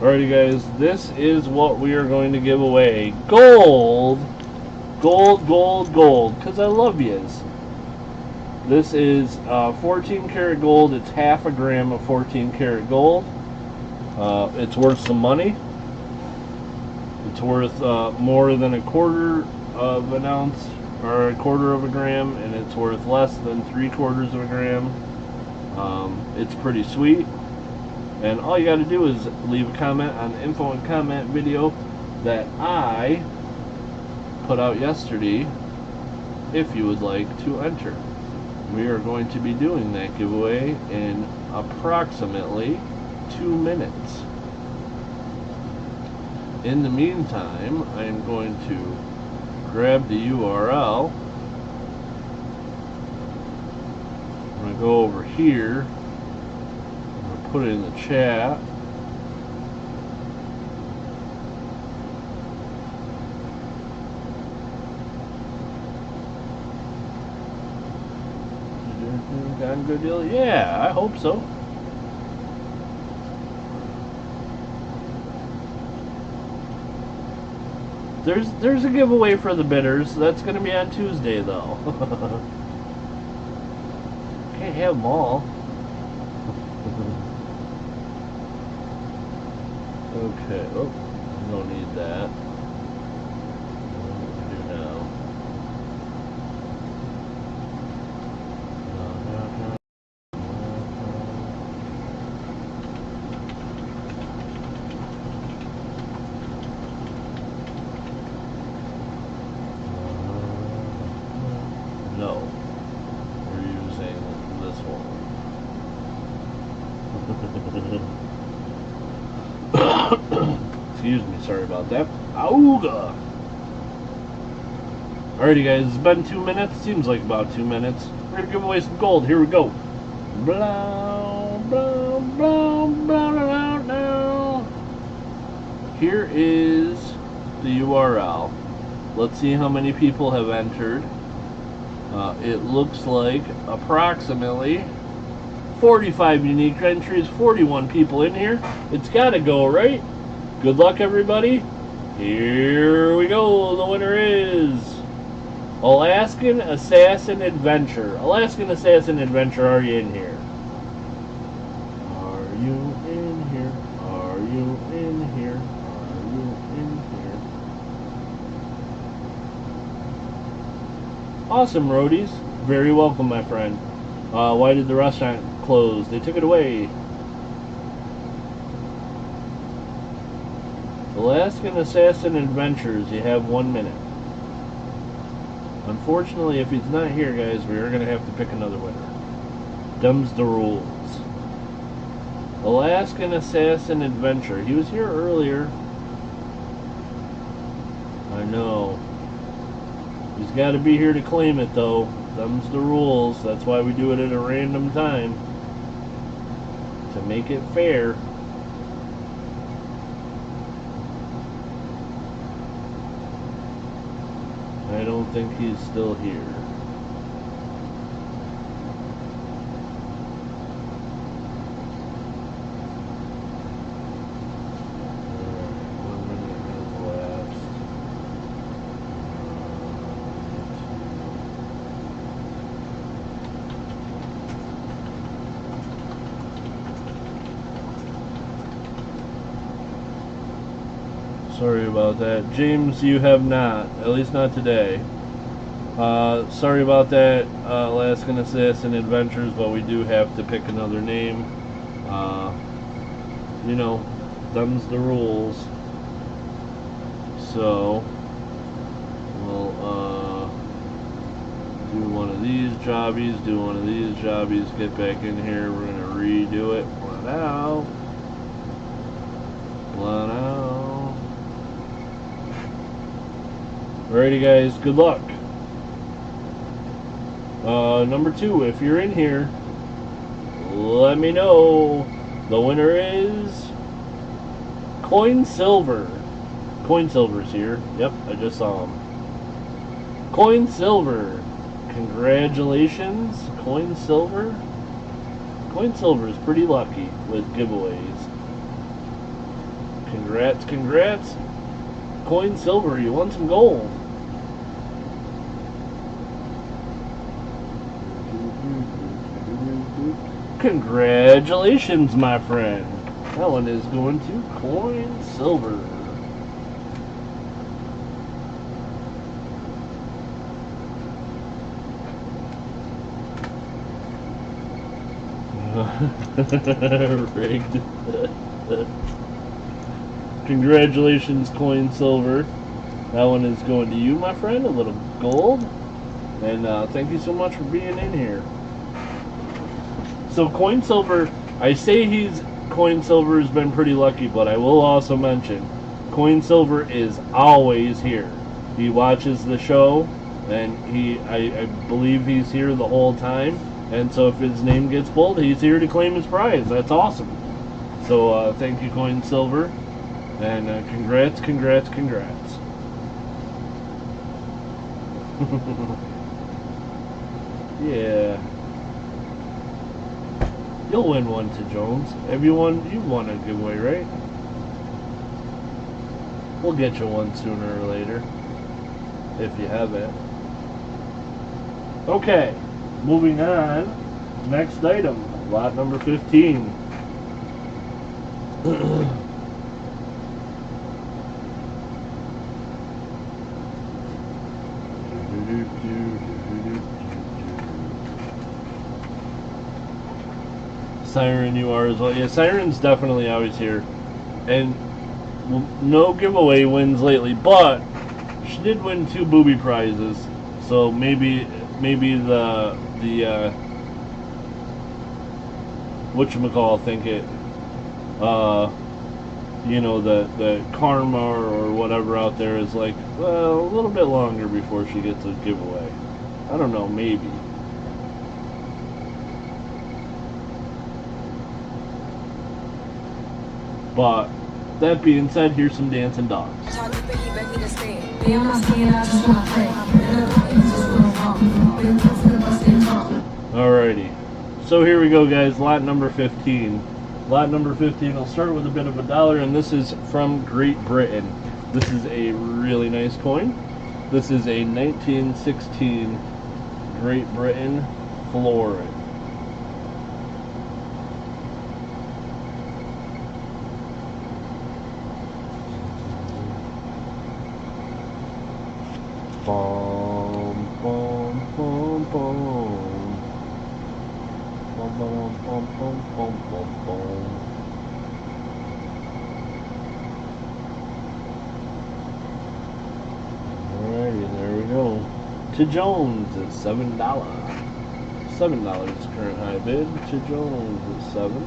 Speaker 1: Alrighty, guys. This is what we are going to give away. Gold. Gold, gold, gold. Because I love yous. This is 14 karat gold. It's half a gram of 14 karat gold. It's worth some money. It's worth more than a quarter of an ounce or a quarter of a gram, and it's worth less than 3/4 of a gram. It's pretty sweet. And all you got to do is leave a comment on the info and comment video that I put out yesterday if you would like to enter. We are going to be doing that giveaway in approximately 2 minutes. In the meantime, I am going to grab the URL. I'm going to go over here. I'm going to put it in the chat. Got a good deal? Yeah, I hope so. There's a giveaway for the bidders. That's going to be on Tuesday, though. Can't have them all. Okay. Oh, we don't need that. What do we do now? No, we're using this one. Excuse me, sorry about that. Auga! Alrighty guys, it's been 2 minutes. Seems like about 2 minutes. We're gonna give away some gold. Here we go. Blah, blah, blah, blah, blah, blah. Here is the URL. Let's see how many people have entered. It looks like approximately 45 unique entries, 41 people in here. It's gotta go, right? Good luck, everybody. Here we go. The winner is Alaskan Assassin Adventure. Alaskan Assassin Adventure, are you in here? Are you in here? Are you in here? Are you in here? Awesome, roadies. Very welcome, my friend. Why did the restaurant close? They took it away. Alaskan Assassin Adventures, you have 1 minute. Unfortunately, if he's not here, guys, we are going to have to pick another winner. Them's the rules. Alaskan Assassin Adventure. He was here earlier. I know. He's got to be here to claim it, though. Them's the rules. That's why we do it at a random time. To make it fair. I don't think he's still here. Sorry about that. James, you have not. At least not today. Sorry about that, Alaskan Assassin Adventures, but we do have to pick another name. You know, them's the rules. So, we'll do one of these jobbies, do one of these jobbies, get back in here. We're going to redo it. Blah out. Blah out. Alrighty guys, good luck. Number 2, if you're in here, let me know. The winner is Coin Silver. Coin Silver's here. Yep, I just saw him. Coin Silver. Congratulations, Coin Silver. Coin Silver is pretty lucky with giveaways. Congrats, congrats. Coin Silver, you won some gold. Congratulations, my friend. That one is going to Coin Silver. Rigged. Congratulations, Coin Silver. That one is going to you, my friend. A little gold. And thank you so much for being in here. So Coin Silver, I say Coin Silver has been pretty lucky, but I will also mention Coin Silver is always here. He watches the show, and I believe he's here the whole time. And so if his name gets pulled, he's here to claim his prize. That's awesome. So thank you, Coin Silver, and congrats, congrats, congrats. Yeah. You'll win one to Jones. You won a giveaway, right? We'll get you one sooner or later. If you have it. Okay. Moving on. Next item. Lot number 15. Siren, you are as well. Yeah, Siren's definitely always here. And no giveaway wins lately, but she did win 2 booby prizes. So maybe the whatchamacall think it you know, the karma or whatever out there is like, well, a little bit longer before she gets a giveaway. I don't know, maybe. But that being said, here's some dancing dogs. Alrighty. So here we go, guys. Lot number 15. Lot number 15, I'll start with a bit of $1, and this is from Great Britain. This is a really nice coin. This is a 1916 Great Britain florin. Boom, boom, boom, boom. Boom, boom, boom, boom, boom, boom, boom. Alrighty, there we go. To Jones is $7. $7 current high bid. To Jones is 7.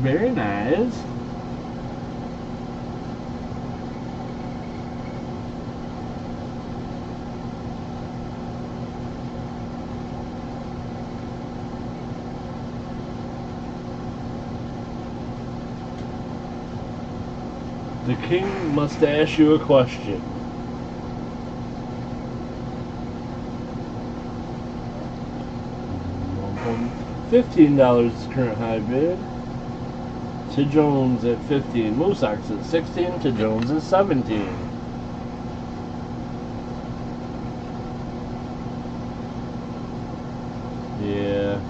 Speaker 1: Very nice. The king must ask you a question. $15 current high bid. To Jones at 15. Moosox at 16. To Jones at 17. Yeah.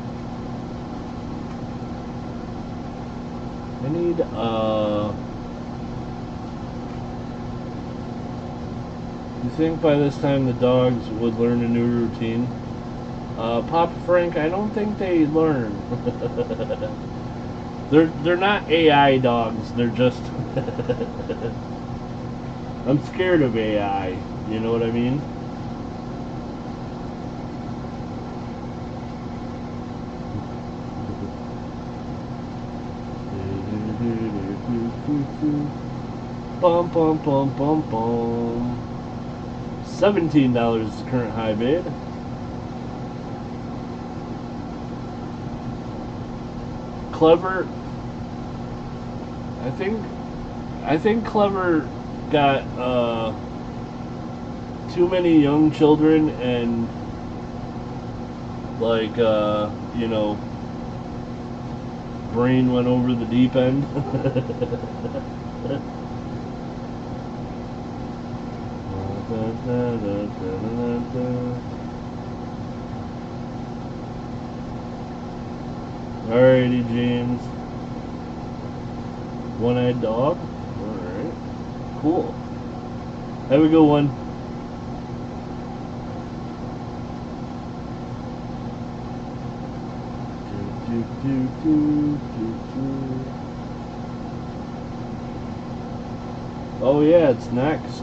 Speaker 1: I need, you think by this time the dogs would learn a new routine? Papa Frank, I don't think they learn. They're not AI dogs. They're just. I'm scared of AI. You know what I mean? Bum bum bum bum bum. $17 is the current high bid. Clever. I think Clever got too many young children and like you know, brain went over the deep end. Alrighty, James. One-eyed dog? Alright. Cool. Have a good one. Oh yeah, it's next.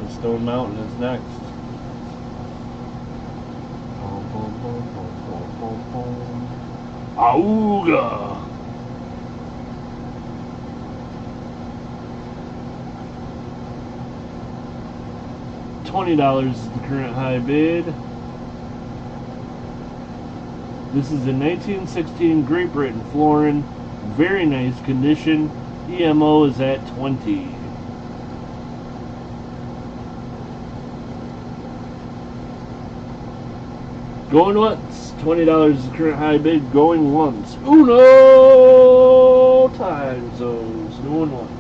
Speaker 1: The Stone Mountain is next. Auga! $20 is the current high bid. This is a 1916 Great Britain florin. Very nice condition. EMO is at 20. Going once. $20 is the current high bid. Going once. Uno time zones. Going once.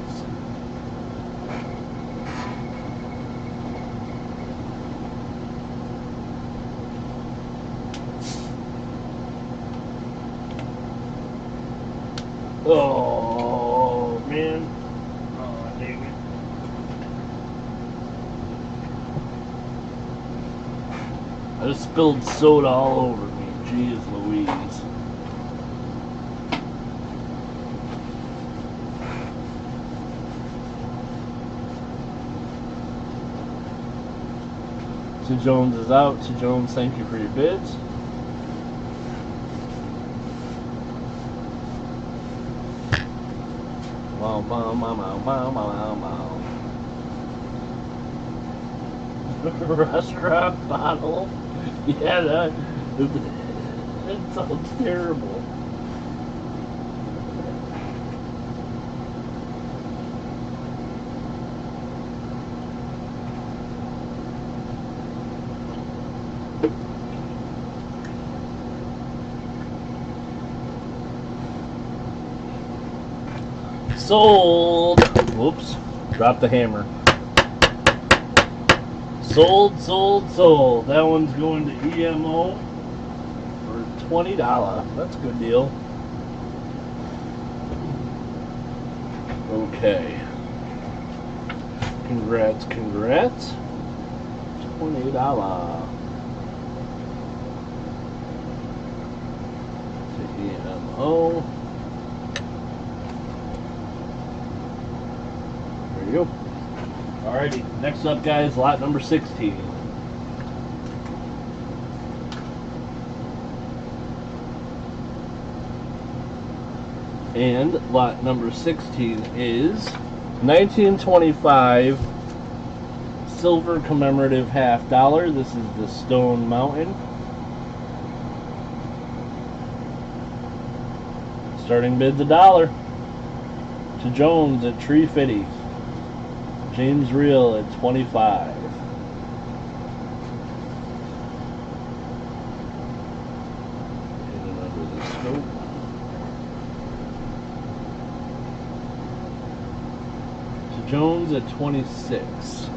Speaker 1: Oh man. Oh dang I just spilled soda all over me. Jeez Louise. To Jones is out. To Jones, thank you for your bids. Wow, wow, wow, wow, wow, wow, wow. Restaurant bottle. Yeah, that sounds terrible. Sold. Whoops. Dropped the hammer. Sold, sold, sold. That one's going to EMO for $20. That's a good deal. Okay. Congrats, congrats. $20 to EMO. There you go. Alrighty, next up, guys, lot number 16. And lot number 16 is 1925 silver commemorative $50. This is the Stone Mountain. Starting bid's $1. To Jones at Tree Fitty. James Reel at 25. Hidden under the scope. To Jones at 26.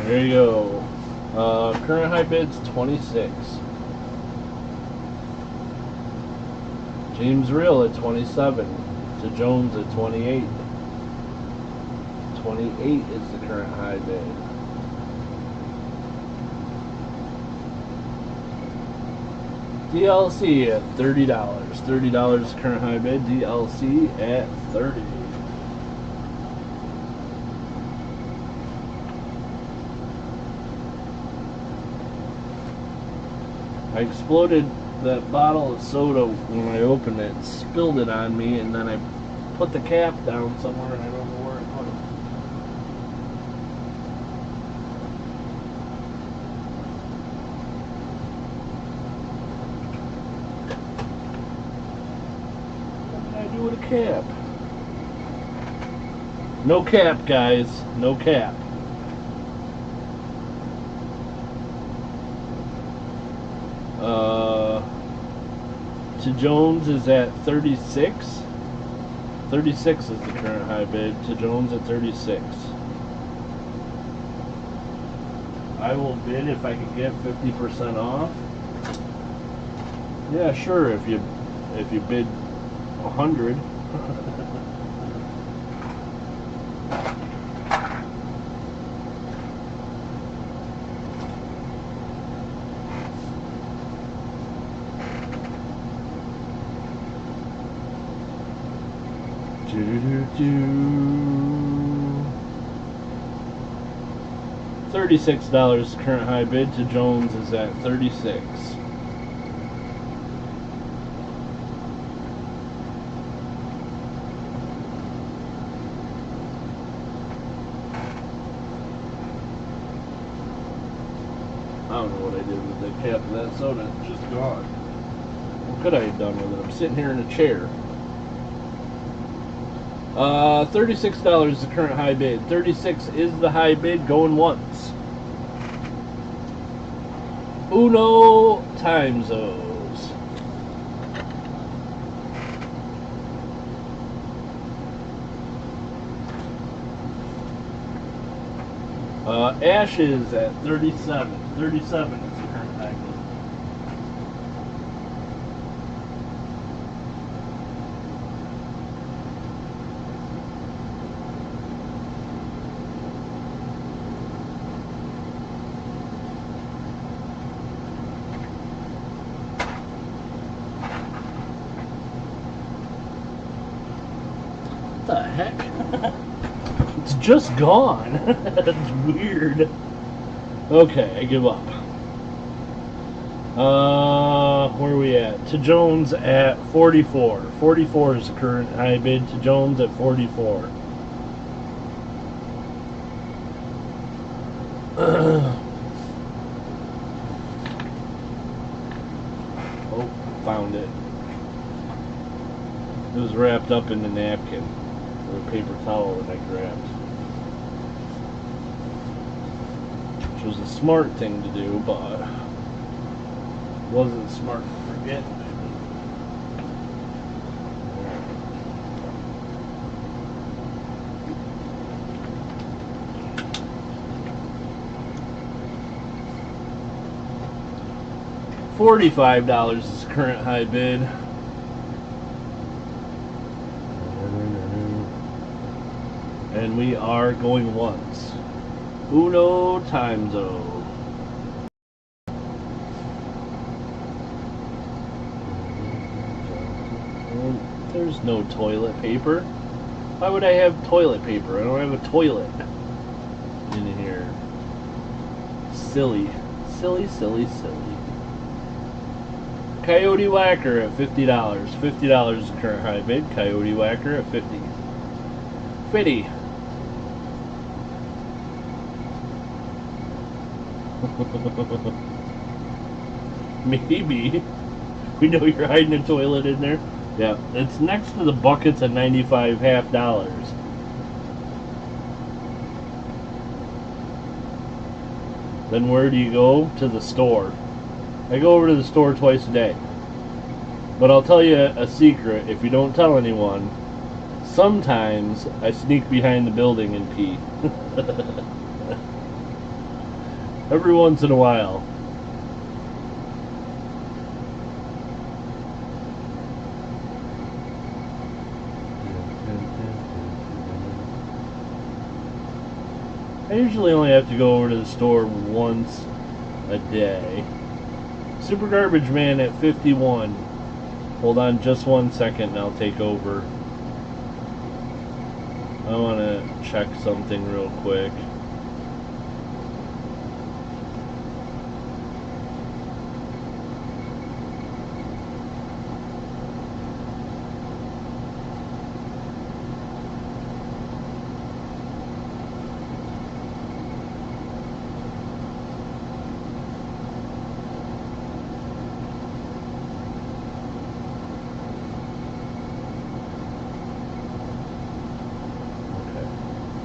Speaker 1: There you go. Current high bid's 26. James Reel at 27. To Jones at 28. 28 is the current high bid. DLC at $30. $30 current high bid. DLC at 30. I exploded that bottle of soda when I opened it, spilled it on me, and then I put the cap down somewhere and I don't know where I put it. What did I do with a cap? No cap, guys. No cap. To Jones is at 36. 36 is the current high bid. To Jones at 36. I will bid if I can get 50% off. Yeah, sure. If you bid 100. $36 current high bid. To Jones is at 36. I don't know what I did with the cap of that soda. It's just gone. What could I have done with it? I'm sitting here in a chair. $36 is the current high bid. 36 is the high bid, going once. Uno timezos. Ashes at 37. 37 is the current high bid. What the heck? It's just gone. That's weird. Okay, I give up. Where are we at? To Jones at 44. 44 is the current high bid. To Jones at 44. Oh, found it. It was wrapped up in the napkin. A paper towel that I grabbed, which was a smart thing to do, but wasn't smart to forget. $45 is the current high bid. And we are going once. Uno timezone. There's no toilet paper. Why would I have toilet paper? I don't have a toilet in here. Silly. Silly, silly, silly. Coyote Whacker at $50. $50 is the current high bid. Coyote Whacker at 50. 50. Maybe. We know you're hiding a toilet in there. Yeah, it's next to the buckets at 95 half dollars. Then where do you go? To the store. I go over to the store twice a day. But I'll tell you a secret. If you don't tell anyone, sometimes I sneak behind the building and pee. Every once in a while. I usually only have to go over to the store once a day. Super Garbage Man at 51. Hold on just 1 second and I'll take over. I want to check something real quick.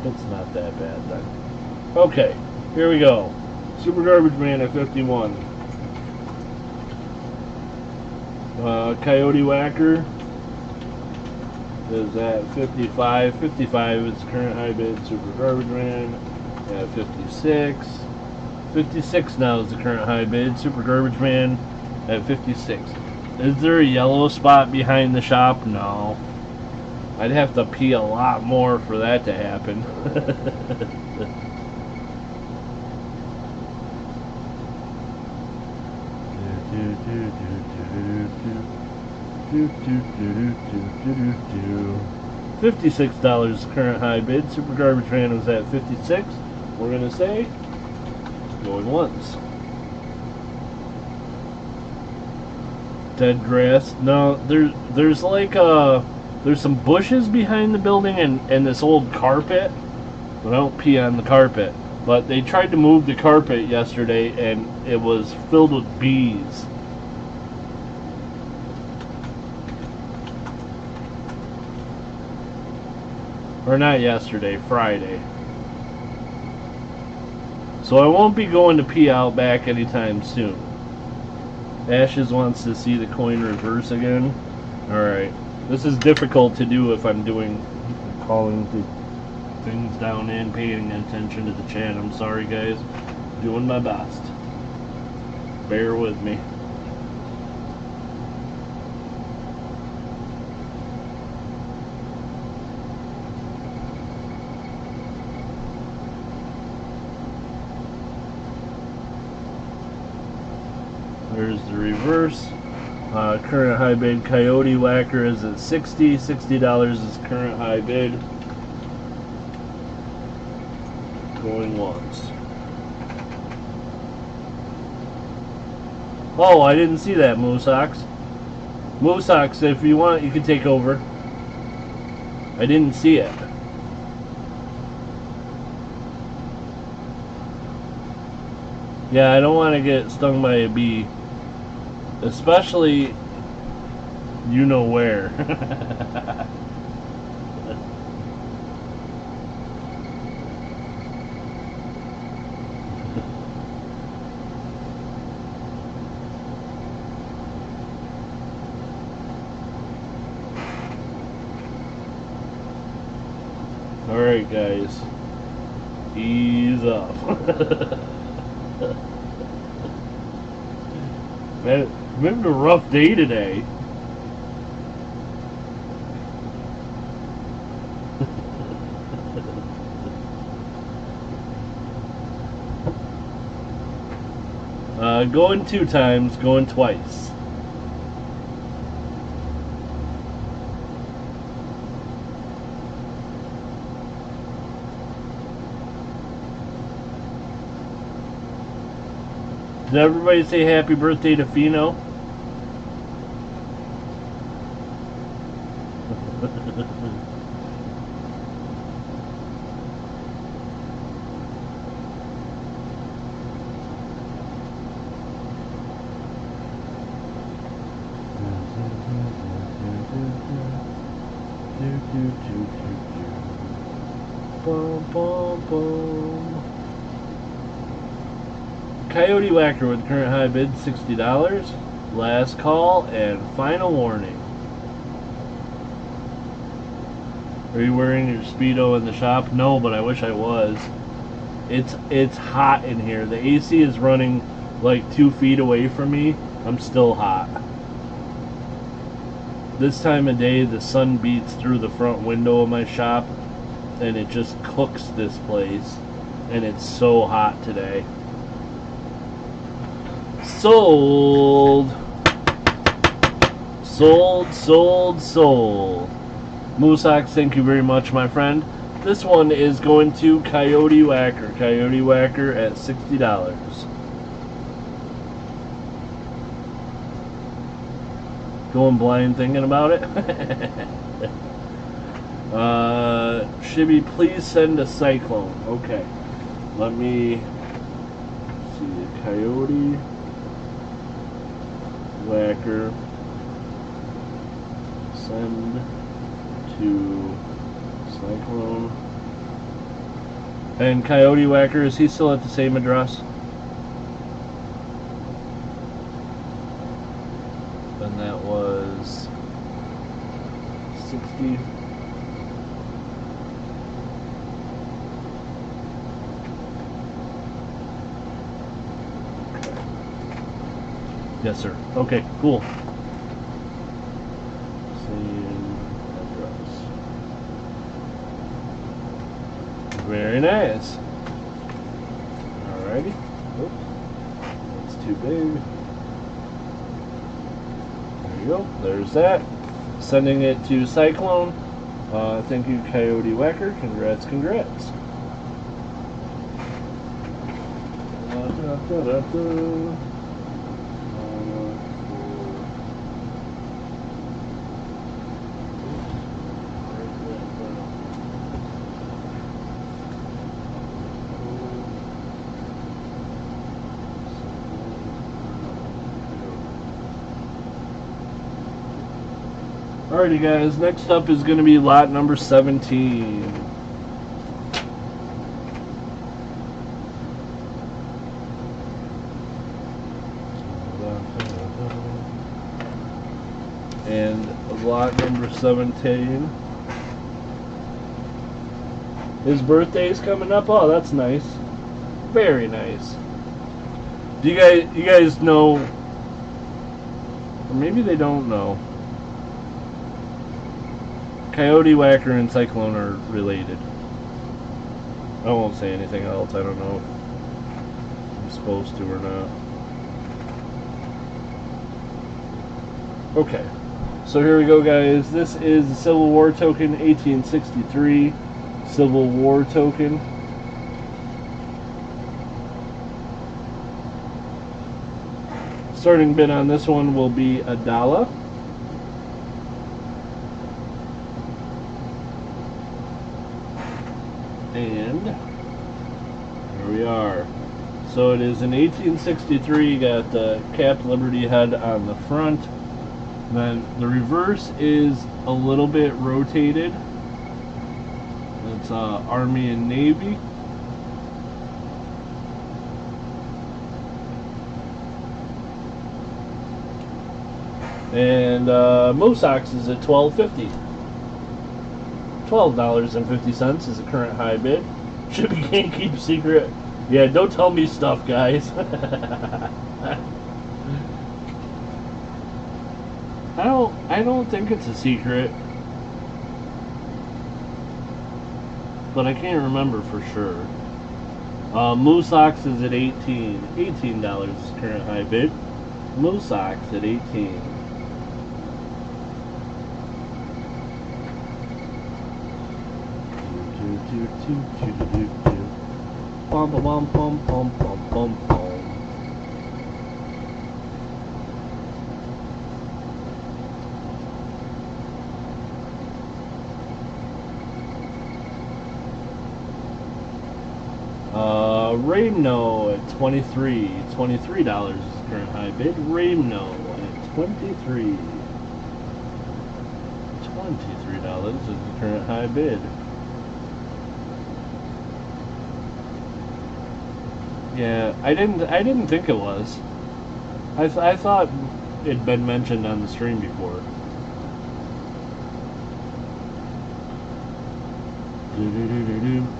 Speaker 1: It's not that bad then. Okay, here we go. Super Garbage Man at 51. Coyote Whacker is at 55. 55 is current high bid. Super Garbage Man at 56. 56 now is the current high bid. Super Garbage Man at 56. Is there a yellow spot behind the shop? No. I'd have to pee a lot more for that to happen. $56 current high bid. Super Garbage Man was at 56. We're gonna say going once. Dead grass. No, there's like there's some bushes behind the building and this old carpet. But I don't pee on the carpet. But they tried to move the carpet yesterday and it was filled with bees. Or not yesterday, Friday. So I won't be going to P Outback anytime soon. Ashes wants to see the coin reverse again. Alright. This is difficult to do if I'm calling the things down and paying attention to the chat. I'm sorry, guys. Doing my best. Bear with me. There's the reverse. Current high bid Coyote Whacker is at $60. $60 is current high bid. Going once. Oh, I didn't see that, Moosox. Moosox, if you want, you can take over. I didn't see it. Yeah, I don't want to get stung by a bee. Especially, you know where. Alright, guys. Ease up. Man, it's been a rough day today. Going 2 times, going twice. Did everybody say happy birthday to Fino? Coyote Whacker with current high bid $60. Last call and final warning. Are you wearing your Speedo in the shop? No, but I wish I was. It's hot in here. The AC is running like 2 feet away from me. I'm still hot. This time of day, the sun beats through the front window of my shop, and it just cooks this place. And it's so hot today. Sold. Sold, sold, sold. Moosox, thank you very much, my friend. This one is going to Coyote Whacker. Coyote Whacker at $60. Going blind thinking about it. Shibby, please send a cyclone. Okay. Let me see. Coyote Whacker. Send to cyclone. And Coyote Whacker, is he still at the same address? And that was 60. Yes, sir. Okay, cool. Same address. Very nice. Alrighty. Oops. That's too big. There you go. There's that. Sending it to Cyclone. Thank you, Coyote Whacker. Congrats, congrats. Alrighty guys, next up is going to be lot number 17. And lot number 17. His birthday's coming up. Oh, that's nice. Very nice. Do you guys know, or maybe they don't know, Coyote Whacker and Cyclone are related. I won't say anything else. I don't know if I'm supposed to or not. Okay, so here we go, guys. This is the Civil War token, 1863 Civil War token. Starting bid on this one will be $1. And here we are. So it is an 1863, got the capped Liberty head on the front. Then the reverse is a little bit rotated. It's Army and Navy. And Mosox is at $12.50. $12.50 is the current high bid. Shibby can't keep secret. Yeah, don't tell me stuff, guys. I don't think it's a secret, but I can't remember for sure. Mosox is at $18. $18 is the current high bid. Mosox at $18. Bum bum bum bum bum bum bum bum. Raimno at $23. $23 is the current high bid. Raimno at $23. $23 is the current high bid. Yeah, I didn't think it was. I thought it'd been mentioned on the stream before.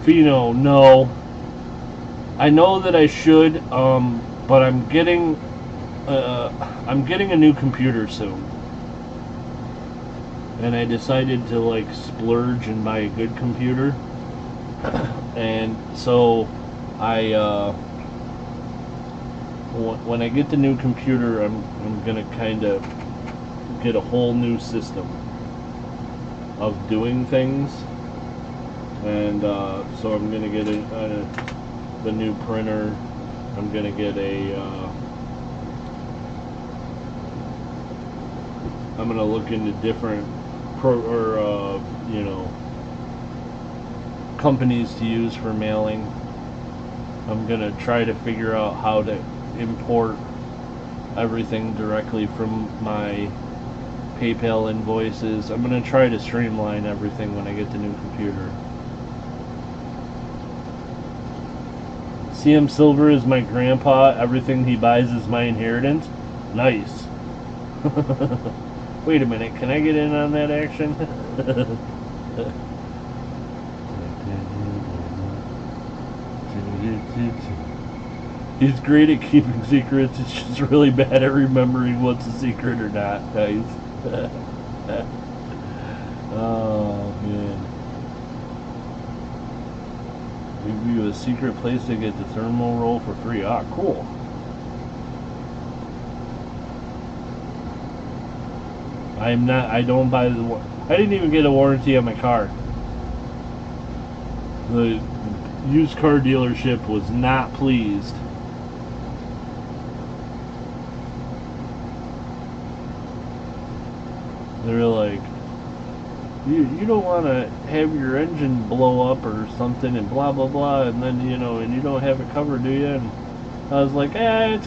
Speaker 1: Fino, no. I know that I should, but I'm getting a new computer soon, and I decided to like splurge and buy a good computer, and so when I get the new computer, I'm gonna kind of get a whole new system of doing things, and so I'm gonna get the new printer. I'm gonna get I'm gonna look into different companies to use for mailing. I'm gonna try to figure out how to import everything directly from my PayPal invoices. I'm gonna try to streamline everything when I get the new computer. CM Silver is my grandpa. Everything he buys is my inheritance. Nice. Wait a minute. Can I get in on that action? He's great at keeping secrets. It's just really bad at remembering what's a secret or not, guys. Oh, man. Give you a secret place to get the thermal roll for free. Ah, cool. I don't buy the, I didn't even get a warranty on my car. The used car dealership was not pleased. They were like, you don't want to have your engine blow up or something and blah blah blah, and then and you don't have it covered, do you? And I was like, it's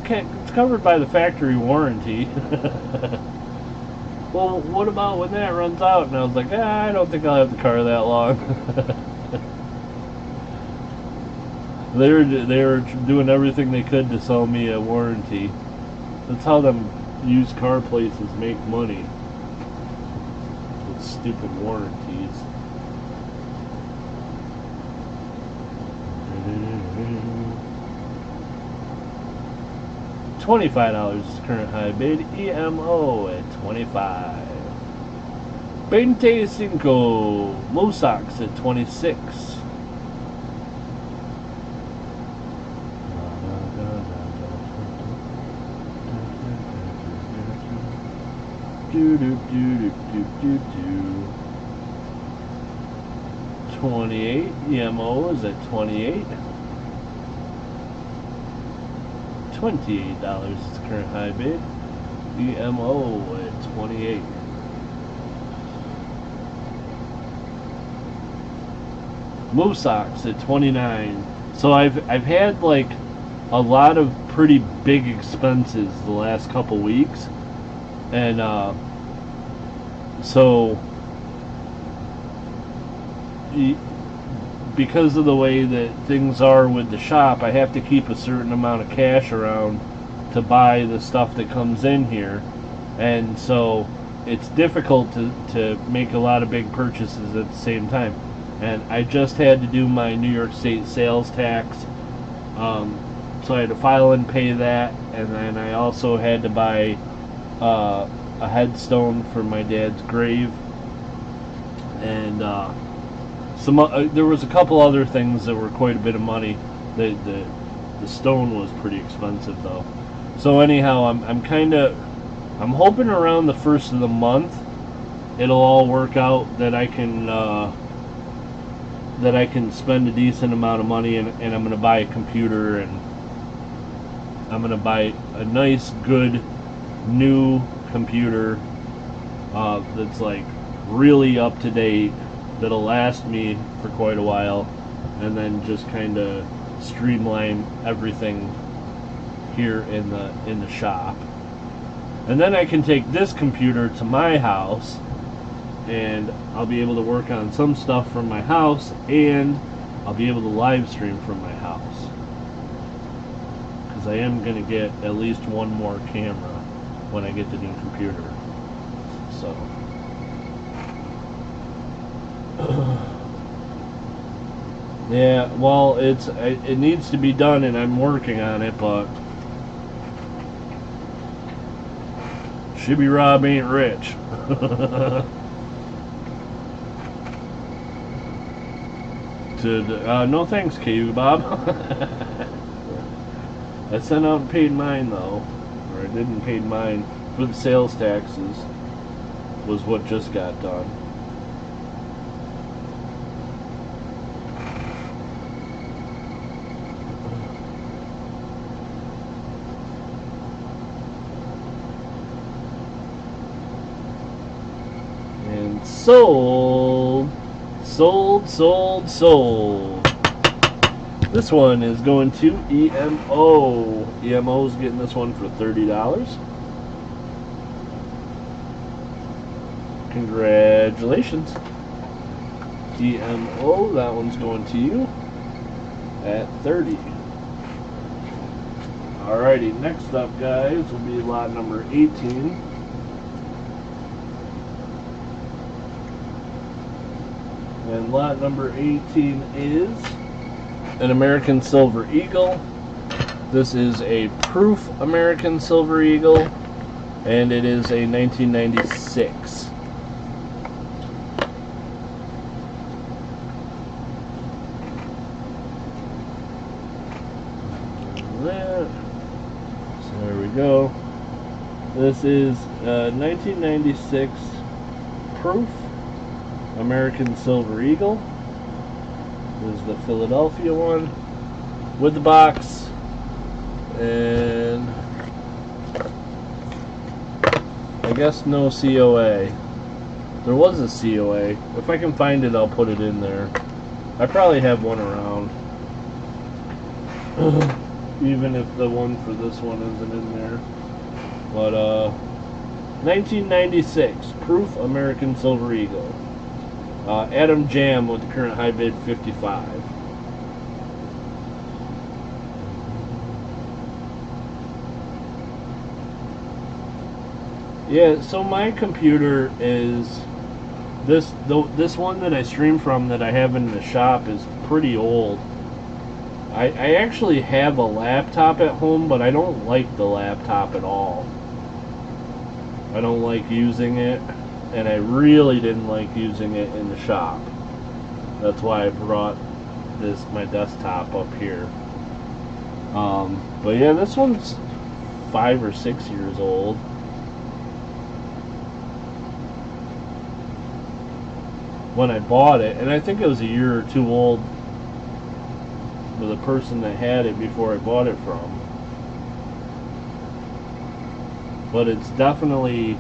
Speaker 1: covered by the factory warranty. well, what about when that runs out? And I was like, I don't think I'll have the car that long. They were doing everything they could to sell me a warranty. That's how them used car places make money. With stupid warranties. $25 is current high bid. EMO at $25. 25. Mosox at $26. Do do do do do do do. 28. EMO is at 28. $28 is the current high bid. EMO at 28. Mosox at 29. So I've had like a lot of pretty big expenses the last couple weeks, and so because of the way that things are with the shop, I have to keep a certain amount of cash around to buy the stuff that comes in here, and so it's difficult to make a lot of big purchases at the same time. And I just had to do my New York State sales tax, so I had to file and pay that, and then I also had to buy a headstone for my dad's grave, and there was a couple other things that were quite a bit of money. The stone was pretty expensive though. So anyhow, I'm hoping around the first of the month it'll all work out that I can spend a decent amount of money, and I'm going to buy a computer, and I'm going to buy a nice, good, new computer that's like really up to date, that'll last me for quite a while, and then just kind of streamline everything here in the shop. And then I can take this computer to my house, and I'll be able to work on some stuff from my house, and I'll be able to live stream from my house, because I am going to get at least one more camera when I get the new computer. So yeah, well, it needs to be done, and I'm working on it, but Shibby ain't rich. No thanks, KU Bob. I sent out and paid mine though, or I didn't pay mine for the sales taxes, was what just got done. And sold. This one is going to EMO. EMO's getting this one for $30. Congratulations. EMO, that one's going to you at 30. Alrighty, next up, guys, will be lot number 18. And lot number 18 is an American Silver Eagle. This is a proof American Silver Eagle, and it is a 1996. So there we go. This is a 1996 proof American Silver Eagle. This is the Philadelphia one with the box, and I guess no COA. There was a COA. If I can find it, I'll put it in there. I probably have one around, even if the one for this one isn't in there. But 1996, Proof American Silver Eagle. Adam Jam with the current high bid 55. Yeah, so my computer is this one that I stream from that I have in the shop is pretty old. I actually have a laptop at home, but I don't like the laptop at all. I don't like using it, and I really didn't like using it in the shop. That's why I brought my desktop up here. But yeah, this one's 5 or 6 years old. When I bought it, and I think it was a year or two old with a person that had it before I bought it from. But it's definitely,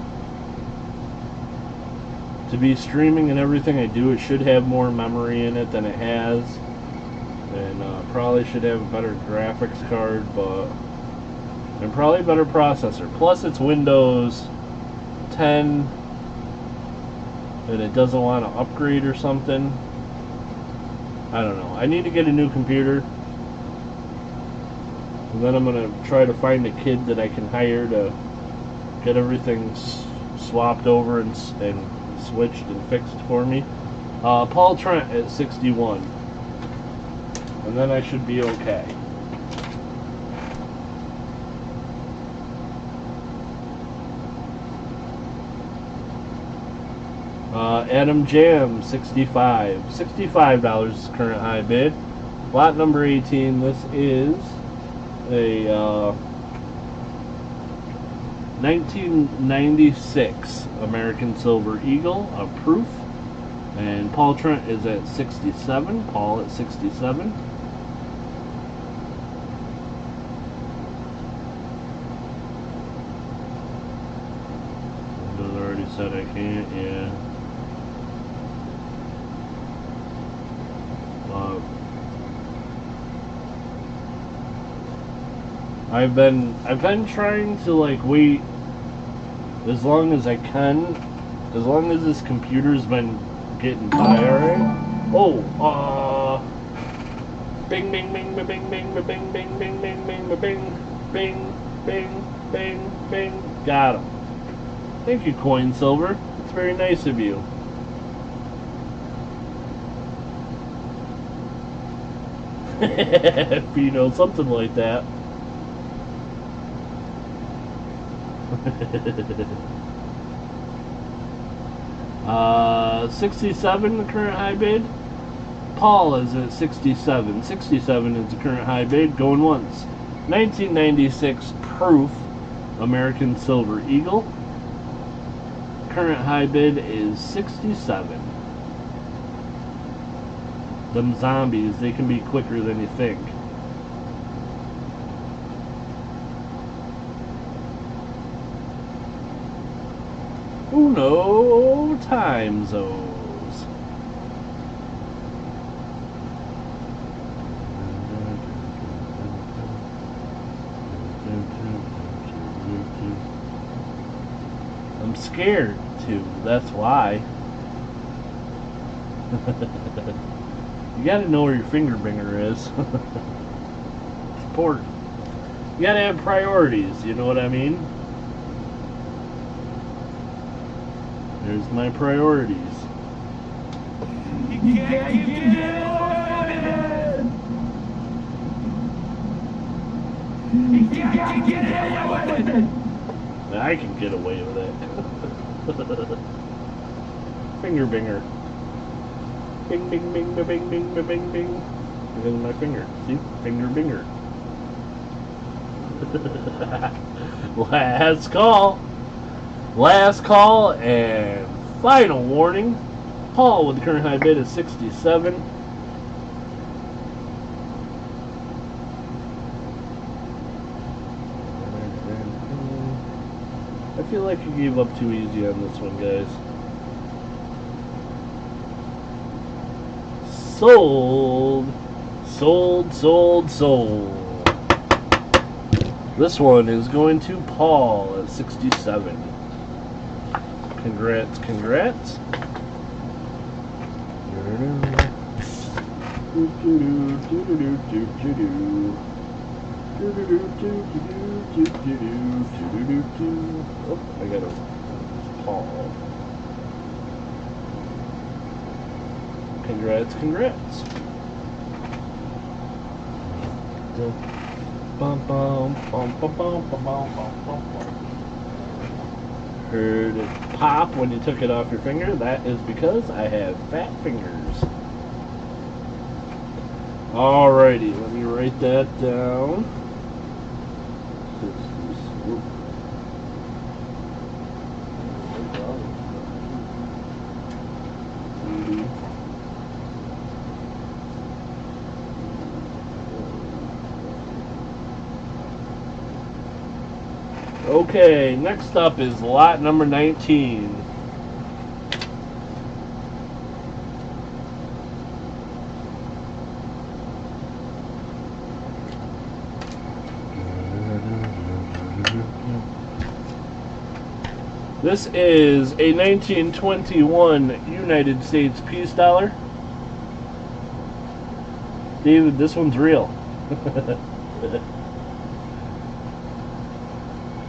Speaker 1: to be streaming and everything I do, it should have more memory in it than it has, and probably should have a better graphics card, and probably a better processor. Plus it's Windows 10 and it doesn't want to upgrade or something. I don't know. I need to get a new computer, and then I'm going to try to find a kid that I can hire to get everything swapped over and switched and fixed for me. Paul Trent at 61, and then I should be okay. Adam Jam, 65. $65 is current high bid. Lot number 18. This is a 1996 American Silver Eagle, a proof. And Paul Trent is at 67. Paul at 67. Windows already said I can't, yeah. I've been trying to like wait as long as I can, as long as this computer's been getting by, alright? Oh, bing bing bing bing bing bing bing bing bing bing bing bing bing bing bing bing. Got him. Thank you, Coin Silver. It's very nice of you. You know, something like that. 67 the current high bid. Paul is at 67. 67 is the current high bid. Going once. 1996 Proof American Silver Eagle. Current high bid is 67. Them zombies, they can be quicker than you think. Uno time zones. I'm scared too, that's why. You gotta know where your finger bringer is. It's important. You gotta have priorities, you know what I mean? There's my priorities. You can't get away with it. I can get away with it. Finger binger. Bing bing bing bing bing bing bing bing. Because of my finger. See? Finger binger. Last call. Last call and final warning. Paul with the current high bid is 67. I feel like you gave up too easy on this one, guys. Sold. Sold, sold, sold. This one is going to Paul at 67. Congrats, congrats. Oh, I got a Paul. Congrats, congrats. Bum, bum, bum, bum, bum, bum, bum, bum. Heard it pop when you took it off your finger. That is because I have fat fingers. Alrighty, let me write that down. Okay, next up is lot number 19. This is a 1921 United States peace dollar. David, this one's real.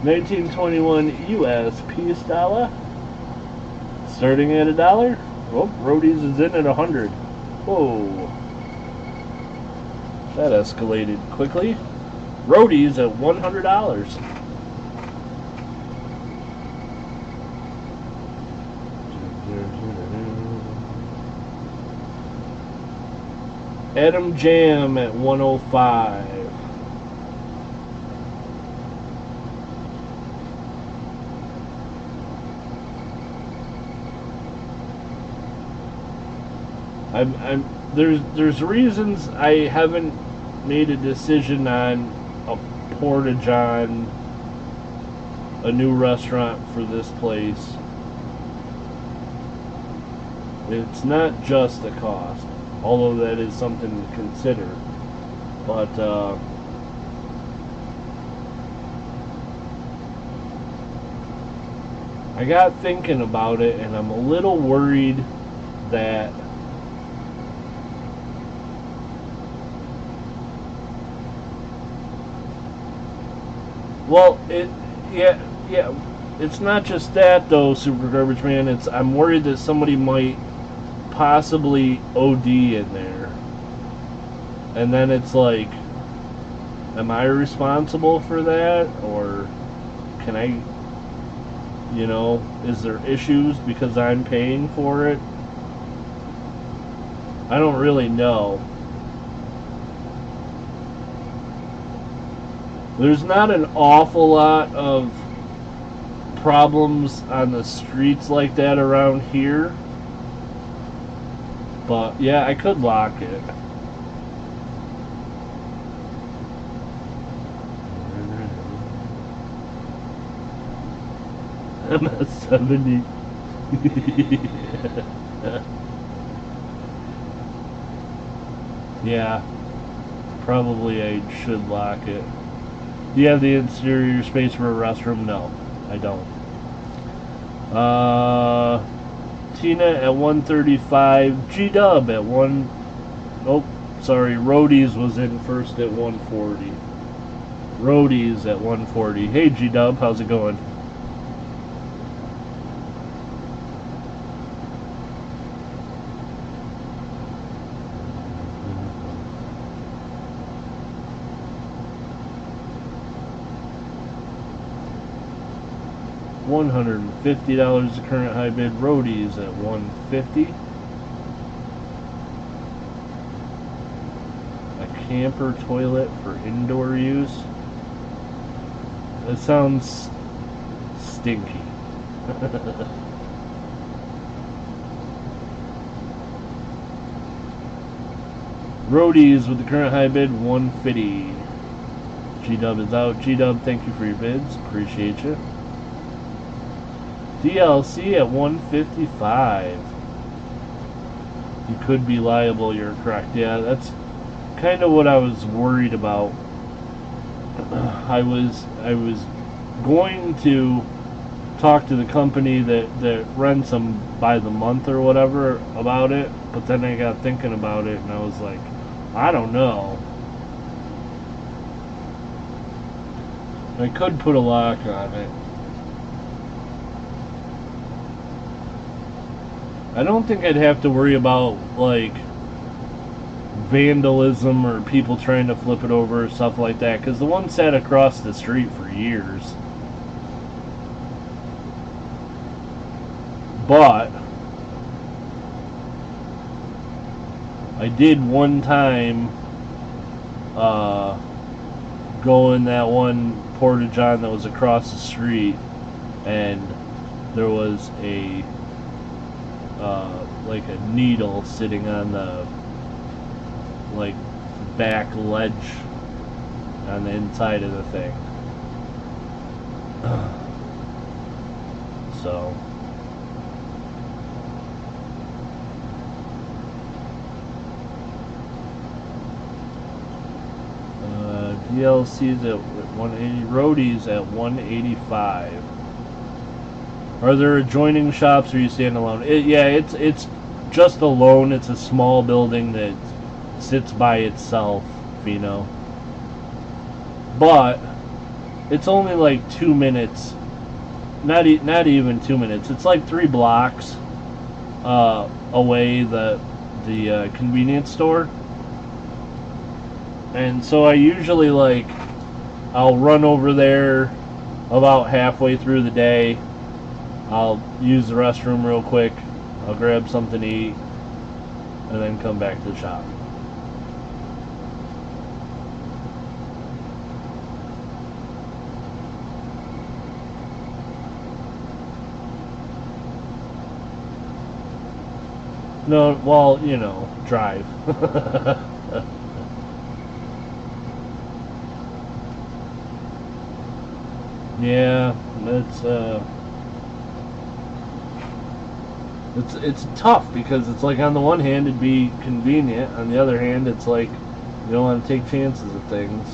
Speaker 1: 1921 U.S. peace dollar. Starting at $1. Oh, Roadies is in at 100. Whoa. That escalated quickly. Roadies at $100. Adam Jam at 105. There's reasons I haven't made a decision on a portage on a new restaurant for this place. It's not just the cost, although that is something to consider. But I got thinking about it, and I'm a little worried that it's not just that though, Super Garbage Man. I'm worried that somebody might possibly OD in there, and then it's like, am I responsible for that, or can I, is there issues because I'm paying for it? I don't really know. There's not an awful lot of problems on the streets like that around here. But, yeah, I could lock it. I'm at 70. Yeah, probably I should lock it. Do you have the interior space for a restroom? No, I don't. Tina at 135. G-Dub at 1... Oh, sorry. Roadies was in first at 140. Roadies at 140. Hey, G-Dub, how's it going? $150 the current high bid. Roadies at $150. A camper toilet for indoor use. That sounds stinky. Roadies with the current high bid $150. G-Dub is out. G-Dub, thank you for your bids. Appreciate you. DLC at 155. You could be liable, you're correct. Yeah, that's kind of what I was worried about. I was going to talk to the company that rents them by the month or whatever about it, but then I got thinking about it and I was like, I don't know. I could put a lock on it. I don't think I'd have to worry about like vandalism or people trying to flip it over or stuff like that, because the one sat across the street for years. But I did one time go in that one porta-john that was across the street, and there was a like a needle sitting on the like back ledge on the inside of the thing. So DLC's at 180, roadies at 185. Are there adjoining shops or are you standing alone? Yeah, it's just alone. It's a small building that sits by itself, you know. But it's only like 2 minutes. Not even 2 minutes. It's like 3 blocks away the convenience store. And so I usually I'll run over there about halfway through the day. I'll use the restroom real quick. I'll grab something to eat and then come back to the shop. No, well, you know, drive. Yeah, it's tough because it's like on the one hand it'd be convenient, on the other hand it's like you don't want to take chances of things.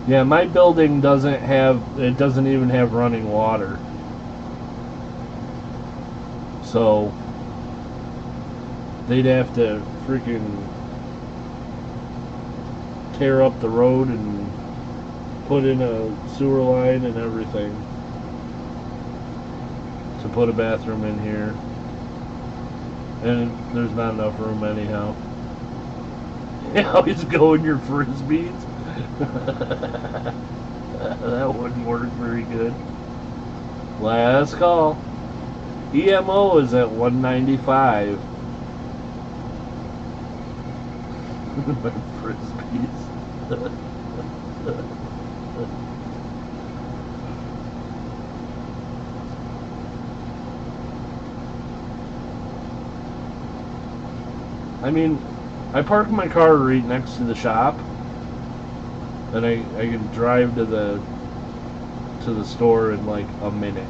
Speaker 1: Yeah, my building doesn't even have running water. So they'd have to freaking tear up the road and put in a sewer line and everything to put a bathroom in here. And there's not enough room anyhow. You always go in your frisbees. That wouldn't work very good. Last call. EMO is at 195. My frisbees. I mean, I park my car right next to the shop, and I can drive to the store in like a minute.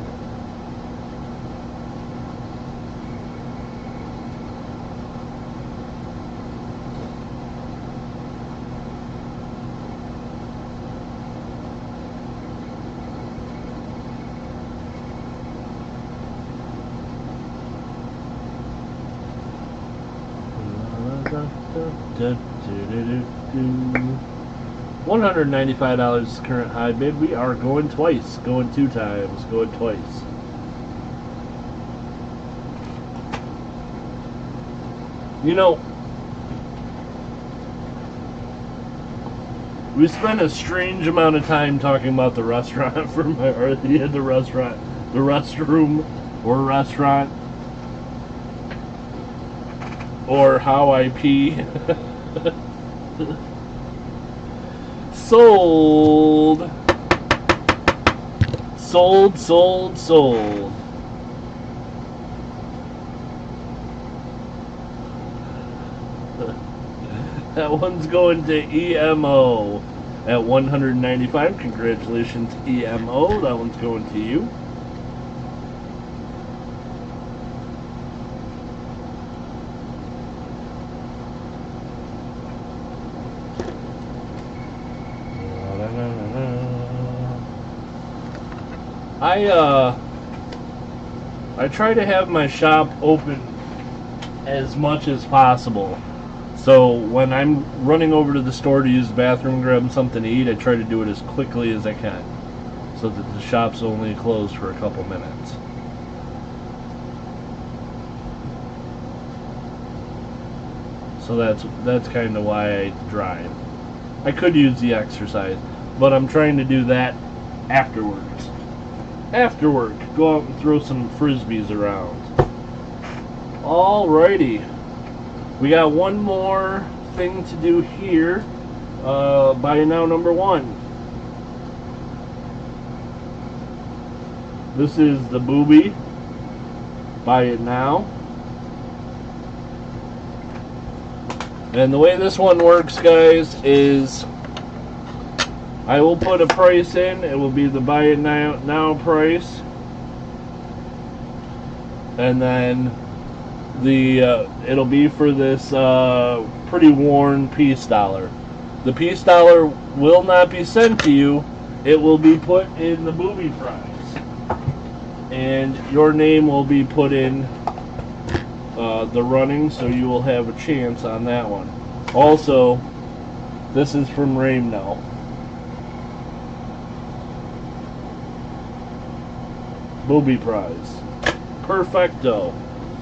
Speaker 1: $195 is current high bid. We are going twice. Going 2 times. Going twice. You know, we spent a strange amount of time talking about the restaurant for my, or the restaurant, the restroom, or restaurant, or how I pee. Sold. Sold, sold, sold. That one's going to EMO at 195. Congratulations, EMO. That one's going to you. I try to have my shop open as much as possible. So when I'm running over to the store to use the bathroom, grab something to eat, I try to do it as quickly as I can, so that the shop's only closed for a couple minutes. So that's kind of why I drive. I could use the exercise, but I'm trying to do that afterwards. After work, go out and throw some frisbees around. Alrighty. We got one more thing to do here. Buy it now number 1. This is the booby. Buy it now. And the way this one works, guys, is I will put a price in. It will be the buy it now price. And then it'll be for this pretty worn peace dollar. The peace dollar will not be sent to you. It will be put in the booby prize, and your name will be put in the running, so you will have a chance on that one. Also, this is from Rame now. Booby prize. Perfecto.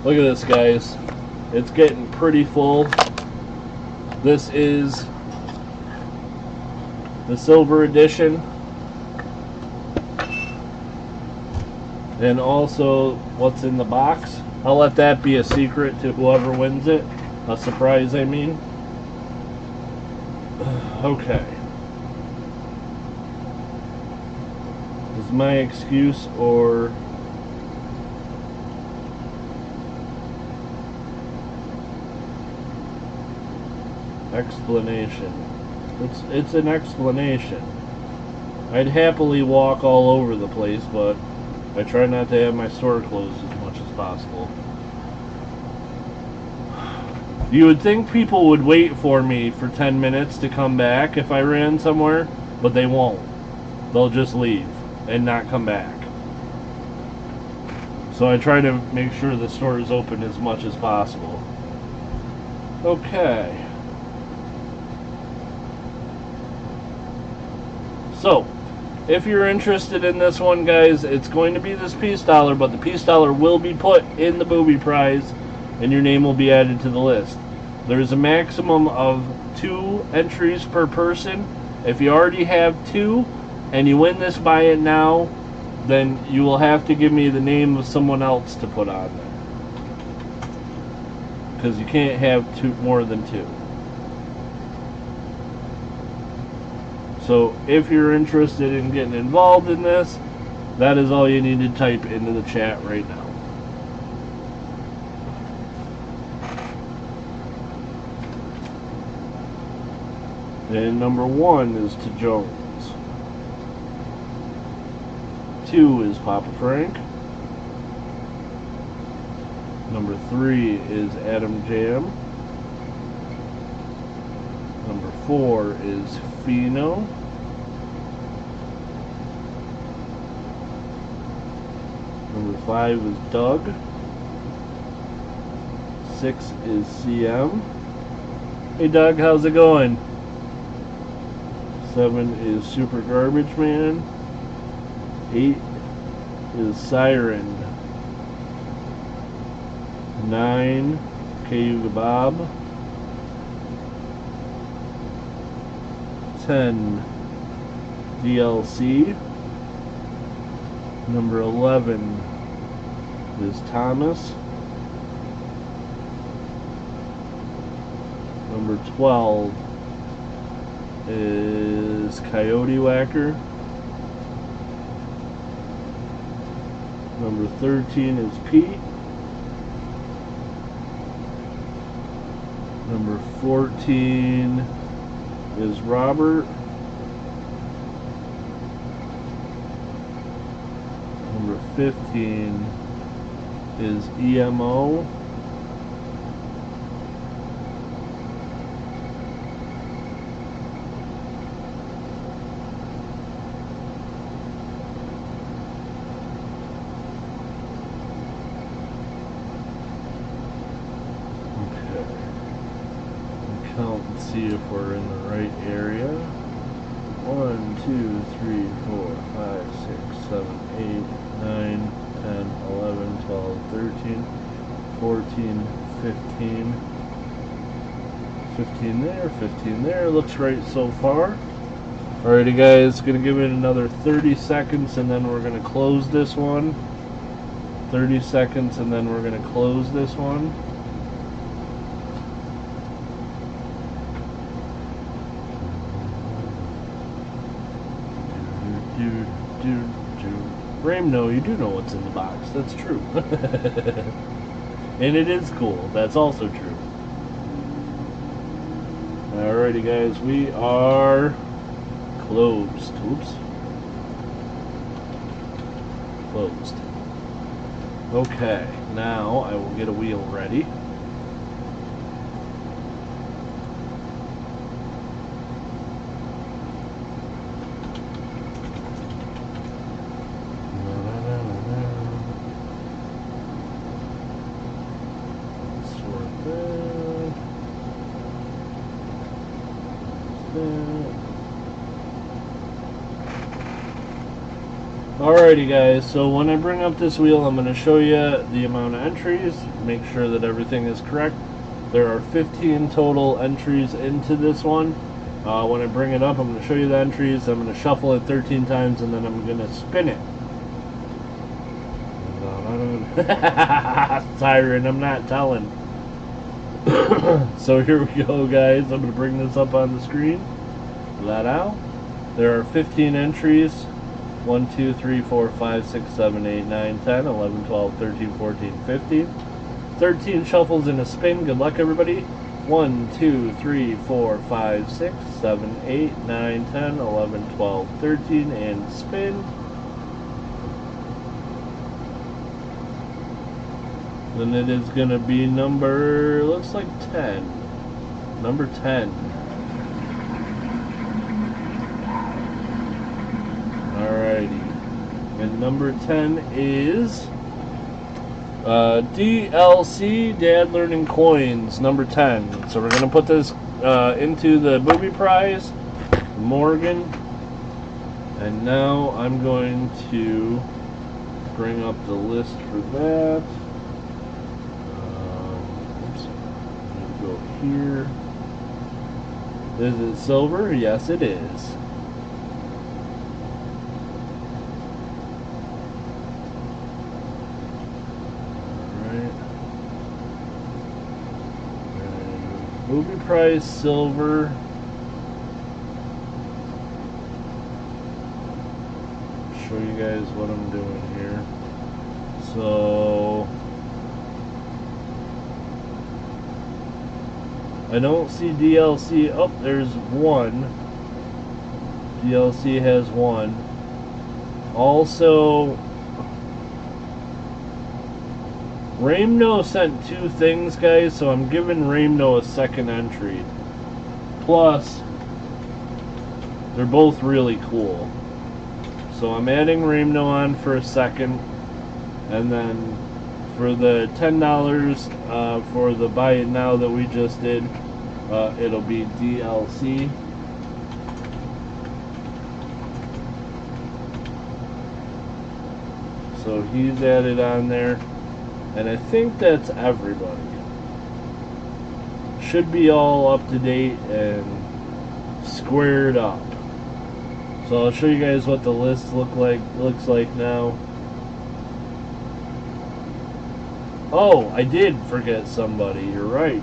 Speaker 1: Look at this, guys. It's getting pretty full. This is the silver edition. And also what's in the box. I'll let that be a secret to whoever wins it. A surprise, I mean. Okay. Is my excuse or... explanation. It's an explanation. I'd happily walk all over the place, but I try not to have my store closed as much as possible. You would think people would wait for me for 10 minutes to come back if I ran somewhere, but they won't. They'll just leave and not come back. So I try to make sure the store is open as much as possible. Okay. So, if you're interested in this one, guys, it's going to be this peace dollar, but the peace dollar will be put in the booby prize, and your name will be added to the list. There's a maximum of 2 entries per person. If you already have 2, and you win this buy it now, then you will have to give me the name of someone else to put on there. Because you can't have more than 2. So if you're interested in getting involved in this, that is all you need to type into the chat right now. And number 1 is to Jones. 2 is Papa Frank. Number 3 is Adam Jam. Number 4 is Fino. Number 5 is Doug. 6 is CM. Hey Doug, how's it going? 7 is Super Garbage Man. 8 is Siren. 9, KU Bob. 10, DLC. Number 11 is Thomas. Number 12 is Coyote Whacker. Number 13 is Pete. Number 14 is Robert. Number 15 is EMO. count and see if we're in the right area. 1, 2, 3, 4, 5, 6, 7, 8, 9, 10, 11, 12, 13, 14, 15. 15 there, 15 there. Looks right so far. Alrighty guys, gonna give it another 30 seconds and then we're gonna close this one. 30 seconds and then we're gonna close this one. Raymno, you do know what's in the box. That's true. And it is cool. That's also true. Alrighty guys, we are closed. Oops. Closed. Okay, now I will get a wheel ready. Alrighty guys, so when I bring up this wheel, I'm going to show you the amount of entries, make sure that everything is correct. There are 15 total entries into this one. When I bring it up, I'm going to show you the entries, I'm going to shuffle it 13 times, and then I'm going to spin it. Siren, I'm not telling. So here we go guys, I'm going to bring this up on the screen. Let out. There are 15 entries. 1, 2, 3, 4, 5, 6, 7, 8, 9, 10, 11, 12, 13, 14, 15. 13 shuffles in a spin. Good luck, everybody. 1, 2, 3, 4, 5, 6, 7, 8, 9, 10, 11, 12, 13, and spin. Then it is going to be number, looks like 10. Number 10. Alrighty. And number 10 is DLC, Dad Learning Coins, number 10. So we're going to put this into the booby prize, Morgan. And now I'm going to bring up the list for that. Oops. I'm going to go here. Is it silver? Yes, it is. Booby prize silver. Show you guys what I'm doing here. So I don't see DLC. Oh, there's one. DLC has one. Also, Raymno sent 2 things, guys, so I'm giving Raymno a second entry. Plus, they're both really cool. So I'm adding Raymno on for a second, and then for the $10 for the buy it now that we just did, it'll be DLC. So he's added on there. And I think that's everybody. Should be all up to date and squared up. So I'll show you guys what the list looks like now. Oh, I did forget somebody. You're right.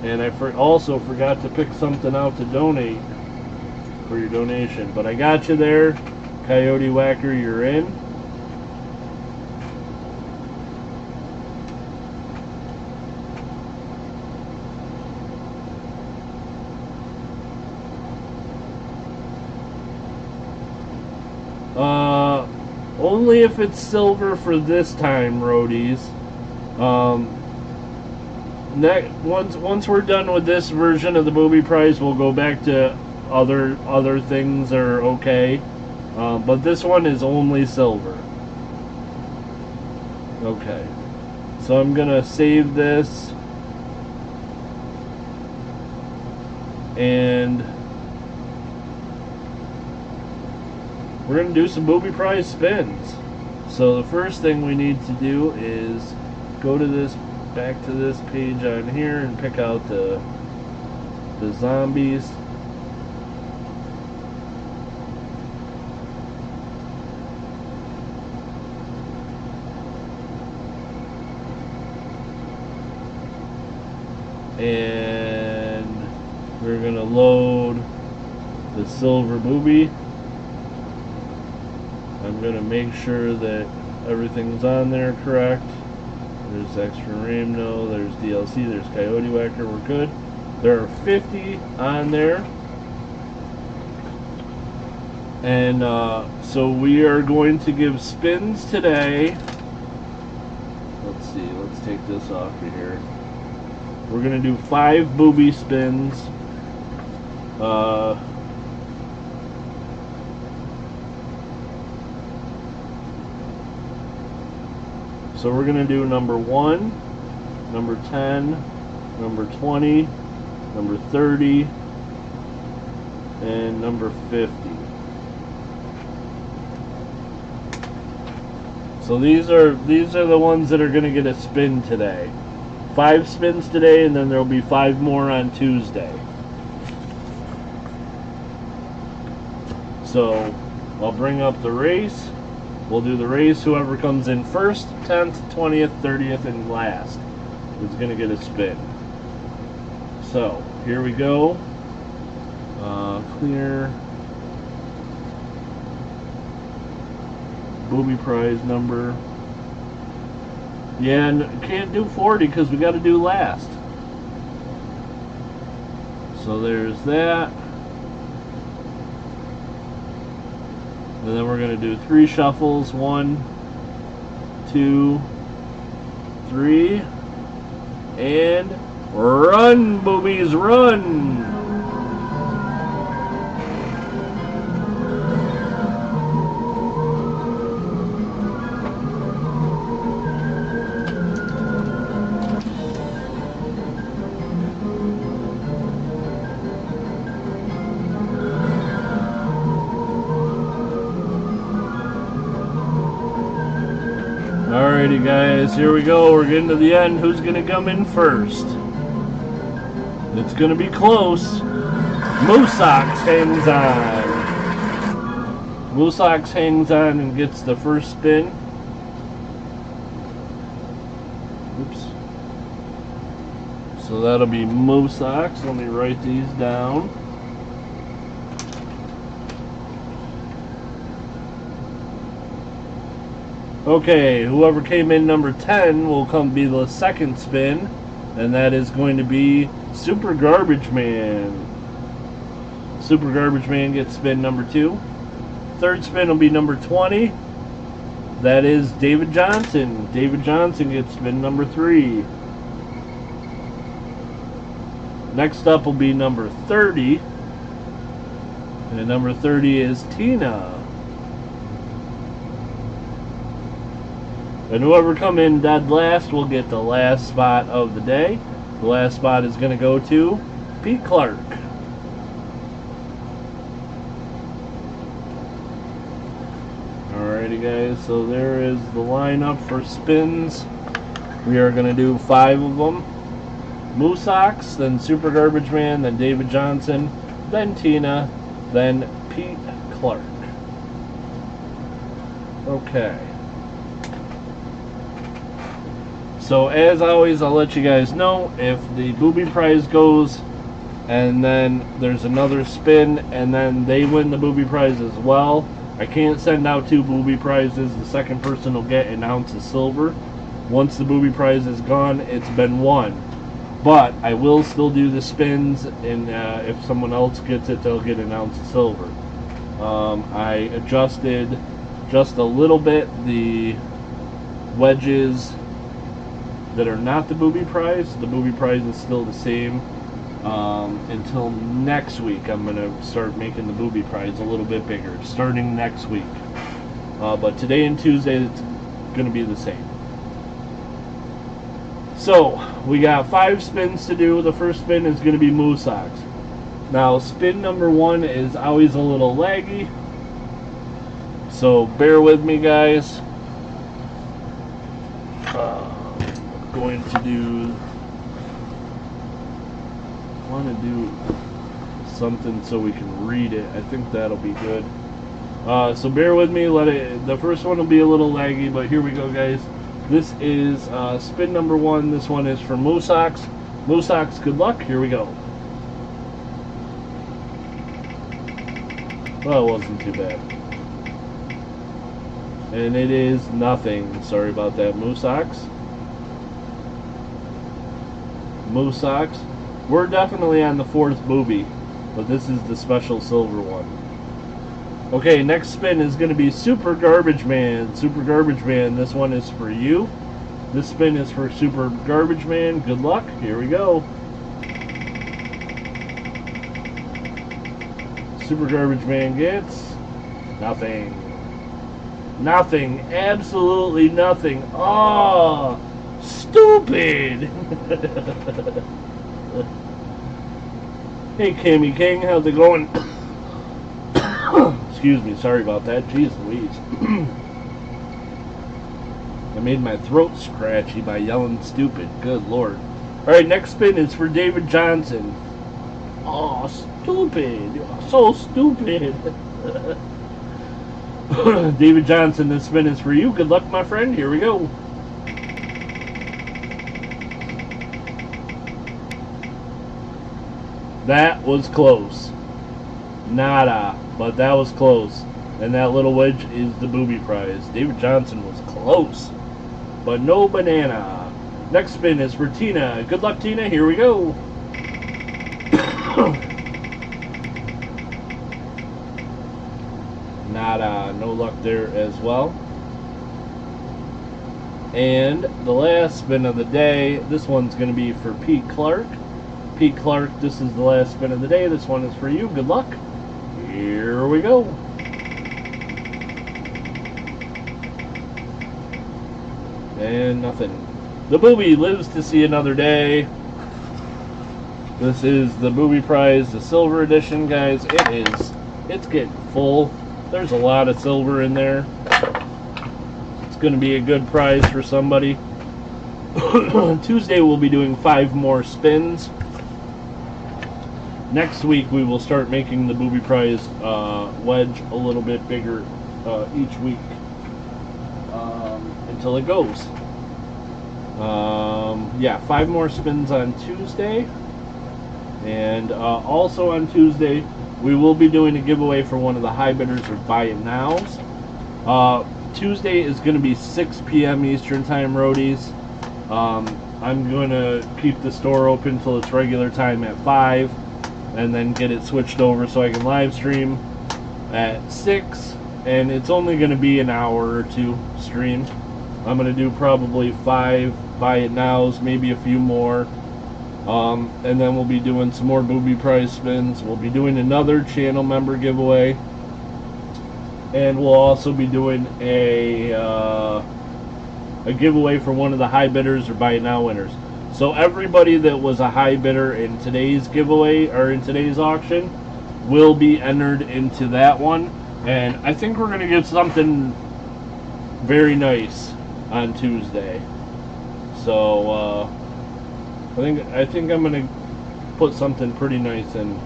Speaker 1: And I also forgot to pick something out to donate for your donation, but I got you there. Coyote Whacker, you're in. Only if it's silver for this time, roadies. Once we're done with this version of the booby prize, we'll go back to other things are okay, but this one is only silver. Okay. So I'm gonna save this. And we're going to do some booby prize spins. So the first thing we need to do is go to this, back to this page on here and pick out the zombies. And we're going to load the silver booby. I'm going to make sure that everything's on there correct. There's extra Ramno, there's DLC, there's Coyote Whacker, we're good. There are 50 on there. And so we are going to give spins today. Let's see, let's take this off of here. We're going to do 5 booby spins. So we're going to do number 1, number 10, number 20, number 30, and number 50. So these are the ones that are going to get a spin today. 5 spins today, and then there will be 5 more on Tuesday. So I'll bring up the race. We'll do the race. Whoever comes in first, 10th, 20th, 30th, and last is going to get a spin. So here we go. Clear. Booby prize number. Yeah, and can't do 40 because we got to do last. So there's that. And then we're going to do 3 shuffles. 1, 2, 3. And run, boobies, run! Alrighty guys, here we go. We're getting to the end. Who's going to come in first? It's going to be close. Moosox hangs on. Moosox hangs on and gets the first spin. Oops. So that'll be Moosox. Let me write these down. Okay, whoever came in number 10 will come be the second spin, and that is going to be Super Garbage Man. Super Garbage Man gets spin number 2. Third spin will be number 20. That is David Johnson. David Johnson gets spin number 3. Next up will be number 30. And number 30 is Tina. And whoever come in dead last will get the last spot of the day. The last spot is going to go to Pete Clark. Alrighty guys, so there is the lineup for spins. We are going to do 5 of them. Moosox, then Super Garbage Man, then David Johnson, then Tina, then Pete Clark. Okay. So as always, I'll let you guys know if the booby prize goes and then there's another spin and then they win the booby prize as well. I can't send out 2 booby prizes. The second person will get an ounce of silver. Once the booby prize is gone, it's been won. But I will still do the spins, and if someone else gets it, they'll get an ounce of silver. I adjusted just a little bit the wedges that are not the booby prize. The booby prize is still the same. Until next week, I'm going to start making the booby prize a little bit bigger, starting next week. But today and Tuesday, it's going to be the same. So, we got 5 spins to do. The first spin is going to be Moosox. Now, spin number 1 is always a little laggy. So, bear with me, guys. I'm going to do... I want to do something so we can read it. I think that'll be good. So bear with me. The first one will be a little laggy, but here we go, guys. This is spin number 1. This one is for Moosox. Moosox, good luck. Here we go. Well, it wasn't too bad. And it is nothing. Sorry about that, Moosox. Moosox. We're definitely on the 4th booby, but this is the special silver one. Okay, next spin is going to be Super Garbage Man. Super Garbage Man, this one is for you. This spin is for Super Garbage Man. Good luck. Here we go. Super Garbage Man gets nothing. Nothing. Absolutely nothing. Oh, stupid. Hey, Cammy King, how's it going? Excuse me, sorry about that. Jeez Louise. I made my throat scratchy by yelling stupid. Good Lord. Alright, next spin is for David Johnson. Oh, stupid. So stupid. David Johnson, this spin is for you. Good luck, my friend. Here we go. That was close. Nada. But that was close. And that little wedge is the booby prize. David Johnson was close. But no banana. Next spin is for Tina. Good luck, Tina. Here we go. Nada. No luck there as well. And the last spin of the day. This one's going to be for Pete Clark. Pete Clark, this is the last spin of the day. This one is for you. Good luck. Here we go. And nothing. The booby lives to see another day. This is the booby prize, the silver edition, guys. It's getting full. There's a lot of silver in there. It's going to be a good prize for somebody. Tuesday we'll be doing 5 more spins. Next week we will start making the booby prize wedge a little bit bigger each week until it goes. Yeah, 5 more spins on Tuesday. And also on Tuesday we will be doing a giveaway for one of the high bidders or buy it nows. Tuesday is going to be 6 p.m. Eastern Time, roadies. I'm going to keep the store open till its regular time at 5. And then get it switched over so I can live stream at 6, and it's only going to be an hour or 2 stream. I'm going to do probably 5 buy it nows, maybe a few more, and then we'll be doing some more booby prize spins. We'll be doing another channel member giveaway, and we'll also be doing a giveaway for one of the high bidders or buy it now winners. So everybody that was a high bidder in today's giveaway or in today's auction will be entered into that one. And I think we're going to get something very nice on Tuesday. So I think I'm going to put something pretty nice in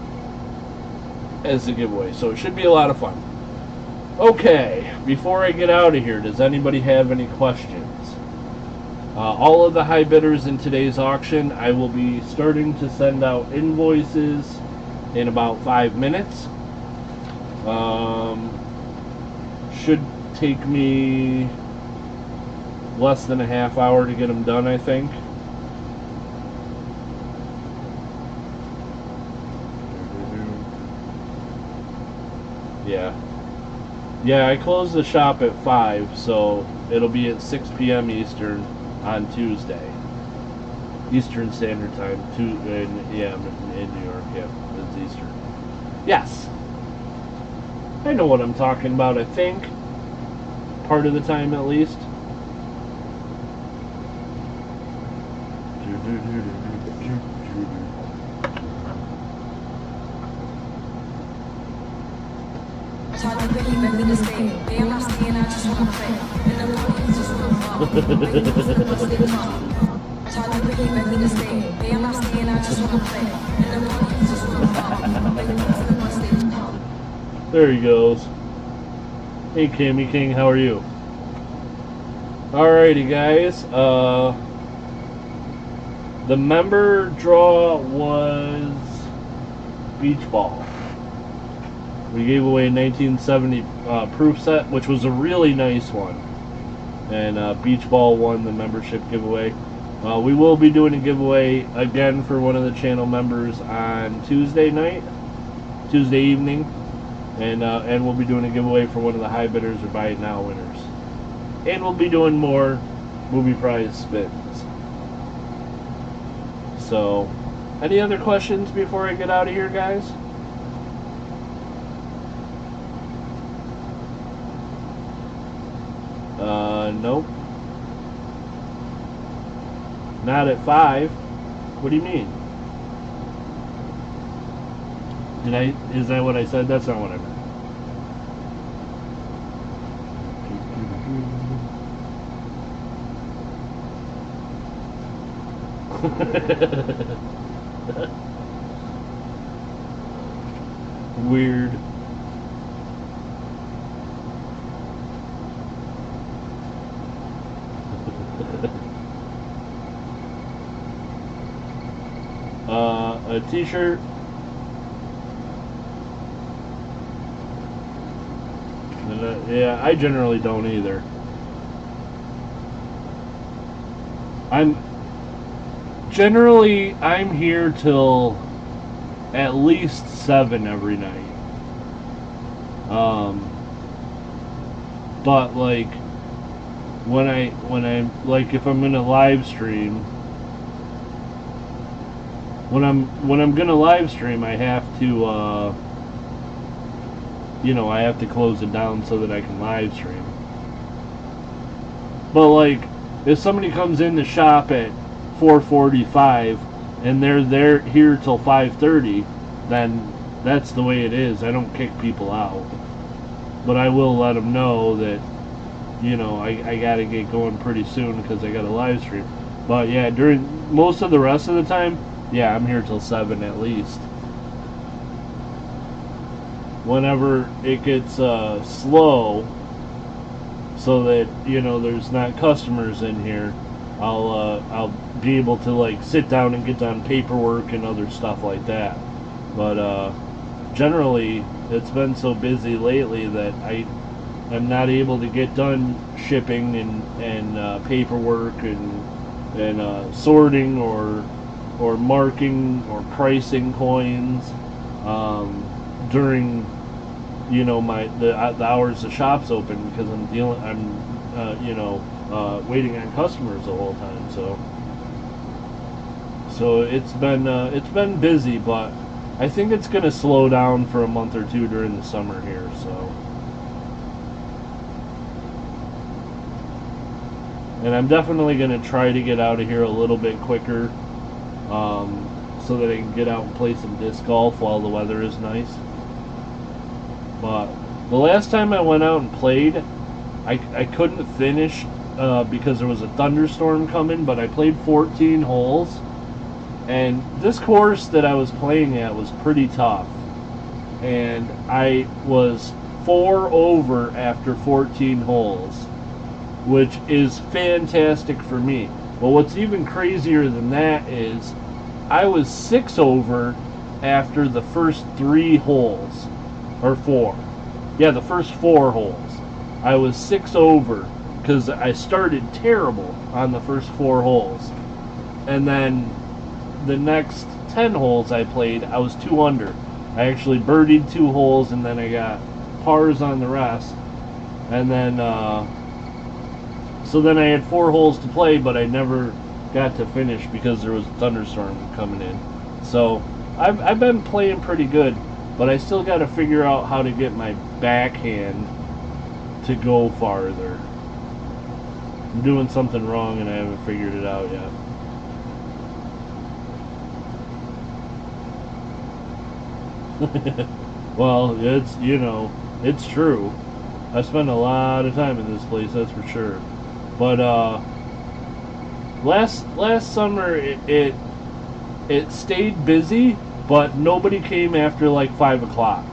Speaker 1: as a giveaway. So it should be a lot of fun. Okay, before I get out of here, does anybody have any questions? All of the high bidders in today's auction, I will be starting to send out invoices in about 5 minutes. Should take me less than a half hour to get them done, I think. Yeah, I close the shop at 5, so it'll be at 6 p.m. Eastern on Tuesday. Eastern Standard Time. In New York, yeah, it's Eastern. Yes. I know what I'm talking about, I think. Part of the time, at least. There he goes. Hey Kimmy King, how are you? Alrighty guys, the member draw was beach ball. We gave away a 1970 proof set, which was a really nice one. And beach ball won the membership giveaway. We will be doing a giveaway again for one of the channel members on Tuesday evening. And we'll be doing a giveaway for one of the high bidders or buy it now winners. And we'll be doing more movie prize spins. So, any other questions before I get out of here, guys? Nope. Not at 5. What do you mean? Is that what I said? That's not what I meant. Weird. A t-shirt. Yeah, I generally don't either. I'm here till at least 7 every night. But like when I'm like if I'm gonna live stream, when I'm gonna live stream, I have to I have to close it down so that I can live stream. But like if somebody comes in the shop at 4:45 and they're here till 5:30, then that's the way it is. I don't kick people out, but I will let them know that I gotta get going pretty soon because I got a live stream. But yeah, during most of the rest of the time, yeah, I'm here till 7 at least. Whenever it gets slow, so that there's not customers in here, I'll be able to like sit down and get done paperwork and other stuff like that. But generally, it's been so busy lately that I'm not able to get done shipping and paperwork and sorting or marking or pricing coins during the hours the shop's open, because I'm waiting on customers the whole time. So it's been busy, but I think it's gonna slow down for a month or two during the summer here. So, and I'm definitely gonna try to get out of here a little bit quicker, so that I can get out and play some disc golf while the weather is nice. But the last time I went out and played, I couldn't finish because there was a thunderstorm coming, but I played 14 holes, and this course that I was playing at was pretty tough, and I was 4 over after 14 holes, which is fantastic for me. But what's even crazier than that is I was 6 over after the first 3 holes. Or 4. Yeah, the first 4 holes. I was 6 over because I started terrible on the first 4 holes. And then the next 10 holes I played, I was 2 under. I actually birdied 2 holes, and then I got pars on the rest. And then, so then I had 4 holes to play, but I never got to finish because there was a thunderstorm coming in. So I've been playing pretty good. But I still got to figure out how to get my backhand to go farther. I'm doing something wrong and I haven't figured it out yet. Well, it's, it's true. I spend a lot of time in this place, that's for sure. But last summer it stayed busy, but nobody came after like 5 o'clock.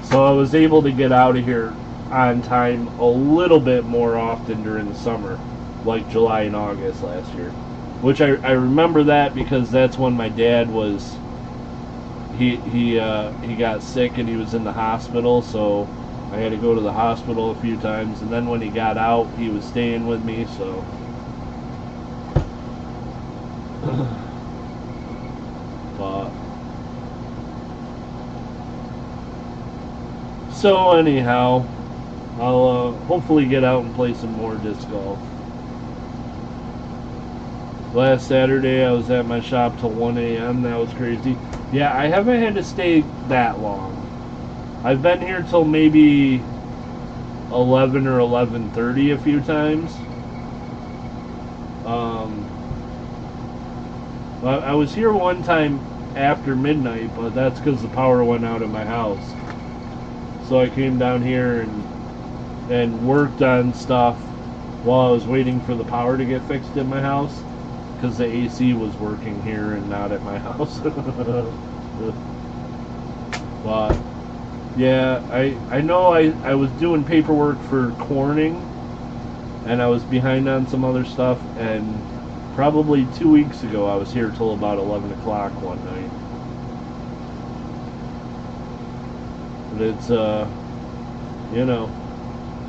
Speaker 1: So I was able to get out of here on time a little bit more often during the summer, like July and August last year. Which I remember that because that's when my dad was he got sick and he was in the hospital, so I had to go to the hospital a few times, and then when he got out he was staying with me, so but so anyhow, I'll hopefully get out and play some more disc golf. Last Saturday I was at my shop till 1 a.m. That was crazy. Yeah, I haven't had to stay that long. I've been here till maybe 11 or 11:30 a few times. I was here one time after midnight, but that's because the power went out at my house. So I came down here and worked on stuff while I was waiting for the power to get fixed in my house, because the AC was working here and not at my house. But yeah, I know I was doing paperwork for Corning, and I was behind on some other stuff, and probably 2 weeks ago I was here till about 11 o'clock one night. But it's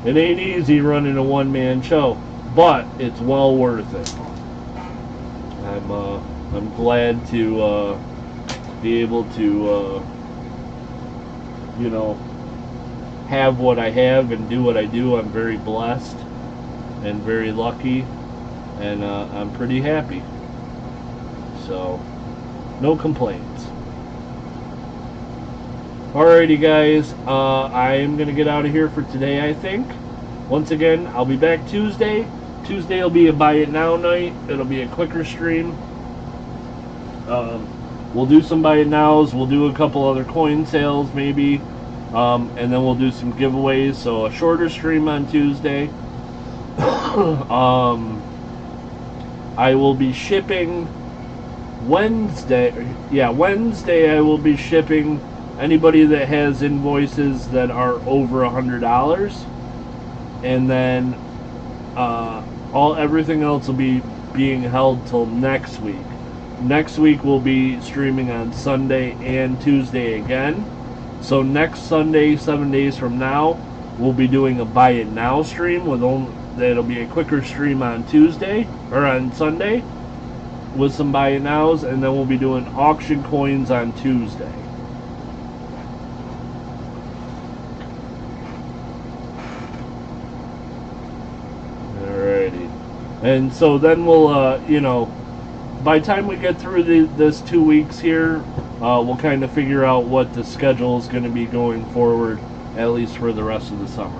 Speaker 1: it ain't easy running a one-man show, but it's well worth it. I'm glad to be able to have what I have and do what I do. I'm very blessed and very lucky, and I'm pretty happy. So, no complaints. Alrighty guys, I am going to get out of here for today, I think. Once again, I'll be back Tuesday. Tuesday will be a Buy It Now night. It'll be a quicker stream. We'll do some Buy It Nows. We'll do a couple other coin sales maybe. And then we'll do some giveaways. So a shorter stream on Tuesday. I will be shipping Wednesday. Yeah, Wednesday I will be shipping anybody that has invoices that are over $100. And then everything else will be being held till next week. Next week we'll be streaming on Sunday and Tuesday again. So next Sunday, 7 days from now, we'll be doing a Buy It Now stream that'll be a quicker stream on Tuesday or on Sunday with some Buy It Nows, and then we'll be doing auction coins on Tuesday. And so then we'll, by the time we get through this 2 weeks here, we'll kind of figure out what the schedule is going to be going forward, at least for the rest of the summer.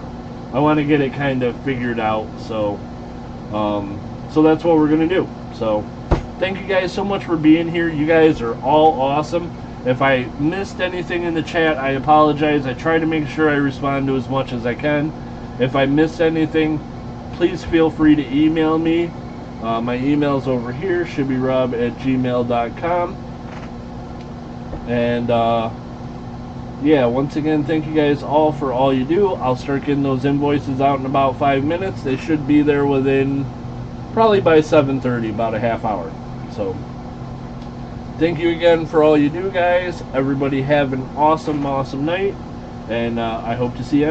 Speaker 1: I want to get it kind of figured out, so that's what we're going to do. So thank you guys so much for being here. You guys are all awesome. If I missed anything in the chat, I apologize. I try to make sure I respond to as much as I can. If I missed anything, please feel free to email me. My email's over here, shibbyrob@gmail.com. And yeah, once again, thank you guys all for all you do. I'll start getting those invoices out in about 5 minutes. They should be there within probably by 7:30, about a half hour. So thank you again for all you do, guys. Everybody have an awesome night, and I hope to see you